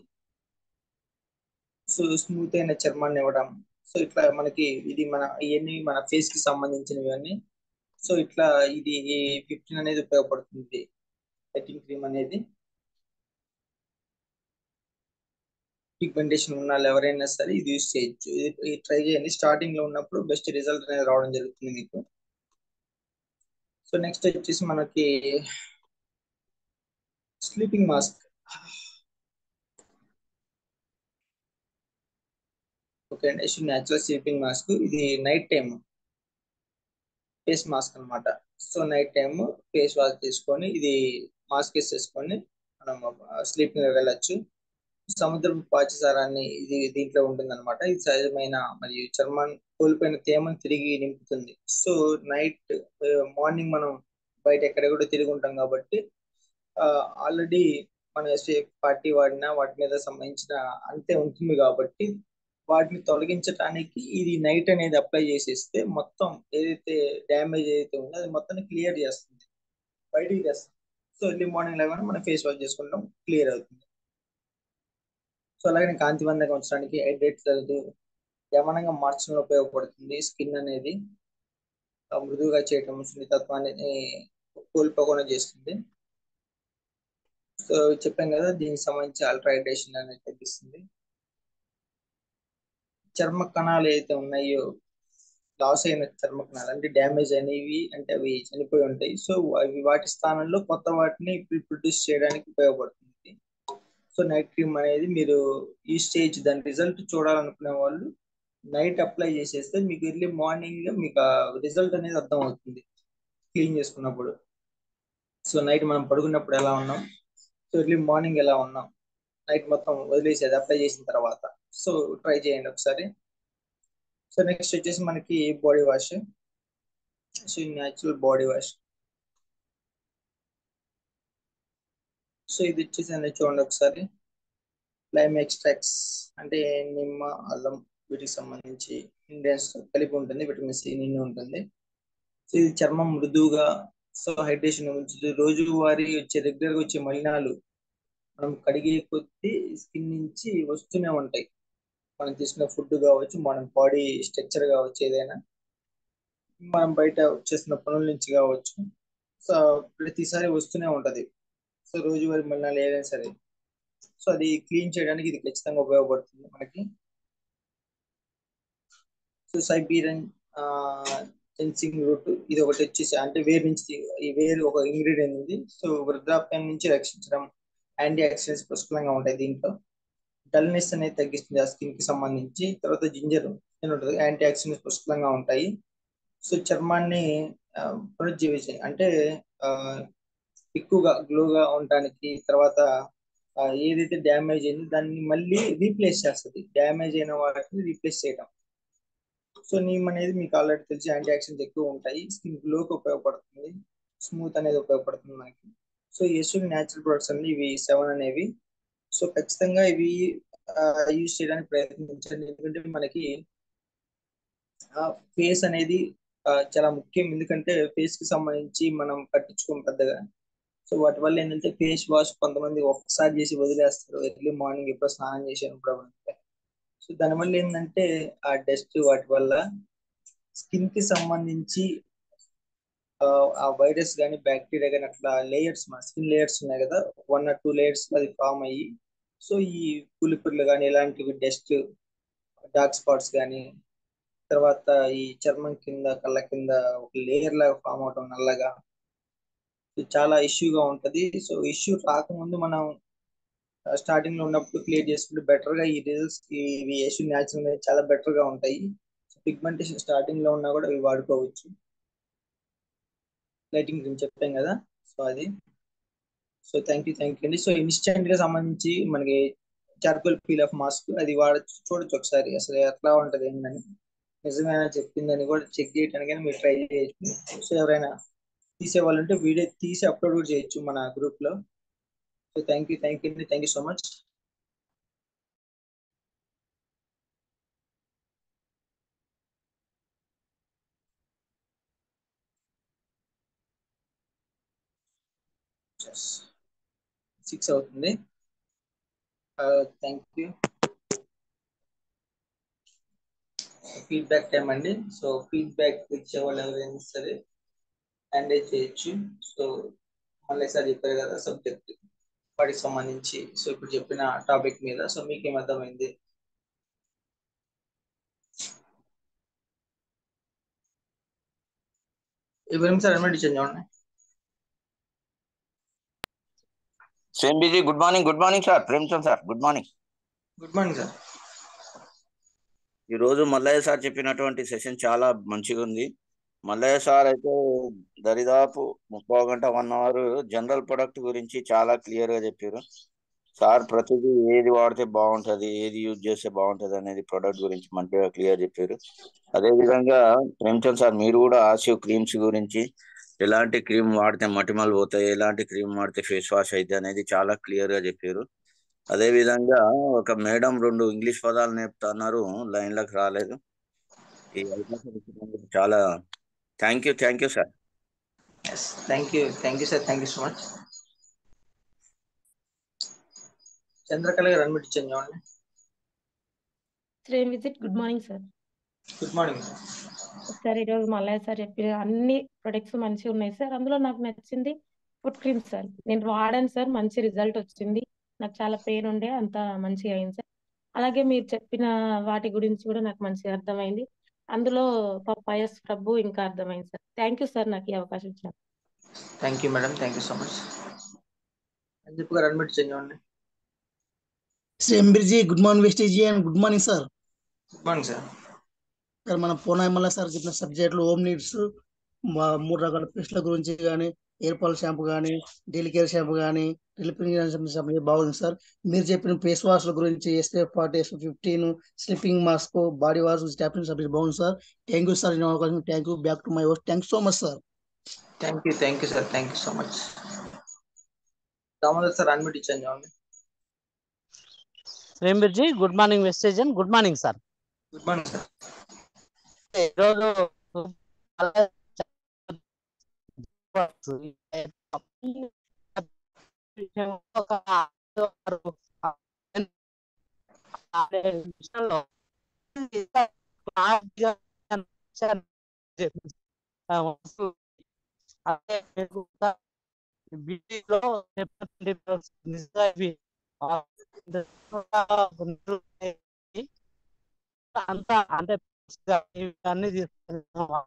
సో స్మూత్ అయిన చర్మాన్ని ఇవ్వడం. సో ఇట్లా మనకి ఇది ఇవన్నీ మన ఫేస్ కి సంబంధించినవి అన్ని. సో ఇట్లా ఇది 15 అనేది ఉపయోగపడుతుంది, లైటింగ్ క్రీమ్ అనేది. పిగ్మెంటేషన్ ఉన్న వాళ్ళు ఎవరైనా సరే ఇది యూజ్ చేయొచ్చు. ఇది ట్రై చేయండి. స్టార్టింగ్ లో ఉన్నప్పుడు బెస్ట్ రిజల్ట్ అనేది రావడం జరుగుతుంది మీకు. సో నెక్స్ట్ వచ్చేసి మనకి స్లీపింగ్ మాస్క్. ఓకే అండి, న్యాచురల్ స్లీపింగ్ మాస్క్. ఇది నైట్ టైం ఫేస్ మాస్క్ అనమాట. So night time face wash చేసుకొని ఇది మాస్క్ వేసేసుకొని మనం స్లీపింగ్ వెళ్ళచ్చు. సముద్రపు పాచిసారాన్ని ఇది దీంట్లో ఉంటుంది అనమాట. ఇది సహజమైన మరియు చర్మం కోల్పోయిన తేమను తిరిగి నింపుతుంది. సో నైట్ మార్నింగ్ మనం బయట ఎక్కడ కూడా తిరిగి ఉంటాం కాబట్టి ఆల్రెడీ మన పార్టీ వాడినా వాటి మీద సంబంధించిన అంతే ఉంటుంది కాబట్టి వాటిని తొలగించడానికి ఇది నైట్ అనేది అప్లై చేసేస్తే మొత్తం ఏదైతే డ్యామేజ్ ఏదైతే ఉందో అది మొత్తం క్లియర్ చేస్తుంది, బయటికి చేస్తుంది. సో ఎర్లీ మార్నింగ్ లేవగానే మనం ఫేస్ వాష్ చేసుకుంటాం, క్లియర్ అవుతుంది. సో అలాగే కాంతివంతంగా ఉంచడానికి, హైడ్రేట్ యమనంగా మార్చడంలో ఉపయోగపడుతుంది. స్కిన్ అనేది మృదువుగా చేయటం, సున్నితత్వాన్ని కోల్పోకుండా చేస్తుంది. సో చెప్పాం కదా, దీనికి సంబంధించి అల్ట్రా హైడ్రేషన్ అనేది తగ్గిస్తుంది. చర్మ కణాలు ఏదైతే ఉన్నాయో లాస్ అయిన చర్మ కణాలు అంటే డ్యామేజ్ అనేవి అంటే అవి చనిపోయి ఉంటాయి. సో అవి వాటి స్థానంలో కొత్త వాటిని ప్రొడ్యూస్ చేయడానికి ఉపయోగపడుతుంది. సో నైట్ క్రీమ్ అనేది మీరు ఈ స్టేజ్ దాని రిజల్ట్ చూడాలనుకునే వాళ్ళు నైట్ అప్లై చేసేస్తే మీకు ఎర్లీ మార్నింగ్ మీకు రిజల్ట్ అనేది అర్థం అవుతుంది క్లీన్ చేసుకున్నప్పుడు. సో నైట్ మనం పడుకున్నప్పుడు ఎలా ఉన్నాం, సో ఎర్లీ మార్నింగ్ ఎలా ఉన్నాం, నైట్ మొత్తం వదిలేసేది అప్లై చేసిన తర్వాత. సో ట్రై చేయండి ఒకసారి. సో నెక్స్ట్ వచ్చేసి మనకి body wash. So natural body wash. So ఇది వచ్చేసి అనేది చూడండి ఒకసారి. లైమ్ ఎక్స్ట్రాక్ట్స్ అంటే నిమ్మ, అల్లం వీటికి సంబంధించి ఇంగ్రీడియంట్స్ కలిపి ఉంటుంది. విటమిన్ సి నిండి ఉంటుంది. సో ఇది చర్మం మృదువుగా సో హైడ్రేషన్ ఉంచుతుంది. రోజువారీ రెగ్యులర్ గా వచ్చే మలినాలు మనం కడిగే కొద్దీ స్కిన్ నుంచి వస్తూనే ఉంటాయి. మనం తీసుకున్న ఫుడ్ కావచ్చు, మన బాడీ స్ట్రక్చర్ కావచ్చు, ఏదైనా మనం బయట చేస్తున్న పనుల నుంచి కావచ్చు, సో ప్రతిసారి వస్తూనే ఉంటది. సో రోజువారీ మలినాలు ఏదైనా సరే, సో అది క్లీన్ చేయడానికి ఇది ఖచ్చితంగా ఉపయోగపడుతుంది మనకి. సో సైబీరియన్ జెన్సింగ్ రూట్ ఇది ఒకటి వచ్చేసి అంటే వేరు నుంచి, ఈ వేరు ఒక ఇంగ్రీడియంట్ ఉంది. సో వృద్ధాప్యం నుంచి రక్షించడం, యాంటీ ఆక్సిడెంట్స్ పుష్కలంగా ఉంటాయి దీంట్లో. డల్నెస్ అనేది తగ్గిస్తుంది ఆ స్కిన్ కి సంబంధించి. తర్వాత జింజర్ ఉంటుంది, యాంటీ ఆక్సిడెంట్స్ పుష్కలంగా ఉంటాయి. సో చర్మాన్ని పునరుజ్జీవించే అంటే ఎక్కువగా గ్లోగా ఉండడానికి, తర్వాత ఏదైతే డ్యామేజ్ అయిందో దాన్ని మళ్ళీ రీప్లేస్ చేస్తుంది. డ్యామేజ్ అయిన వాటిని రీప్లేస్ చేయడం. సో నీమ్ అనేది మీకు ఆల్రెడీ తెలిసి యాంటీ ఆక్సిడెంట్స్ ఎక్కువ ఉంటాయి. స్కిన్ గ్లోకి ఉపయోగపడుతుంది, స్మూత్ అనేది ఉపయోగపడుతుంది మనకి. సో యశ్వి న్యాచురల్ ప్రొడక్ట్స్ అన్ని ఇవి 7 అనేవి. సో ఖచ్చితంగా ఇవి యూజ్ చేయడానికి ప్రయత్నించండి. ఎందుకంటే మనకి ఫేస్ అనేది చాలా ముఖ్యం. ఎందుకంటే ఫేస్ కి సంబంధించి మనం పట్టించుకోం పెద్దగా. సో వాటి వల్ల ఏంటంటే ఫేస్ వాష్ కొంతమంది ఒక్కసారి చేసి వదిలేస్తారు, ఎర్లీ మార్నింగ్ ఎప్పుడో స్నానం చేసినప్పుడు. సో దానివల్ల ఏంటంటే ఆ డస్ట్ వాటి వల్ల స్కిన్ కి సంబంధించి ఆ వైరస్ కానీ బ్యాక్టీరియా కానీ అట్లా లేయర్స్, మన స్కిన్ లేయర్స్ ఉన్నాయి కదా, 1 or 2 లేయర్స్ అది ఫామ్ అయ్యి, సో ఈ పులిపుర్లు కానీ ఇలాంటివి డస్ట్, డార్క్ స్పాట్స్ కానీ, తర్వాత ఈ చర్మం కింద కళ్ళ కింద ఒక లేయర్ లాగా ఫామ్ అవటం నల్లగా, చాలా ఇష్యూగా ఉంటది. సో ఇష్యూ రాకముందు మనం స్టార్టింగ్ లో ఉన్నప్పుడు క్లియర్ చేసుకుంటే బెటర్ గా ఈ రిజల్ట్స్ ఇవి ఇష్యూ న్యాచురల్ చాలా బెటర్ గా ఉంటాయి. పిగ్మెంటేషన్ స్టార్టింగ్ లో ఉన్నా కూడా ఇవి వాడుకోవచ్చు. లైటింగ్ గురించి చెప్పాం కదా, సో అది. సో థ్యాంక్ యూ అండి. సో ఇన్స్టెంట్ గా సంబంధించి మనకి చార్కోల్ పీల్ ఆఫ్ మాస్క్ అది వాడచ్చు, చూడొచ్చు ఒకసారి అసలు ఎట్లా ఉంటది ఏంటని, నిజమేనా చెప్పిందని కూడా చెక్ చేయడానికి మీరు ట్రై చేయొచ్చు. సో ఎవరైనా తీసేవాళ్ళు ఉంటే వీడియో తీసి అప్లోడ్ కూడా చేయొచ్చు మన గ్రూప్ లో. సో థ్యాంక్ యూ అండి, thank you so much. Six అవుతుంది. Thank you. ఫీడ్బ్యాక్ టైం అండి. సో ఫీడ్బ్యాక్ ఇచ్చే వాళ్ళు ఎవరైనా సరే హ్యాండిల్ చేయొచ్చు. సో మళ్ళీ సార్ చెప్పారు కదా సబ్జెక్ట్ వాటికి సంబంధించి, సో ఇప్పుడు చెప్పిన టాపిక్ మీద, సో మీకేం అర్థమైంది? ఇబ్రహీం సార్ అడ్మిట్ చేయండి. Same busy. Good morning sir. Premchand sir, good morning. Good morning sir. ఈ రోజు మల్లయ్య సార్ చెప్పినటువంటి సెషన్ చాలా మంచిగా ఉంది. మల్లయ్య సార్ అయితే దరిదాపు 30 గంట 1 hour జనరల్ ప్రొడక్ట్ గురించి చాలా క్లియర్ గా చెప్పారు సార్. ప్రతిదీ ఏది వాడితే బాగుంటది, ఏది యూజ్ చేస్తే బాగుంటది అనేది ప్రొడక్ట్ గురించి మంచిగా క్లియర్ చెప్పారు. అదే విధంగా ప్రేమ్చంద్ సార్ మీరు కూడా ఆసివ్ క్రీమ్స్ గురించి, ఎలాంటి క్రీమ్ వాడితే మటిమలు పోతాయి, ఎలాంటి క్రీమ్ వాడితే ఫేస్ వాష్ అయితే అనేది చాలా క్లియర్ గా చెప్పారు. అదే విధంగా ఒక మేడం 2 ఇంగ్లీష్ పదాలు నేర్పుతున్నారు, లైన్లకు రాలేదు. ఈ అవకాశం ఇచ్చినందుకు చాలా thank you sir. Thank you sir, thank you so much. Chandrakala గారు అడ్మిట్ చేయండి. శ్రేమ్ visit. Good morning sir. Good morning sir. Sir ఈరోజు మల్లయ్య సార్ చెప్పిన అన్ని ప్రొడక్ట్స్ మంచిగా ఉన్నాయి సార్. అందులో నాకు నచ్చింది ఫుట్ క్రీమ్ సార్. నేను వాడాను సార్, మంచి రిజల్ట్ వచ్చింది. నాకు చాలా పెయిన్ ఉండే, అంత మంచిగా అయింది సార్. అలాగే మీరు చెప్పిన వాటి గురించి కూడా నాకు మంచిగా అర్థమైంది. అందులో పప్పాయ స్క్రబ్ ఇంకా అర్థమైంది సార్. థ్యాంక్ యూ సార్ నాకు ఈ అవకాశం ఇచ్చారు. Thank you madam, thank you so much. Sandeep గారు అడ్మిట్ చేయండి. ఎంబ్రిజీ గుడ్ మార్నింగ్ వెస్టేజీ and good morning sir. Good morning sir. Sir మన పూర్ణ ఎమ్మెల్యే సార్ చెప్పిన సబ్జెక్టులు హోమ్ నీడ్స్ 3 రకాల పేస్ట్ల గురించి కానీ, ఎయిర్ పాల్ షాంపూ కానీ, డైలీ కేర్ షాంపూ కానీ, షాంపూ బాగుంది సార్. మీరు చెప్పిన ఫేస్ వాష్ల గురించి SPF 40, SPF 15, sleeping mask, body wash tapping subject బాగుంది సార్. Thank you sir. Thank you. Back to my work. Thank so much sir. Thank you sir, thank you so much. Damodar sir admit ఇచ్చాను. శ్రీంబిర్జీ good morning వెస్టేజ్ and good morning sir. Good morning sir. ఈరోజు అంతా అంటే అన్ని తీసుకున్నాం.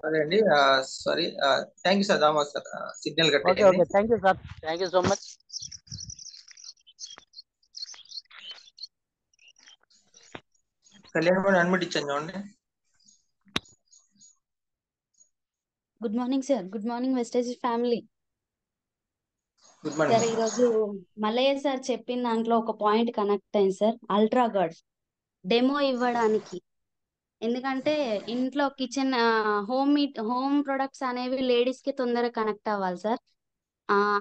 సరే అండి, sorry. Thank you sir Damodar sir. Signal okay కట్టేయండి. Okay thank you sir. Thank you so much. Kalyan కూడా అడ్మిట్ ఇచ్చాను చూడండి. Good morning sir. Good morning Vestige family. Good sir morning. ఈరోజు మల్లయ్య సార్ చెప్పిన దాంట్లో ఒక పాయింట్ కనెక్ట్ అయింది సార్. అల్ట్రా గార్డ్ డెమో ఇవ్వడానికి. ఎందుకంటే ఇంట్లో కిచెన్ హోమ్ ప్రొడక్ట్స్ అనేవి లేడీస్ కి తొందరగా కనెక్ట్ అవ్వాలి సార్.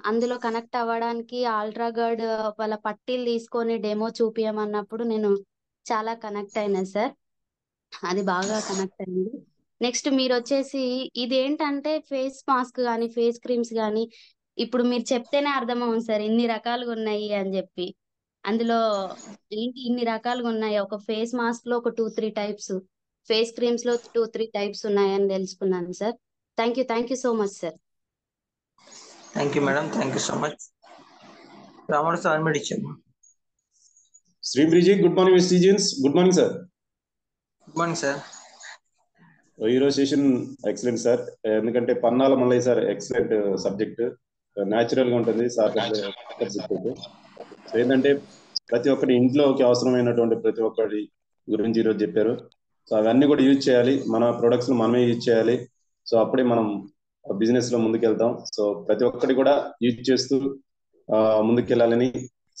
అందులో కనెక్ట్ అవ్వడానికి అల్ట్రా గార్డ్ వాళ్ళ పట్టీలు తీసుకొని డెమో చూపించమన్నప్పుడు నేను చాలా కనెక్ట్ అయినా సార్. అది బాగా కనెక్ట్ అయింది. నెక్స్ట్ మీరు వచ్చేసి ఇదేంటంటే ఫేస్ మాస్క్ కానీ ఫేస్ క్రీమ్స్ కానీ ఇప్పుడు మీరు చెప్తేనే అర్థమవుతుంది సార్ ఇన్ని రకాలుగా ఉన్నాయి అని చెప్పి. అందులో ఏంటి ఇన్ని రకాలుగా ఉన్నాయి, ఒక ఫేస్ మాస్క్ లో ఒక 2-3 టైప్స్, ఫేస్ క్రీమ్స్ లో 2-3 టైప్స్ ఉన్నాయని తెలుసుకున్నాను sir. Thank you so much sir. Thank you madam, thank you so much. రామోడు సార్ అడ్మిట్ ఇచ్చాను. శ్రీంబ్రిజీ good morning Vestigians. Good morning sir. Good morning sir. ఈరోజు సెషన్ ఎక్సలెంట్ సార్. ఎందుకంటే Pannala Mallaiah sir excellent subject, natural గా ఉంటుంది sir subject. So ఏంటంటే ప్రతి ఒక్కటి ఇంట్లోకి అవసరమైనటువంటి ప్రతి ఒక్కటి గురించి ఈరోజు చెప్పారు. సో అవన్నీ కూడా యూజ్ చేయాలి, మన ప్రొడక్ట్స్ మనమే యూజ్ చేయాలి. సో అప్పుడే మనం బిజినెస్ లో ముందుకెళ్తాం. సో ప్రతి ఒక్కటి కూడా యూజ్ చేస్తూ ముందుకెళ్ళాలని.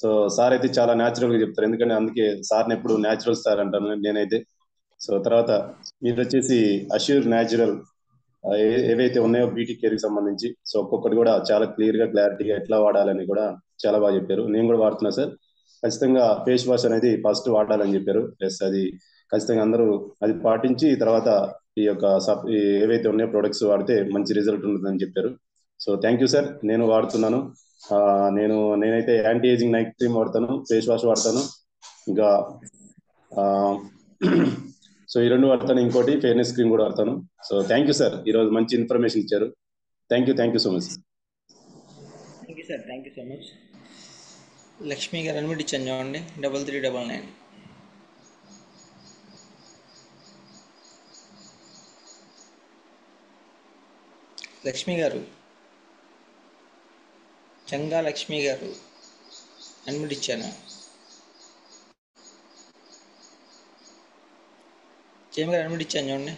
సో సార్ అయితే చాలా న్యాచురల్ గా చెప్తారు, ఎందుకంటే అందుకే సార్ని ఎప్పుడు న్యాచురల్ సార్ అంటాను నేనైతే. సో తర్వాత మీరు వచ్చేసి అష్యూర్ న్యాచురల్ ఏవైతే ఉన్నాయో బ్యూటీ కేర్ కి సంబంధించి సో ఒక్కొక్కటి కూడా చాలా క్లియర్ గా క్లారిటీగా ఎట్లా వాడాలని కూడా చాలా బాగా చెప్పారు. నేను కూడా వాడుతున్నా సార్. ఖచ్చితంగా ఫేస్ వాష్ అనేది ఫస్ట్ వాడాలని చెప్పారు. ప్లస్ అది ఖచ్చితంగా అందరూ అది పాటించి తర్వాత ఈ యొక్క ఏవైతే ఉన్నాయో ప్రొడక్ట్స్ వాడితే మంచి రిజల్ట్ ఉంటుందని చెప్పారు. So thank you sir. నేను వాడుతున్నాను. నేనైతే యాంటీ ఏజింగ్ నైట్ క్రీమ్ వాడతాను, ఫేస్ వాష్ వాడతాను, ఇంకా సో ఈ 2 వాడతాను, ఇంకోటి ఫెయిర్నెస్ క్రీమ్ కూడా వాడతాను. సో థ్యాంక్ యూ సార్, ఈరోజు మంచి ఇన్ఫర్మేషన్ ఇచ్చారు. Thank you so much. Thank you sir, thank you so much. Lakshmi గారు అడ్మిట్ ఇచ్చాను చూడండి, 3399. లక్ష్మి గారు, చంగా లక్ష్మి గారు అడ్మిట్ ఇచ్చాను. చేమ గారు అడ్మిట్ ఇచ్చాను చూడండి.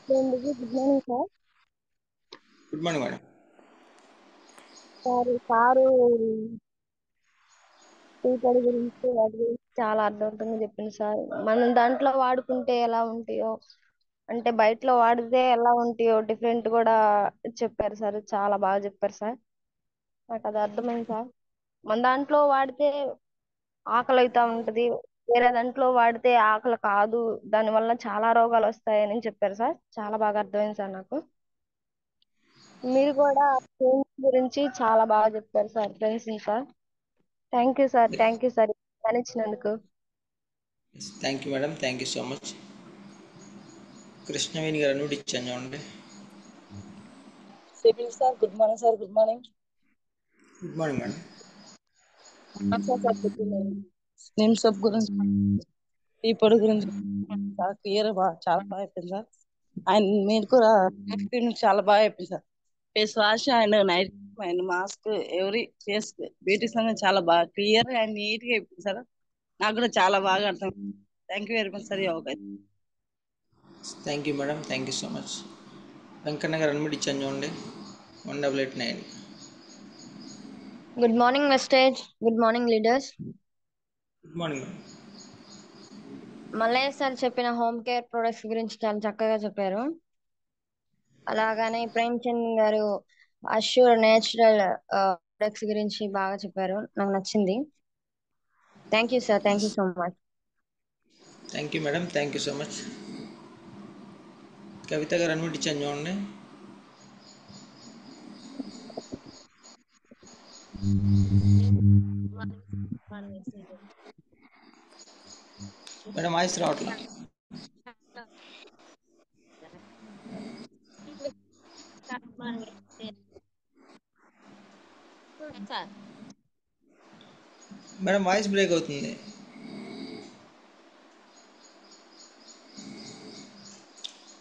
Good morning sir. Good morning madam. Sir tea పొడి గురించి అది చాలా అర్థవంతంగా చెప్పింది సార్. మనం దాంట్లో వాడుకుంటే ఎలా ఉంటాయో, అంటే బయటలో వాడితే ఎలా ఉంటాయో డిఫరెంట్ కూడా చెప్పారు సార్. చాలా బాగా చెప్పారు సార్, నాకు అది అర్థమైంది సార్. మన దాంట్లో వాడితే ఆకలి అవుతా ఉంటది, వేరే దాంట్లో వాడితే ఆకలి కాదు, దానివల్ల చాలా రోగాలు వస్తాయని చెప్పారు సార్. చాలా బాగా అర్థమైంది సార్ నాకు. మీరు కూడా ఫ్రెండ్స్ గురించి చాలా బాగా చెప్పారు sir, friends sir. Thank you sir, thank you sir ఇచ్చినందుకు. Thank you madam, thank you so much. Krishnaveni గారు అన్మ్యూట్ ఇచ్చాను చూడండి. Civil sir good morning sir. Good morning. Good morning madam. నేమ్ సబ్ గురించి ఈ పొడి గురించి చాలా క్లియర్ చాలా బాగా చెప్పింది సార్. ఆయన మీరు కూడా చాలా బాగా చెప్పింది sir. Face wash and night and mask ఎవరి ఫేస్ బ్యూటీ సంగతి చాలా బాగా క్లియర్ అండ్ నీట్ గా చెప్పింది సార్. నాకు కూడా చాలా బాగా అర్థం. Thank you very much sir. Thank you madam, thank you so much. Venkanna garu unmute ఇచ్చాను చూడండి. 1889. Good morning wastage. Good morning leaders. Good morning madam. Mallaiah sir చెప్పిన హోమ్ కేర్ ప్రొడక్ట్స్ గురించి చాలా చక్కగా చెప్పారు. అలాగనే ప్రేమ్చంద్ గారు అష్యూర్ నేచురల్ ప్రొడక్ట్స్ గురించి బాగా చెప్పారు. నాకు నచ్చింది. Thank you sir. Thank you so much. Thank you madam, thank you so much. Kavitha గారు అన్మ్యూట్ ఇచ్చాను చూడండి. మేడం వాయిస్ రావట్లా. మేడం వాయిస్ బ్రేక్ అవుతుంది.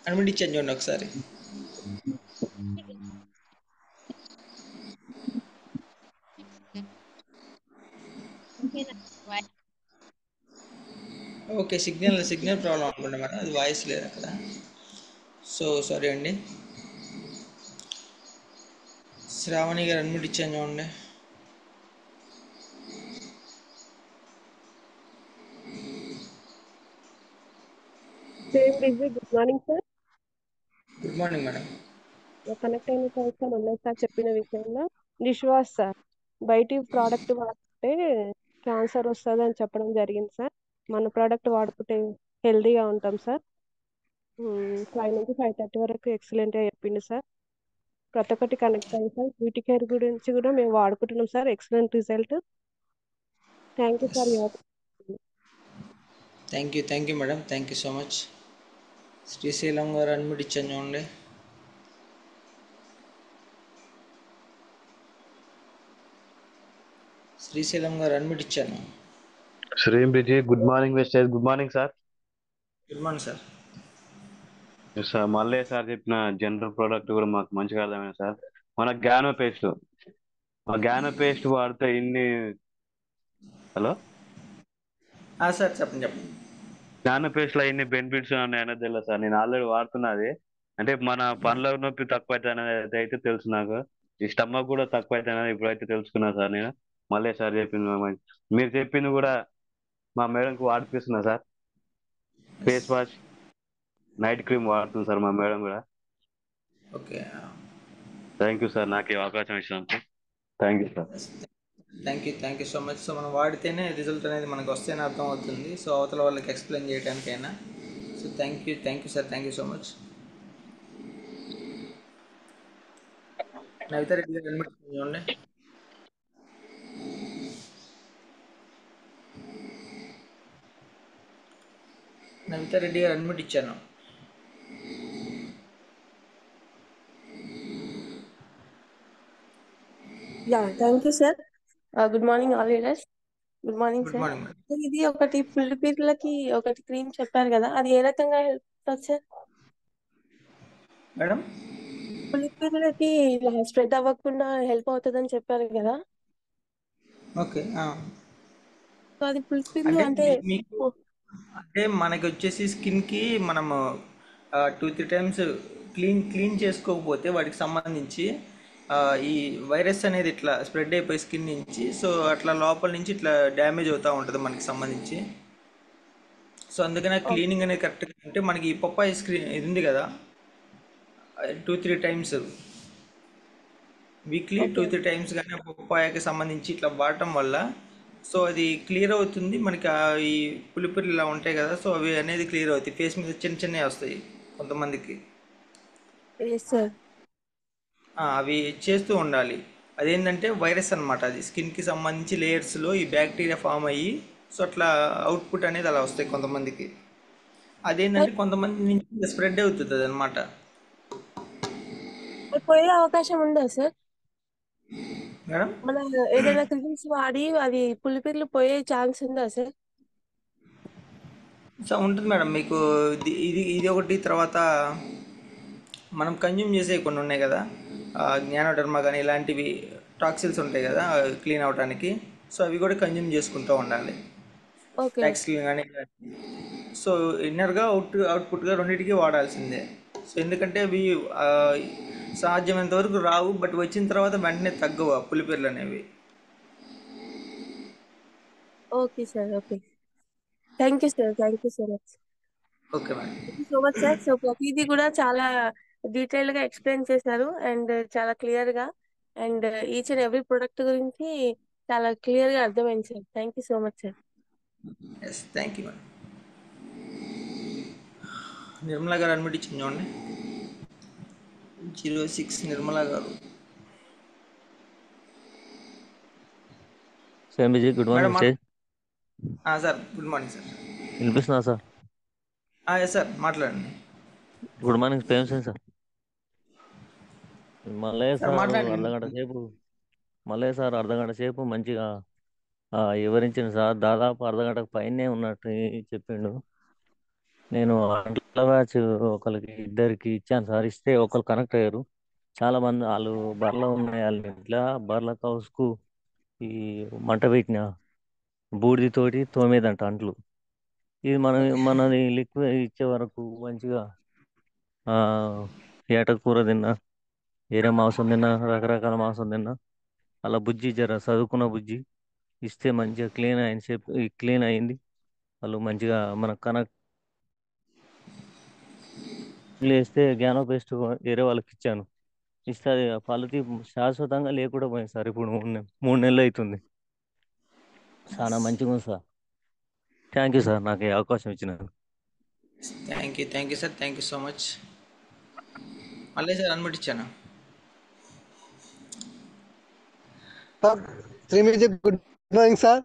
అన్మ్యూట్ ఇచ్చాను చూడండి ఒకసారి. ఓకే, సిగ్నల్ ప్రాబ్లం అనుకుంటా మేడం, అది వాయిస్ లేదు అక్కడ. సో సారీ అండి. శ్రావణి గారు అన్మ్యూట్ ఇచ్చాను చూడండి. Good morning sir. Good morning madam. Connect అయిన తర్వాత మల్లయ్య సార్ చెప్పిన విషయంలో డిష్ వాష్ సార్ బయటి ప్రోడక్ట్ వాడితే క్యాన్సర్ వస్తుంది అని చెప్పడం జరిగింది సార్. మన ప్రోడక్ట్ వాడుకుంటే హెల్దీగా ఉంటాం సార్. 5 నుంచి 5:30 వరకు ఎక్సలెంట్గా చెప్పిండు సార్. ప్రతి ఒక్కటి కనెక్ట్ అయ్యింది సార్. బ్యూటీ కేర్ గురించి కూడా మేము వాడుకుంటున్నాం sir. Excellent result. Thank you sir. Thank you madam, thank you so much. Srisailam గారు అన్మ్యూట్ ఇచ్చాను చూడండి. శ్రీశైలం గారు అన్మ్యూట్ ఇచ్చాను. శ్రీం బ్రిజి good morning wastage. Good morning sir. Good morning sir. Sir Mallaiah sir చెప్పిన జనరల్ ప్రోడక్ట్ కూడా మాకు మంచిగా అర్థమైంది సార్. మన గ్యానో పేస్ట్ వాడితే ఇన్ని హలో సార్ చెప్పండి. గ్యానో పేస్ట్ లో ఇన్ని బెనిఫిట్స్ ఉన్నాయనేది తెలియదు సార్. నేను ఆల్రెడీ వాడుతున్నది. అంటే మన పండ్ల నొప్పి తక్కువ అవుతుంది అనేది అయితే తెలుసు నాకు. ఈ స్టమక్ కూడా తక్కువ అవుతుంది అనేది ఇప్పుడైతే తెలుసుకున్నా సార్. నేను మల్లయ్య సార్ చెప్పింది మీరు చెప్పింది కూడా మా మేడంకి వాడిపిస్తున్నా sir. Face wash night cream వాడుతుంది సార్ మా మేడం కూడా. ఓకే, థ్యాంక్ యూ సార్ నాకు ఈ అవకాశం ఇచ్చినందుకు. Thank you sir. Thank you so much. So మనం వాడితేనే రిజల్ట్ అనేది మనకు వస్తేనే అర్థం అవుతుంది. సో అవతల వాళ్ళకి ఎక్స్ప్లెయిన్ చేయడానికైనా. So thank you sir. Thank you so much. Navitha Reddy గారు అన్మ్యూట్ చూడండి. నవిత రెడ్డి గారు అన్మ్యూట్ ఇచ్చాను. Thank you sir. Good morning all leaders. Good morning sir. ఇది ఒకటి పుల్లిపీర్లకి ఒకటి క్రీమ్ చెప్పారు కదా, అది ఏ రకంగా హెల్ప్ అవుతుంది సార్? మేడం పుల్లిపీర్లకి స్ప్రెడ్ అవ్వకుండా హెల్ప్ అవుతుందని చెప్పారు కదా. ఓకే, సో అది పుల్లిపీర్లు అంటే అంటే మనకి వచ్చేసి స్కిన్కి మనము 2-3 టైమ్స్ క్లీన్ చేసుకోకపోతే వాటికి సంబంధించి ఈ వైరస్ అనేది ఇట్లా స్ప్రెడ్ అయిపోయి స్కిన్ నుంచి, సో అట్లా లోపల నుంచి ఇట్లా డ్యామేజ్ అవుతూ ఉంటుంది మనకి సంబంధించి. సో అందుకనే క్లీనింగ్ అనేది కరెక్ట్గా అంటే మనకి ఈ పప్పాయి స్క్రీన్ ఇది ఉంది కదా, 2-3 టైమ్స్ వీక్లీ 2-3 టైమ్స్ కానీ పప్పాయకి సంబంధించి ఇట్లా వాడటం వల్ల సో అది క్లియర్ అవుతుంది మనకి. ఈ పులిపురి ఇలా ఉంటాయి కదా, సో అవి అనేది క్లియర్ అవుతాయి. ఫేస్ మీద చిన్నవి వస్తాయి కొంతమందికి. అవి చేస్తూ ఉండాలి. అదేంటంటే వైరస్ అనమాట. అది స్కిన్కి సంబంధించి లేయర్స్లో ఈ బ్యాక్టీరియా ఫామ్ అయ్యి సో అట్లా అవుట్పుట్ అనేది అలా వస్తాయి కొంతమందికి. అదేంటంటే కొంతమంది నుంచి స్ప్రెడ్ అవుతుంది అనమాట. పోయే అవకాశం ఉందా సార్? మేడం మన ఏదైనా క్రీమ్స్ వాడి అది పులిపిర్లు పోయే ఛాన్స్ ఉందా సార్? సో ఉంటుంది మేడం. మీకు ఇది ఒకటి, తర్వాత మనం కన్జ్యూమ్ చేసే కొన్ని ఉన్నాయి కదా, జ్ఞానోడర్మా కానీ ఇలాంటివి టాక్సిల్స్ ఉంటాయి కదా క్లీన్ అవడానికి. సో అవి కూడా కన్జ్యూమ్ చేసుకుంటూ ఉండాలి. ఓకే ట్యాక్స్ క్లీన్ కానీ సో ఇన్నర్గా అవుట్పుట్గా రెండింటికి వాడాల్సిందే. సో ఎందుకంటే అవి సాధ్యమైనంత వరకు రావు, బట్ వచ్చిన తర్వాత వెంటనే తగ్గవు ఆ పులిపేర్లు అనేవి. Okay sir. Okay, thank you sir. Thank you so much. Okay madam. Thank you so much sir. So ప్రతిదీ కూడా చాలా డీటెయిల్డ్ గా ఎక్స్ప్లెయిన్ చేశారు అండ్ చాలా క్లియర్ గా, and each and every product గురించి చాలా క్లియర్ గా అర్థమైంది sir. Thank you so much sir. Yes, thank you madam. Nirmala గారు అడ్మిట్ ఇచ్చింది చూడండి, 06 నిర్మలా గారు. సేంబిజీ good madam morning sir. Sir good morning sir. వినిపిస్తున్నా సార్? ఎస్ సార్, మాట్లాడండి. Good morning Prem Singh sir. Mallaiah sir sir మాట్లాడండి. అర్ధగంట సేపు మంచిగా వివరించింది సార్. దాదాపు అర్ధగంటకు పైనే ఉన్నట్టు చెప్పిండు. నేను అంట్ల బ్యాచ్ ఒకరికి ఇద్దరికి ఇచ్చాను సార్. ఇస్తే ఒకరు కనెక్ట్ అయ్యారు. చాలా మంది వాళ్ళు బర్రెలు ఉన్నాయి, వాళ్ళ ఇంట్లో బర్రెల కౌసుకు ఈ మంట పెట్టిన బూడిదితోటి తోమేదంట అంట్లు. ఇది మనది లిక్విడ్ ఇచ్చే వరకు మంచిగా ఏట కూర తిన్నా, ఏరే మాంసం తిన్నా, రకరకాల మాంసం తిన్నా, అలా బుజ్జి జర చదువుకున్న బుజ్జి ఇస్తే మంచిగా క్లీన్ అయింది. వాళ్ళు మంచిగా మనకు కనెక్ట్ వేస్తే జ్ఞానో పేస్ట్ వేరే వాళ్ళకి ఇచ్చాను. ఇస్తే అది పలుతి శాశ్వతంగా లేకుండా పోయింది సార్. ఇప్పుడు 3 నెలలు అవుతుంది. చాలా మంచిగా ఉంది సార్. థ్యాంక్ యూ సార్ నాకు ఈ అవకాశం ఇచ్చినారు. Thank you sir. Thank you so much. మళ్ళీ సార్ అడ్మిట్ ఇచ్చాను. శ్రీమిజీ good morning sir.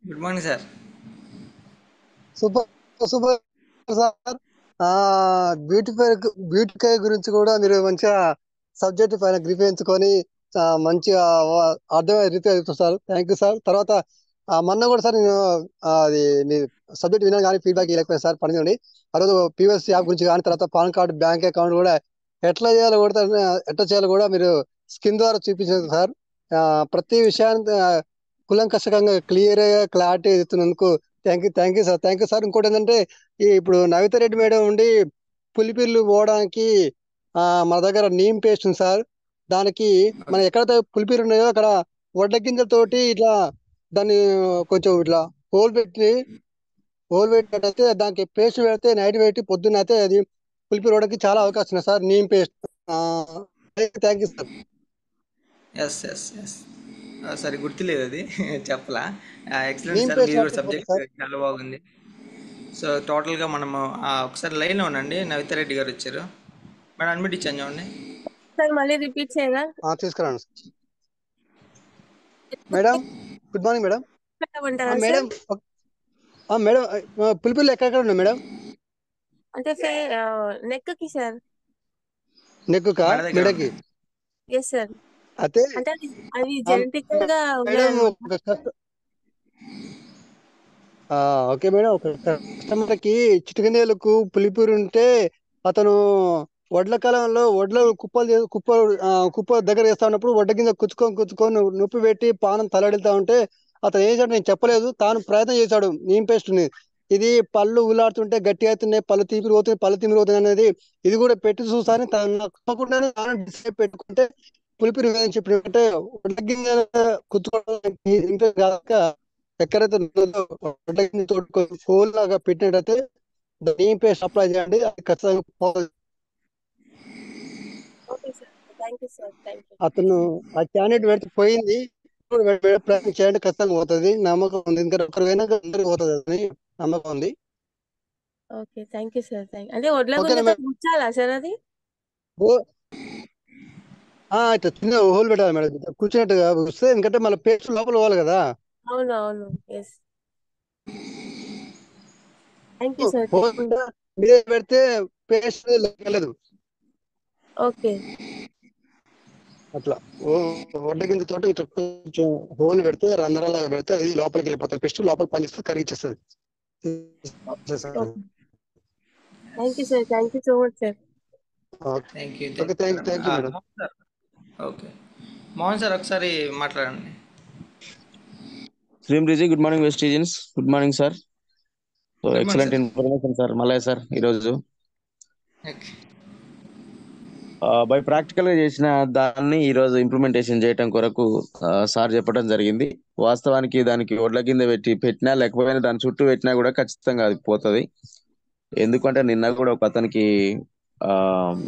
Good morning sir. Super super sir. Beauty care గురించి కూడా మీరు మంచిగా సబ్జెక్ట్ పైన గ్రహించుకొని మంచిగా అర్థమయ్యే రీతిగా చెప్తారు సార్. Thank you sir. తర్వాత మొన్న కూడా సార్ నేను అది మీ సబ్జెక్ట్ విన్నాను కానీ ఫీడ్బ్యాక్ ఇవ్వలేకపోయాను సార్. పనిచేయండి. ఆ రోజు పిఎస్ యాప్ గురించి కానీ, తర్వాత పాన్ కార్డ్, బ్యాంక్ అకౌంట్ కూడా ఎట్లా చేయాలో కూడా మీరు స్కిన్ ద్వారా చూపించారు సార్. ప్రతి విషయాన్ని కులంకషంగా క్లియర్ గా క్లారిటీ ఇస్తున్నందుకు thank you sir. Thank you sir. ఇంకోటి ఏంటంటే ఇప్పుడు నవిత రెడ్డి మేడం ఉండి పులిపిర్లు పోవడానికి మన దగ్గర నీమ్ పేస్ట్ ఉంది సార్. దానికి మనం ఎక్కడైతే పులిపిర్లు ఉన్నాయో అక్కడ వడ్ల గింజలతోటి ఇట్లా దాన్ని కొంచెం ఇట్లా హోల్ పెట్టినట్టయితే దానికి పేస్ట్ పెడితే నైట్ పెట్టి పొద్దున్న అయితే అది పులిపిరి రోడ్డుకి చాలా అవకాశం ఉంది sir. Neem paste. Thank you sir. Yes yes yes సరే, గుర్తులేదు అది చెప్పలా. ఎక్సలెంట్ సార్, మీరు సబ్జెక్ట్ చాలా బాగుంది. సో టోటల్గా మనము ఒకసారి లైన్లో ఉండండి. నవిత రెడ్డి గారు వచ్చారు మేడం, అడ్మిట్ ఇచ్చాను చూడండి సార్. మళ్ళీ రిపీట్ చేయగా తీసుకురాండి madam. Good morning madam. Madam madam పులిపిర్లు ఎక్కడెక్కడ ఉన్నాయి మేడం? అంటే నెక్ కి సార్. నెక్ కా మెడకి? Yes sir. అయితే అంటే అది జెనెటికల్ గా ఓకే మేడం. ఒక కస్టమర్కి చిటికనేలకు పులిపిరి ఉంటే అతను వడ్ల కాలంలో వడ్ల కుప్ప దగ్గర వేస్తా ఉన్నప్పుడు వడ్ల కింద కుచ్చుకొని నొప్పి పెట్టి పానం తలడిల్తా ఉంటే అతను ఏం చేశాడు, నేను చెప్పలేదు, తాను ప్రయత్నం చేశాడు. నీమ్ పేస్ట్ ని ఇది పళ్ళు ఊలాడుతుంటే గట్టి అవుతున్నాయి, పళ్ళు తిమిరి పోతుంది అనేది ఇది కూడా పెట్టి చూస్తాను తప్పకుండానే డిసైడ్ పెట్టుకుంటే పులిపిరి వేదని చెప్పినట్టే వడ్ల గింజ కుచ్చుకోవడానికి ఎక్కడైతే వడ్ల గింజ తోడుకొని హోల్ లాగా పెట్టినట్టయితే నీమ్ పేస్ట్ అప్లై చేయండి. అది ఖచ్చితంగా అతను ఆ క్యాండిడేట్ పెడితే పోయింది. ప్రయత్నం చేయండి, ఖచ్చితంగా పోతుంది. నమ్మకం ఉంది. ఇంకా ఒక్కరికైనా అందరికి పోతుంది అని నమ్మకం ఉంది. Okay, thank you sir. అంటే వడ్ల గుండెతో గుచ్చాలా సార్ అది? అయితే చిన్న హోల్ పెట్టాలి మేడం, కూర్చున్నట్టుగా వస్తే. ఎందుకంటే మళ్ళీ పేస్ట్ లోపల పోవాలి కదా. అవును అవును. Yes. Thank you sir. Hole మీద పెడితే పేస్ట్ వెళ్ళదు ఓకే అట్లా. వడ్డ గింజ తోటి ఇట్లా కొంచెం హోల్ పెడితే రంధ్రాలాగా పెడితే అది లోపలికి వెళ్ళిపోతుంది, పేస్ట్ లోపల పనిచేస్తుంది, కరిగిచ్చేస్తుంది. Thank you sir. Thank you so much sir. Thank you okay, thank you madam. Okay Mohan sir ఒకసారి మాట్లాడండి. శ్రీం రిజీ, good morning Vestigians. Good morning sir. So Good morning, excellent sir. Information sir Mallaiah sir ఈరోజు. ఓకే బై ప్రాక్టికల్ గా చేసిన దాన్ని ఈ రోజు ఇంప్లిమెంటేషన్ చేయడం కొరకు సార్ చెప్పడం జరిగింది. వాస్తవానికి దానికి ఒడ్ల కింద పెట్టినా లేకపోయినా దాని చుట్టూ పెట్టినా కూడా ఖచ్చితంగా అది పోతుంది. ఎందుకంటే నిన్న కూడా ఒక అతనికి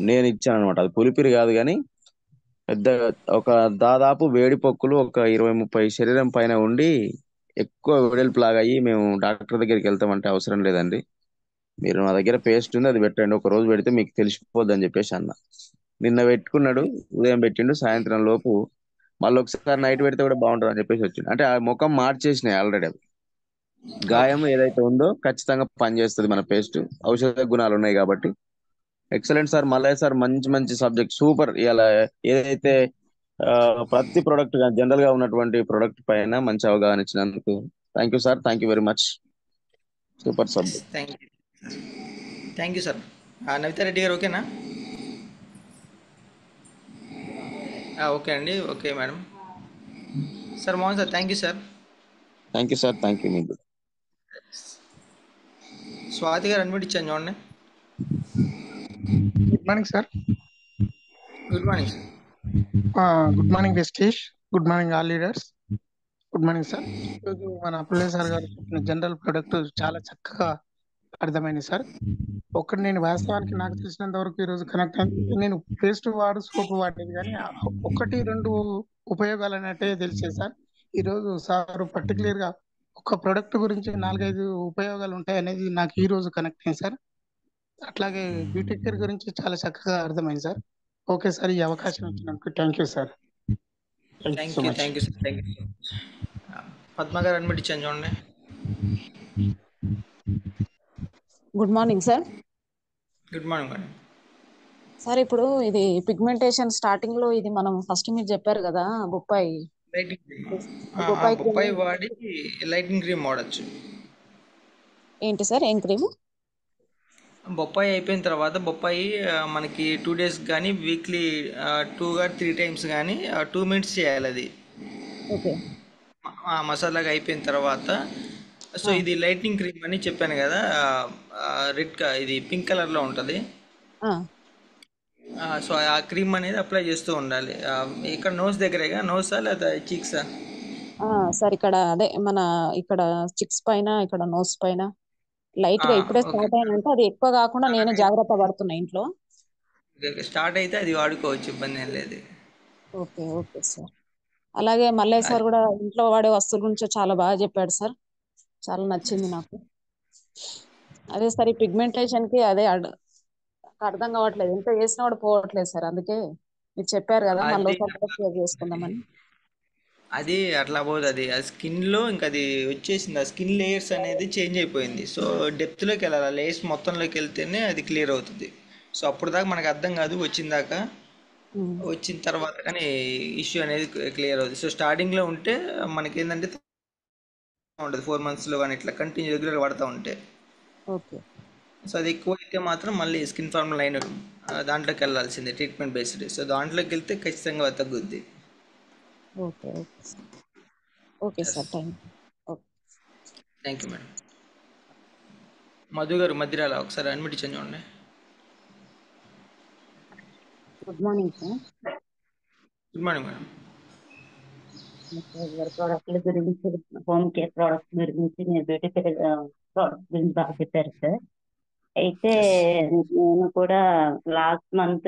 నేను ఇచ్చాను అనమాట. అది పులిపిరి కాదు కానీ పెద్ద ఒక దాదాపు వేడి పొక్కులు ఒక 20-30 శరీరం పైన ఉండి ఎక్కువ వెడల్పు లాగయ్యి మేము డాక్టర్ దగ్గరికి వెళ్తామంటే అవసరం లేదండి, మీరు నా దగ్గర పేస్ట్ ఉంది అది పెట్టండి, ఒక రోజు పెడితే మీకు తెలిసిపోద్ది అని చెప్పేసి అన్న. నిన్న పెట్టుకున్నాడు, ఉదయం పెట్టిండు, సాయంత్రం లోపు మళ్ళీ ఒకసారి నైట్ పెడితే కూడా బాగుంటుంది అని చెప్పేసి వచ్చిండు. అంటే ఆ ముఖం మార్చేసినాయి ఆల్రెడీ. అవి గాయం ఏదైతే ఉందో ఖచ్చితంగా పనిచేస్తుంది మన పేస్ట్, ఔషధ గుణాలు ఉన్నాయి కాబట్టి. ఎక్సలెంట్ సార్ మల్లయ్య సార్, మంచి మంచి సబ్జెక్ట్, సూపర్. ఇలా ఏదైతే ప్రతి ప్రొడక్ట్ జనరల్ గా ఉన్నటువంటి ప్రొడక్ట్ పైన మంచి అవగాహన ఇచ్చినందుకు thank you sir, thank you very much. Super subject. Thank you sir. Navitha Reddy గారు ఓకేనా? ఓకే అండి, okay madam. Sir Mohan sir thank you sir. Thank you sir, thank you మీకు. స్వాతి గారు అన్మిట్ ఇచ్చాను చూడండి. Good morning sir. Good morning sir. Good morning wastage, good morning all leaders. Good morning sir. ఈరోజు మన Pullaiah sir గారు చెప్పిన general product చాలా చక్కగా అర్థమైంది సార్. ఒకటి నేను వాస్తవానికి నాకు తెలిసినంత వరకు ఈరోజు కనెక్ట్ అయింది. నేను పేస్ట్ వాడు సోపు వాడేది కానీ 1-2 ఉపయోగాలు అన్నట్టే తెలిసేది సార్. ఈరోజు సార్ పర్టికులర్ గా ఒక ప్రొడక్ట్ గురించి 4-5 ఉపయోగాలు ఉంటాయి అనేది నాకు ఈ రోజు కనెక్ట్ అయింది సార్. అట్లాగే బ్యూటీ కేర్ గురించి చాలా చక్కగా అర్థమైంది సార్. ఓకే సార్, ఈ అవకాశం ఇచ్చినందుకు thank you sir. Thank you sir, thank you so much. Padma గారు అన్మిట్ ఇచ్చాను చూడండి. Good morning sir. Good morning madam. Sir ఇప్పుడు ఇది పిగ్మెంటేషన్ స్టార్టింగ్ లో ఇది మనం ఫస్ట్ మీరు చెప్పారు కదా బొప్పాయి బొప్పాయి వాడి లైటింగ్ క్రీమ్ వాడచ్చు. ఏంటి సార్, ఏం క్రీమ్? బొప్పాయి అయిపోయిన తర్వాత బొప్పాయి మనకి 2 days కానీ వీక్లీ 2-3 times కానీ 2 minutes చేయాలి అది. ఓకే. మసాలాగా అయిపోయిన తర్వాత సో ఇది లైటింగ్ క్రీమ్ అని చెప్పాను కదా, ఇది పింక్ కలర్లో ఉంటుంది. సో ఆ క్రీమ్ అనేది అప్లై చేస్తూ ఉండాలి. ఇక్కడ నోస్ దగ్గరేగా, నోసా లేదా చీక్సా? సార్ ఇక్కడ అదే మన ఇక్కడ చిక్స్ పైన, ఇక్కడ నోస్ పైన లైట్ గా ఇప్పుడే స్టార్ట్ అయినంటే అది ఎక్కువ కాకుండా నేను జాగ్రత్త పడుతున్నా ఇంట్లో. స్టార్ట్ అయితే అది వాడుకోవచ్చు, ఇబ్బంది ఏం లేదు. Okay okay sir. అలాగే మల్లయ్య సార్ కూడా ఇంట్లో వాడే వస్తువుల గురించి చాలా బాగా చెప్పాడు సార్, చాలా నచ్చింది నాకు. అదే సార్ ఈ పిగ్మెంటేషన్ కి అదే అర్థం కావట్లేదు, ఎంత చేసినా కూడా పోవట్లేదు సార్. అందుకే మీరు చెప్పారు కదా మళ్ళీ ఒకసారి చేసుకుందామని. అది అట్లా పోదు, అది ఆ స్కిన్లో ఇంకా అది వచ్చేసింది, ఆ స్కిన్ లేయర్స్ అనేది చేంజ్ అయిపోయింది. సో డెప్త్లోకి వెళ్ళాలి, లేయర్స్ మొత్తంలోకి వెళ్తేనే అది క్లియర్ అవుతుంది. సో అప్పుడు దాకా మనకు అర్థం కాదు, వచ్చిన తర్వాత కానీ ఇష్యూ అనేది క్లియర్ అవుతుంది. సో స్టార్టింగ్లో ఉంటే మనకి ఏంటంటే ఉంటుంది 4 monthsలో కానీ ఇట్లా కంటిన్యూ రెగ్యులర్గా వాడుతూ ఉంటే. ఓకే. సో అది ఎక్కువ అయితే మాత్రం మళ్ళీ స్కిన్ ఫార్మ్ లైన్ దాంట్లోకి వెళ్ళాల్సిందే, ట్రీట్మెంట్ బేస్డ్. సో దాంట్లోకి వెళ్తే ఖచ్చితంగా తగ్గుద్ది. Okay okay sir. Okay sir, thank you madam. Madhu గారు మధ్యరాల ఒకసారి అడ్మిట్ ఇచ్చాను చూడండి. Good morning sir. Good morning madam. ప్రోడక్ట్ల గురించి, హోమ్ కేర్ ప్రోడక్ట్స్ గురించి, మీరు బ్యూటీ కేర్ ప్రోడక్ట్స్ గురించి బాగా చెప్పారు సార్. అయితే నేను కూడా లాస్ట్ మంత్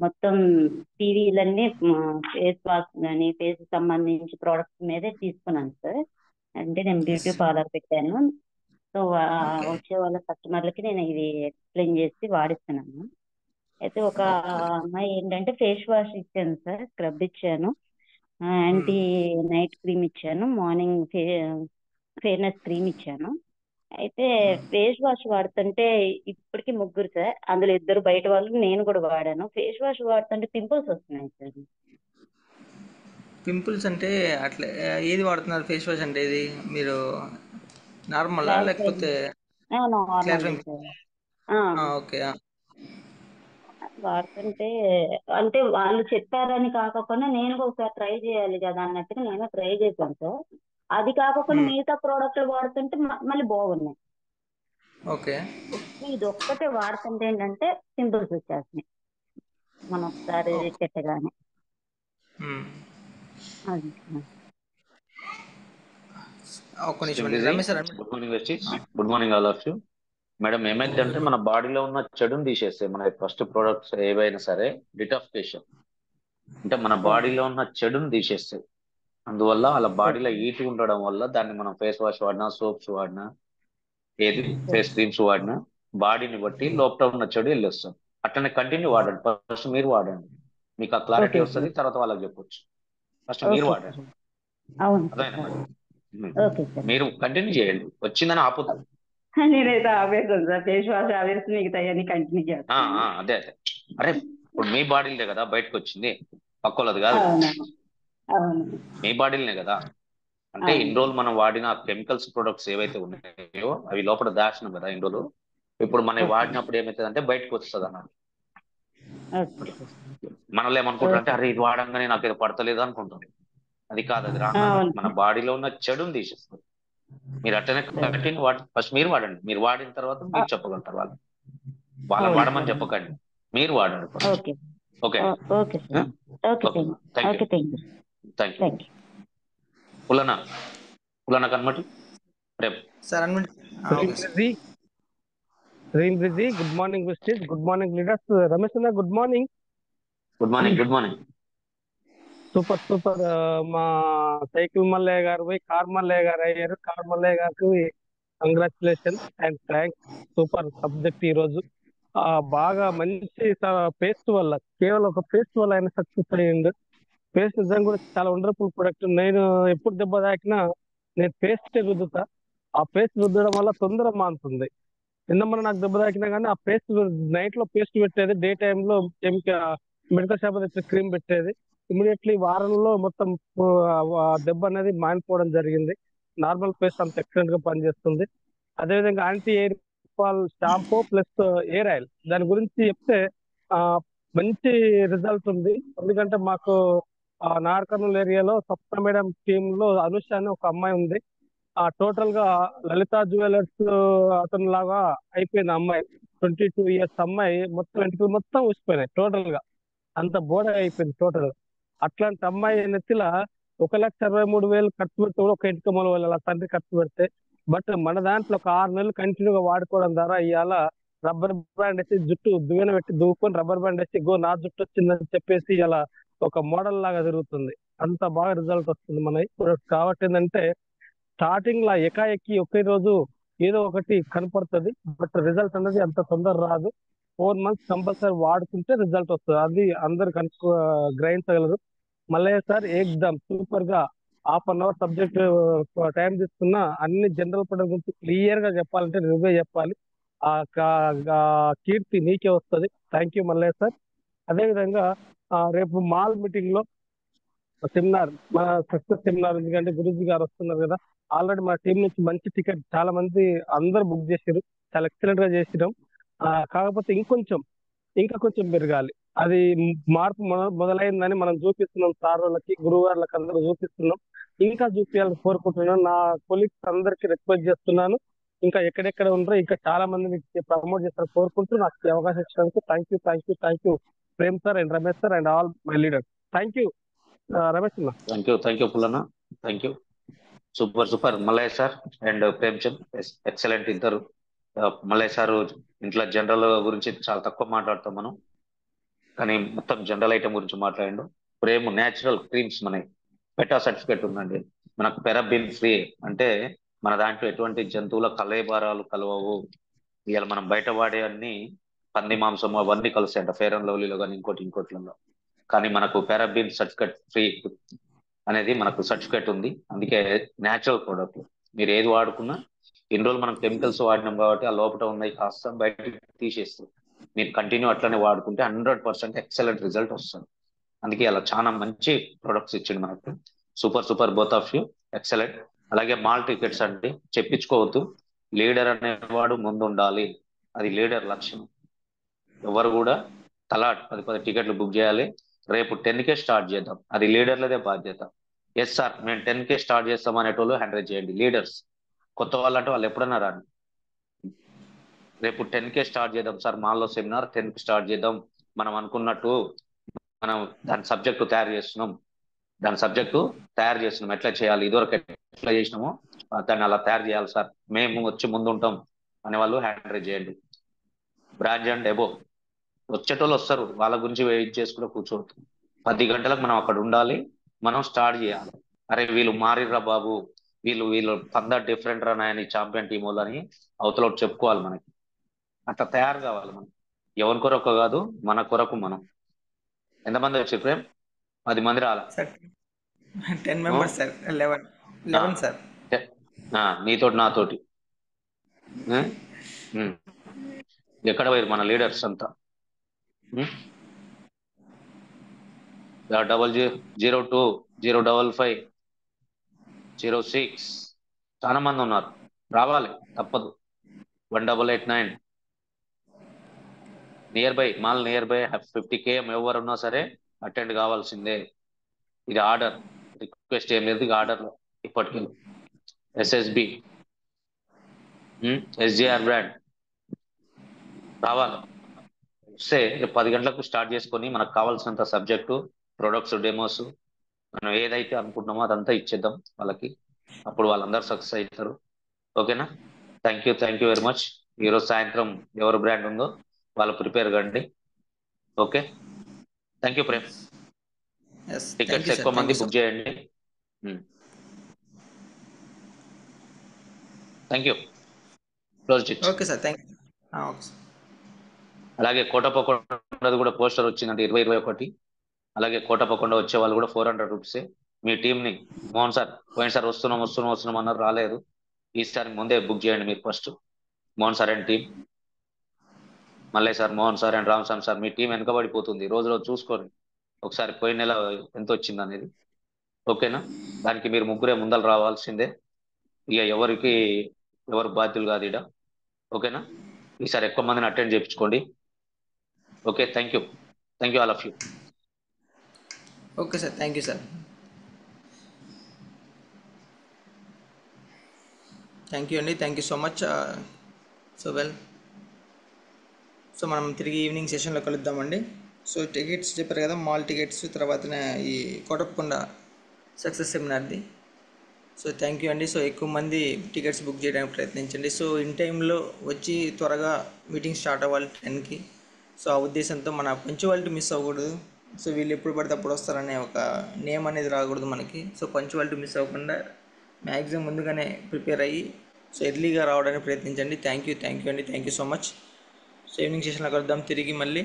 మొత్తం టీవీలన్నీ ఫేస్ వాష్ కానీ ఫేస్ సంబంధించి ప్రోడక్ట్స్ మీదే తీసుకున్నాను సార్. అంటే నేను బ్యూటీ పార్లర్ పెట్టాను. సో వచ్చే వాళ్ళ కస్టమర్లకి నేను ఇది ఎక్స్ప్లెయిన్ చేసి వాడిస్తున్నాను. అయితే ఒక అమ్మాయి ఏంటంటే ఫేస్ వాష్ ఇచ్చాను సార్, స్క్రబ్ ఇచ్చాను, యాంటీ నైట్ క్రీమ్ ఇచ్చాను, మార్నింగ్ ఫెయిర్నెస్ క్రీమ్ ఇచ్చాను. అయితే ఫేస్ వాష్ వాడుతుంటే ఇప్పటికి ముగ్గురు సార్, అందులో 2 బయట వాళ్ళు, నేను కూడా వాడాను. ఫేస్ వాష్ వాడుతుంటే పింపుల్స్ వస్తున్నాయి సార్. పింపుల్స్ అంటే అట్లా ఏది వాడుతున్నారు ఫేస్ వాష్ అంటే? ఇది మీరు నార్మలా లేకపోతే నార్మల్ క్లారిఫై? సార్. ఓకే. వాడుతుంటే అంటే వాళ్ళు చెప్పారని కాకపోయినా నేను కూడా ఒకసారి ట్రై చేయాలి కదా అన్నట్టుగా నేను ట్రై చేశాను సార్. అది కాకపోయినా మిగతా ప్రోడక్ట్లు వాడుతుంటే మళ్ళీ బాగున్నాయి. ఓకే. ఇది ఒక్కటే వాడుతుంటే ఏంటంటే పింపుల్స్ వచ్చేస్తున్నాయి మనం ఒకసారి పెట్టగానే. అది ఒక్క నిమిషం అండి. Ramesh sir good morning Vestige. Good morning all of you. Madam ఏమైందంటే మన బాడీలో ఉన్న చెడుని తీసేస్తాయి మన ఫస్ట్ ప్రోడక్ట్స్ ఏవైనా సరే. డిటాక్సిఫికేషన్ అంటే మన బాడీలో ఉన్న చెడుని తీసేస్తాయి. అందువల్ల అలా బాడీలో హీట్ ఉండడం వల్ల దాన్ని మనం ఫేస్ వాష్ వాడినా, సోప్స్ వాడినా, ఏది ఫేస్ క్రీమ్స్ వాడినా బాడీని బట్టి లోపల ఉన్న చెడు వెళ్ళొస్తుంది. అట్లనే కంటిన్యూ వాడండి. ఫస్ట్ మీరు వాడండి, మీకు ఆ క్లారిటీ వస్తుంది. తర్వాత వాళ్ళకి చెప్పొచ్చు. ఫస్ట్ మీరు వాడండి. అదేనా మేడం? మీరు కంటిన్యూ చేయండి, వచ్చిందని ఆపుతుంది. నేనైతే ఆవేశాను సార్. ఫేస్ వాష్ ఆవేసి మిగతా కంటిన్యూ చేస్తాను. అదే అదే. అరే ఇప్పుడు మీ బాడీలే కదా బయటకు వచ్చింది, పక్కోళ్ళది కాదు. మీ బాడీలనే కదా. అంటే ఇన్ని రోజులు మనం వాడిన కెమికల్స్ ప్రొడక్ట్స్ ఏవైతే ఉన్నాయో అవి లోపల దాచినాం కదా ఇన్ని రోజులు. ఇప్పుడు మనం వాడినప్పుడు ఏమవుతుంది అంటే బయటకు వస్తుంది అన్నమాట. మనలో ఏమనుకుంటారంటే అరే ఇది వాడంగానే నాకు ఇది పడతలేదు అనుకుంటాం. అది కాదు, అది రాంగ్. మన బాడీలో ఉన్న చెడుని తీసేస్తుంది. మీరు అట్లనే కంటిన్యూ ఫస్ట్ మీరు వాడండి. మీరు వాడిన తర్వాత మీరు చెప్పగలుగుతారు వాళ్ళని వాడమని చెప్పకండి, మీరు వాడండి ఫస్ట్. ఓకే. Thank you. పులన కన్మటి రేపు sir good morning Vestige. Good morning leaders. Ramesh అన్న good morning. Good morning. Good morning. Super super. మా సైకిల్ మల్లయ్య గారు పోయి కార్ మల్లయ్య గారు అయ్యారు. కార్ మల్లయ్య గారికి congratulation and thanks. Super subject ఈరోజు. బాగా మంచి పేస్ట్ వల్ల, కేవలం ఒక పేస్ట్ వల్ల ఆయన సక్సెస్ అయ్యిండు. పేస్ట్ నిజంగా కూడా చాలా వండర్ఫుల్ ప్రొడక్ట్. నేను ఎప్పుడు దెబ్బ తాకినా నేను పేస్ట్ రుద్దుతా. ఆ పేస్ట్ రుద్దడం వల్ల తొందర మానుతుంది. నిన్న నాకు దెబ్బ తాకినా కానీ ఆ పేస్ట్ నైట్ లో పేస్ట్ పెట్టేది, డే టైంలో మెడికల్ షాప్ దగ్గర క్రీమ్ పెట్టేది. ఇమీడియట్లీ వారంలో మొత్తం దెబ్బ అనేది మానిపోవడం జరిగింది. నార్మల్ పేస్ట్ అంత ఎక్సలెంట్ గా పనిచేస్తుంది. అదేవిధంగా anti hair fall shampoo plus air oil, దాని గురించి చెప్తే మంచి రిజల్ట్ ఉంది. ఎందుకంటే మాకు నార్ కర్నూలు ఏరియాలో సప్త మేడం టీమ్ లో అనుష అని ఒక అమ్మాయి ఉంది. టోటల్ గా లలిత జ్యువెలర్స్ అతను లాగా అయిపోయింది అమ్మాయి. 22 years అమ్మాయి. మొత్తం వెంట్రుకలు మొత్తం ఊసిపోయినాయి టోటల్ గా, అంత బోడ అయిపోయింది టోటల్ గా. అట్లాంటి అమ్మాయి నెత్తిల 1,23,000 ఖర్చు పెడితే కూడా ఒక ఇంటికి మూల వాళ్ళ తండ్రి ఖర్చు పెడితే, బట్ మన దాంట్లో ఒక 6 నెలలు కంటిన్యూగా వాడుకోవడం ద్వారా ఇవాళ రబ్బర్ బ్యాండ్ వేసి జుట్టు దువ్వెన పెట్టి దువ్వుకొని రబ్బర్ బ్యాండ్ వేసి గో నా జుట్టు వచ్చిందని చెప్పేసి ఇలా ఒక మోడల్ లాగా తిరుగుతుంది. అంత బాగా రిజల్ట్ వస్తుంది మనకి కాబట్టి ఏంటంటే స్టార్టింగ్ లా ఎకాఎక్కి ఒకే రోజు ఏదో ఒకటి కనపడుతుంది, బట్ రిజల్ట్ అనేది అంత తొందర రాదు. 4 months కంపల్సరీ వాడుకుంటే రిజల్ట్ వస్తుంది. అది అందరు గ్రహించగలరు. మల్లయ్య సార్ ఏకదమ్ సూపర్ గా 1/2 hour సబ్జెక్ట్ టైం తీసుకున్నా అన్ని జనరల్ ప్రొడక్ట్ గురించి క్లియర్ గా చెప్పాలంటే నువ్వే చెప్పాలి. కీర్తి నీకే వస్తుంది. Thank you Mallaiah sir. అదేవిధంగా రేపు మాల్ మీటింగ్ లో సెమినార్, మన సక్సెస్ సెమినార్, ఎందుకంటే గురుజీ గారు వస్తున్నారు కదా. ఆల్రెడీ మా టీం నుంచి మంచి టికెట్ చాలా మంది అందరు బుక్ చేసారు. చాలా ఎక్సలెంట్ గా చేసినాం. కాకపోతే ఇంకా కొంచెం పెరగాలి. అది మార్పు మొదలైందని మనం చూపిస్తున్నాం. సార్ వాళ్ళకి, గురువు గారులకు అందరూ చూపిస్తున్నాం. ఇంకా చూపించాలని కోరుకుంటున్నాను. నా కొలీగ్స్ అందరికి రిక్వెస్ట్ చేస్తున్నాను. ఇంకా ఎక్కడెక్కడ ఉన్నారో ఇంకా చాలా మందిని ప్రమోట్ చేస్తారని కోరుకుంటూ నాకు ఈ అవకాశం ఇచ్చినందుకు thank you Prem sir and Ramesh sir and all my leaders. Thank you Ramesh అన్న. Thank you Pullanna. Thank you. Super Mallaiah sir and Premchand excellent ఇద్దరు. మల్లయ్య సార్ ఇంట్లో జనరల్ గురించి చాలా తక్కువ మాట్లాడతాం మనం, కానీ మొత్తం జనరల్ ఐటమ్ గురించి మాట్లాడిండు. ప్రేమ్ న్యాచురల్ క్రీమ్స్ మనకి పెటా సర్టిఫికేట్ ఉందండి. మనకు పెరాబిన్ ఫ్రీ, అంటే మన దాంట్లో ఎటువంటి జంతువుల కలేబారాలు కలవవు. ఇవాళ మనం బయట వాడే అన్ని పంది మాంసం అవన్నీ కలుస్తాయంట ఫెయిర్ అండ్ లవ్లీలో కానీ ఇంకోట్లలో. కానీ మనకు పారాబిన్ సర్టిఫికేట్ ఫ్రీ అనేది మనకు సర్టిఫికేట్ ఉంది. అందుకే న్యాచురల్ ప్రోడక్ట్ మీరు ఏది వాడుకున్నా ఇన్ని రోజులు మనం కెమికల్స్ వాడినాం కాబట్టి ఆ లోపల ఉన్నాయి కాస్త బయటకు తీసేస్తాం. మీరు కంటిన్యూ అట్లనే వాడుకుంటే 100% ఎక్సలెంట్ రిజల్ట్ వస్తుంది. అందుకే అలా చాలా మంచి ప్రొడక్ట్స్ ఇచ్చింది మనకు. Super both of you, excellent. అలాగే మాల్ టికెట్స్ అండి చెప్పించుకోవద్దు. లీడర్ అనేవాడు ముందు ఉండాలి, అది లీడర్ లక్షణం. ఎవరు కూడా తలా 10 టికెట్లు బుక్ చేయాలి. రేపు 10కే స్టార్ట్ చేద్దాం, అది లీడర్లదే బాధ్యత. ఎస్ సార్ మేము 10కే స్టార్ట్ చేస్తాం అనేటోళ్ళు 100 చేయండి. లీడర్స్ కొత్త వాళ్ళు అంటే వాళ్ళు ఎప్పుడన్నా రాని. రేపు 10కే స్టార్ట్ చేద్దాం సార్, మాల్లో సెమినార్ 10కి స్టార్ట్ చేద్దాం. మనం అనుకున్నట్టు మనం దాని సబ్జెక్టు తయారు చేస్తున్నాం, ఎట్లా చేయాలి, ఇదివరకు ఎట్లా చేసినామో దాన్ని అలా తయారు చేయాలి సార్, మేము వచ్చి ముందు ఉంటాం అనే వాళ్ళు 100 చేయండి. బ్రాంచ్ అండ్ ఎబో వచ్చేటోళ్ళు వస్తారు, వాళ్ళ గురించి వెయిట్ చేసుకుంటూ కూర్చోవద్దు. 10 గంటలకు మనం అక్కడ ఉండాలి, మనం స్టార్ట్ చేయాలి. అరే వీళ్ళు మారిర్రా బాబు, వీళ్ళు పందా డిఫరెంట్ రా నాయని ఛాంపియన్ టీం వాళ్ళని అవతల చెప్పుకోవాలి. మనకి అట్లా తయారు కావాలి. మనం ఎవరి కొరకు కాదు, మన కొరకు మనం. ఎంతమంది వచ్చి ప్రేమ్? 10 మంది రాలా? 10 మెంబర్స్ సార్. 11 సార్. నీతోటి నాతోటి ఎక్కడ పోయారు మన లీడర్స్ అంతా? 0002 055 06 చాలా మంది ఉన్నారు, రావాలి తప్పదు. 1889 మాల్ నియర్ బై 50 km ఎవరున్నా సరే అటెండ్ కావాల్సిందే. ఇది ఆర్డర్, రిక్వెస్ట్ ఏం లేదు, ఆర్డర్ ఇప్పటికీ. ఎస్ఎస్బి ఎస్జిఆర్ బ్రాండ్ రావాలి. వస్తే 10 గంటలకు స్టార్ట్ చేసుకొని మనకు కావాల్సినంత సబ్జెక్టు, ప్రొడక్ట్స్, డెమోస్ మనం ఏదైతే అనుకుంటున్నామో అదంతా ఇచ్చేద్దాం వాళ్ళకి. అప్పుడు వాళ్ళందరూ సక్సెస్ అవుతారు. ఓకేనా? Thank you very much. ఈరోజు సాయంత్రం ఎవరు బ్రాండ్ ఉందో వాళ్ళు ప్రిపేర్ కండి. Okay, thank you Prem. Tickets ఎక్కువ మంది బుక్ చేయండి. Thank you. Close it. Okay sir, thank you. అలాగే కోటపకొండది కూడా పోస్టర్ వచ్చిందంటే 2021. అలాగే కోటపకొండ వచ్చే వాళ్ళు కూడా 400 రూపీసే. మీ టీంని మోహన్ సార్ పోయినసారి వస్తున్నాం అన్నారు, రాలేదు. ఈసారి ముందే బుక్ చేయండి మీరు first. Mohan sir and team, Mallaiah sir, Mohan sir and Ramaswamy sir, మీ టీం వెనకబడిపోతుంది. రోజు చూసుకోండి ఒకసారి పోయిన నెల ఎంత వచ్చింది అనేది. ఓకేనా? దానికి మీరు ముగ్గురే ముందలు రావాల్సిందే. ఇక ఎవరు బాధ్యులు కాదు ఇడ. ఓకేనా? ఈసారి ఎక్కువ మందిని అటెండ్ చేయించుకోండి. Okay, thank you all of you. Okay sir, thank you sir. Thank you అండి, thank you so much. So మనం తిరిగి ఈవినింగ్ సెషన్లో కలుద్దామండి. సో టికెట్స్ చెప్పారు కదా, మాల్ టికెట్స్, తర్వాత ఈ కోటపకొండ సక్సెస్ సెమినార్ది. సో థ్యాంక్ యూ అండి. సో ఎక్కువ మంది టికెట్స్ బుక్ చేయడానికి ప్రయత్నించండి. సో ఇన్ టైంలో వచ్చి త్వరగా మీటింగ్ స్టార్ట్ అవ్వాలి 10కి. సో ఆ ఉద్దేశంతో మన పంచువాలిటీ మిస్ అవ్వకూడదు. సో వీళ్ళు ఎప్పుడు పడితే అప్పుడు వస్తారనే ఒక నేమ్ అనేది రాకూడదు మనకి. సో పంచువాలిటీ మిస్ అవ్వకుండా మ్యాక్సిమం ముందుగానే ప్రిపేర్ అయ్యి సో ఎర్లీగా రావడానికి ప్రయత్నించండి. థ్యాంక్ యూ అండి, thank you so much. So evening సెషన్లో కలుద్దాం తిరిగి. మళ్ళీ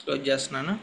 క్లోజ్ చేస్తున్నాను.